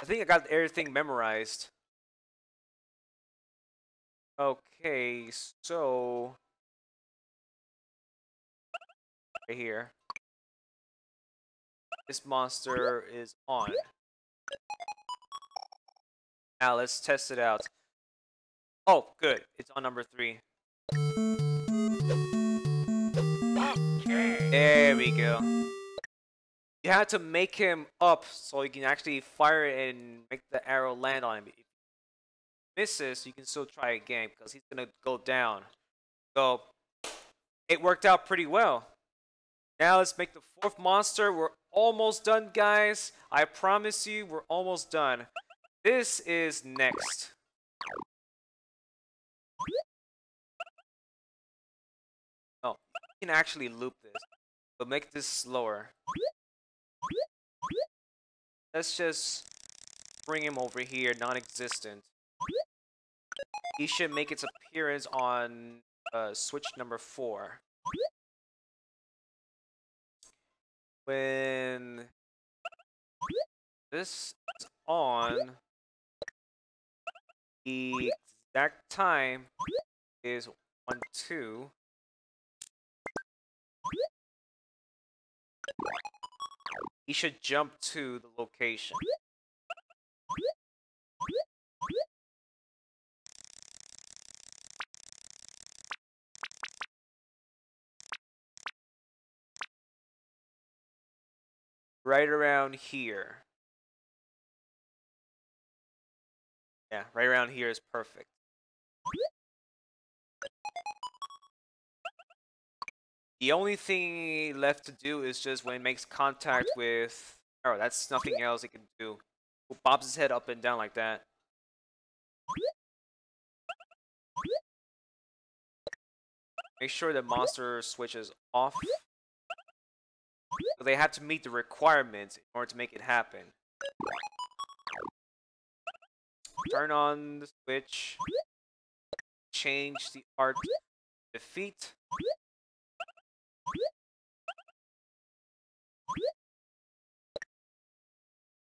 I think I got everything memorized. Okay, so... right here. This monster is on. Now let's test it out. Oh, good. It's on number 3. Okay. There we go. You have to make him up so you can actually fire it and make the arrow land on him. If he misses, you can still try again because he's gonna go down. So it worked out pretty well. Now let's make the 4th monster. We're almost done, guys. I promise you, we're almost done. This is next. Oh, you can actually loop this, but make this slower. Let's just bring him over here, non-existent. He should make its appearance on switch number 4. When this is on, the exact time is 1, 2. He should jump to the location. Right around here. Yeah, right around here is perfect. The only thing left to do is just when it makes contact with... Oh, that's nothing else it can do. It bobs his head up and down like that. Make sure the monster switch is off. So they have to meet the requirements in order to make it happen. Turn on the switch. Change the art to defeat.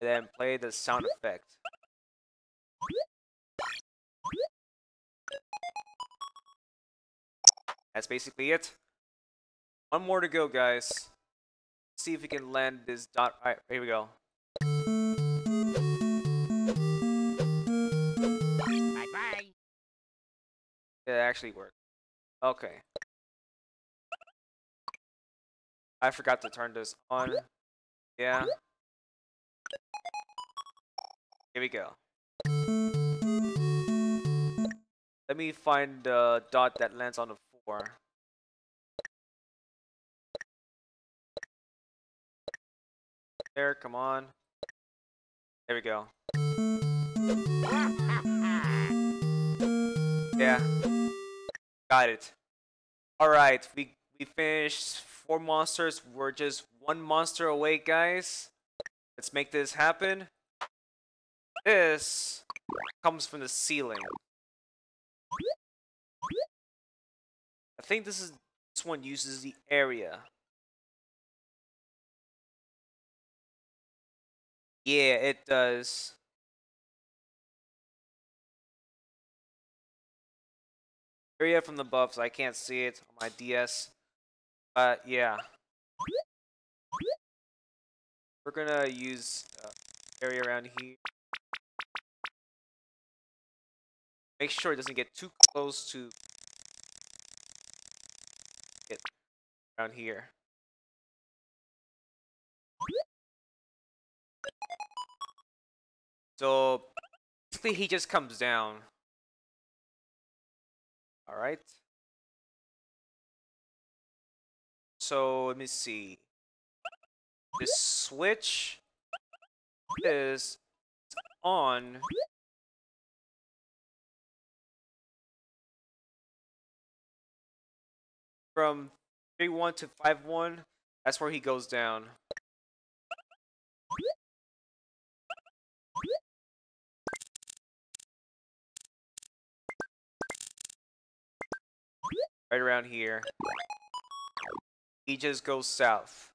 And then play the sound effect. That's basically it. One more to go, guys. See if we can land this dot. Alright, here we go. Bye-bye. It actually worked. Okay. I forgot to turn this on. Yeah. Here we go. Let me find the dot that lands on the 4. There, come on. There we go. Yeah. Got it. Alright, we finished 4 monsters. We're just 1 monster away, guys. Let's make this happen. This comes from the ceiling. I think this one uses the area. Yeah, it does. Area from the above, so I can't see it on my DS. But yeah. We're gonna use area around here. Make sure it doesn't get too close to it around here. So basically he just comes down. Alright. So let me see. The switch is on from 3-1 to 5-1. That's where he goes down. Right around here. He just goes south.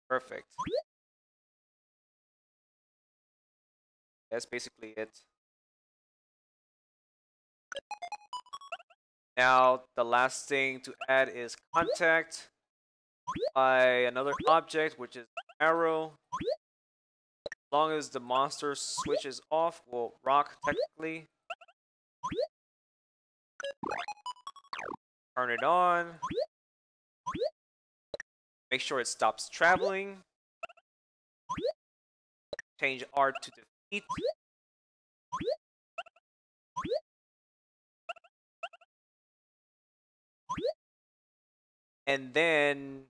Perfect. That's basically it. Now, the last thing to add is contact by another object, which is arrow. As long as the monster switches off, will rock technically. Turn it on. Make sure it stops traveling. Change R to defeat. And then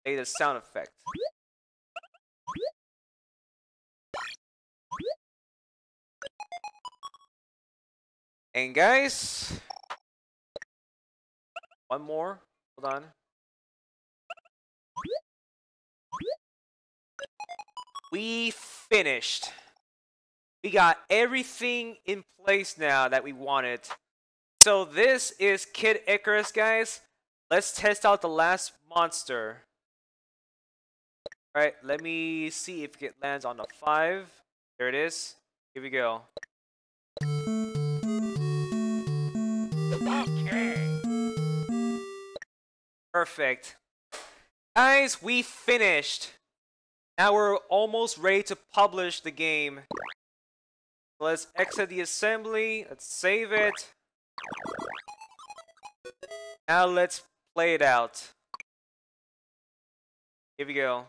play the sound effect. And guys, one more. Hold on. We finished. We got everything in place now that we wanted. So this is Kid Icarus, guys. Let's test out the last monster. Alright, let me see if it lands on the 5. There it is. Here we go. Okay. Perfect. Guys, we finished. Now we're almost ready to publish the game. Let's exit the assembly. Let's save it. Now let's play it out. Here we go.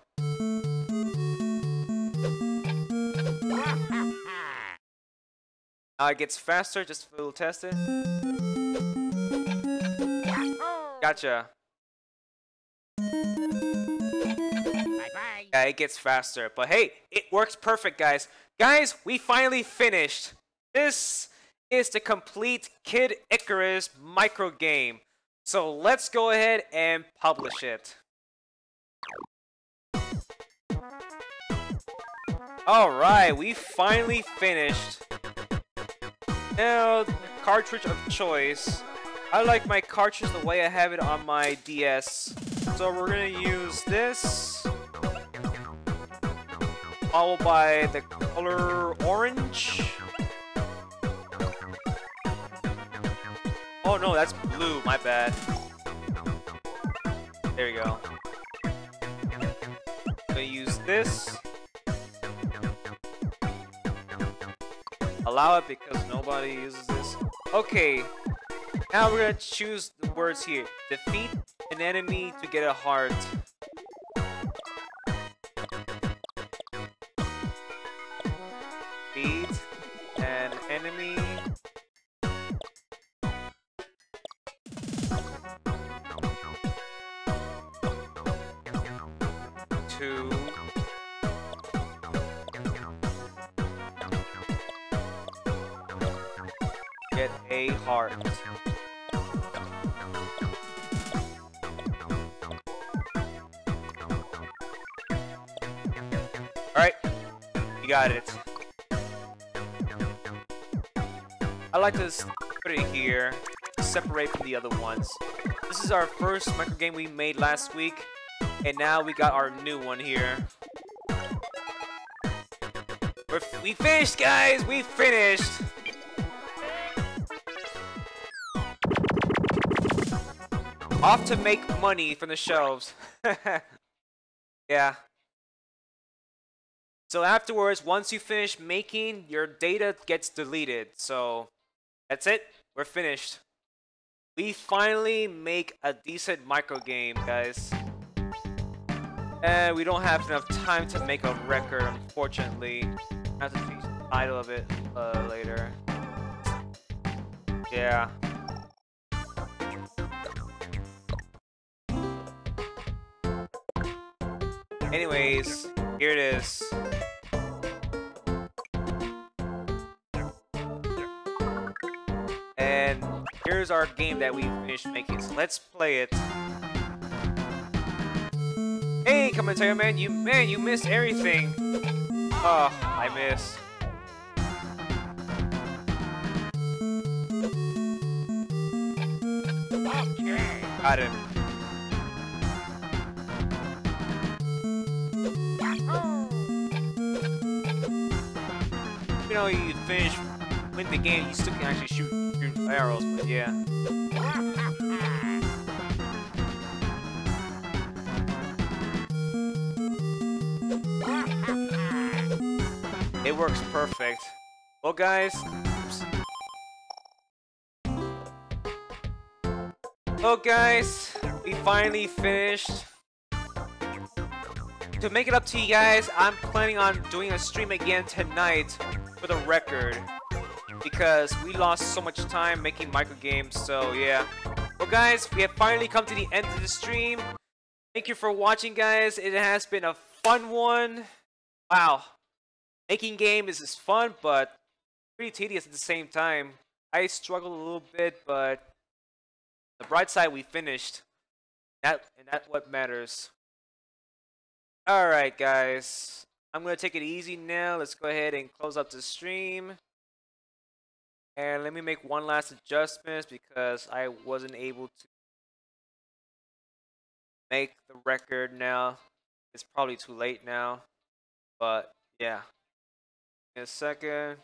Now it gets faster, just a little test it. Gotcha. Bye-bye. Yeah, it gets faster. But hey, it works perfect, guys. Guys, we finally finished. This is the complete Kid Icarus microgame. So let's go ahead and publish it. Alright, we finally finished. Now, the cartridge of choice. I like my cartridge the way I have it on my DS. So we're gonna use this. Followed by the color orange. Oh no, that's blue, my bad. There you go. I'm gonna use this. Allow it because nobody uses this. Okay, now we're gonna choose the words here. Defeat an enemy to get a heart. Defeat an enemy to get a heart. Alright, you got it. I like to put it here, separate from the other ones. This is our first microgame we made last week, and now we got our new one here. We finished, guys! We finished! Off to make money from the shelves. Yeah. So afterwards, once you finish making, your data gets deleted. So that's it. We're finished. We finally make a decent micro game, guys. And we don't have enough time to make a record, unfortunately. I have to change the title of it later. Yeah. Anyways, here it is. And here's our game that we finished making. So let's play it. Hey, commentator man, you missed everything. Oh, I missed. Okay. Got him. You know, you finish, win the game, you still can actually shoot arrows, but yeah. It works perfect. Well, guys. Oops. Well, guys, we finally finished. To make it up to you guys, I'm planning on doing a stream again tonight for the record, because we lost so much time making micro games. So yeah. Well, guys, we have finally come to the end of the stream. Thank you for watching, guys. It has been a fun one. Wow. Making games is fun, but pretty tedious at the same time. I struggled a little bit, but the bright side, we finished. And that's what matters. Alright, guys. I'm going to take it easy now. Let's go ahead and close up the stream. And let me make one last adjustment because I wasn't able to make the record now. It's probably too late now. But, yeah. In a second.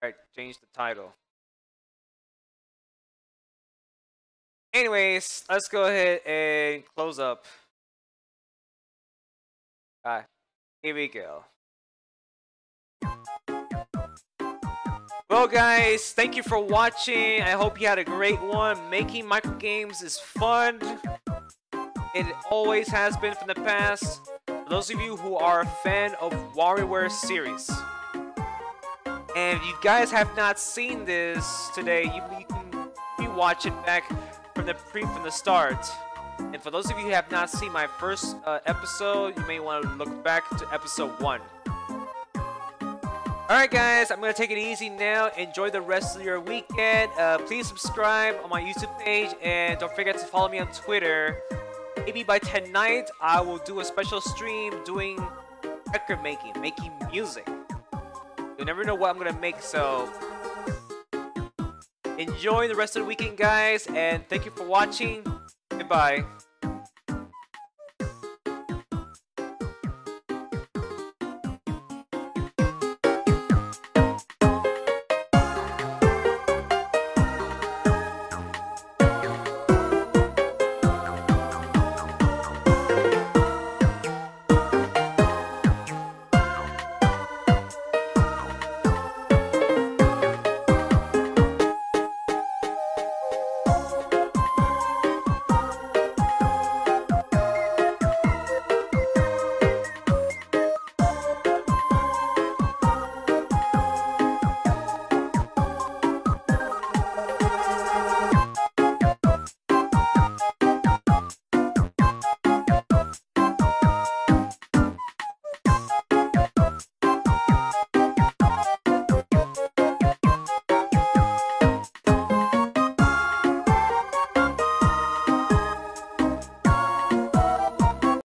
Alright, change the title. Anyways, let's go ahead and close up. Alright, here we go. Well, guys, thank you for watching. I hope you had a great one. Making micro games is fun. It always has been from the past. For those of you who are a fan of Warioware series, and if you guys have not seen this today, you can rewatch it back from the start. And for those of you who have not seen my first episode, you may want to look back to episode 1. Alright, guys, I'm going to take it easy now. Enjoy the rest of your weekend. Please subscribe on my YouTube page, and don't forget to follow me on Twitter. Maybe by tonight, I will do a special stream doing record making music. You never know what I'm going to make, so enjoy the rest of the weekend, guys, and thank you for watching. Goodbye.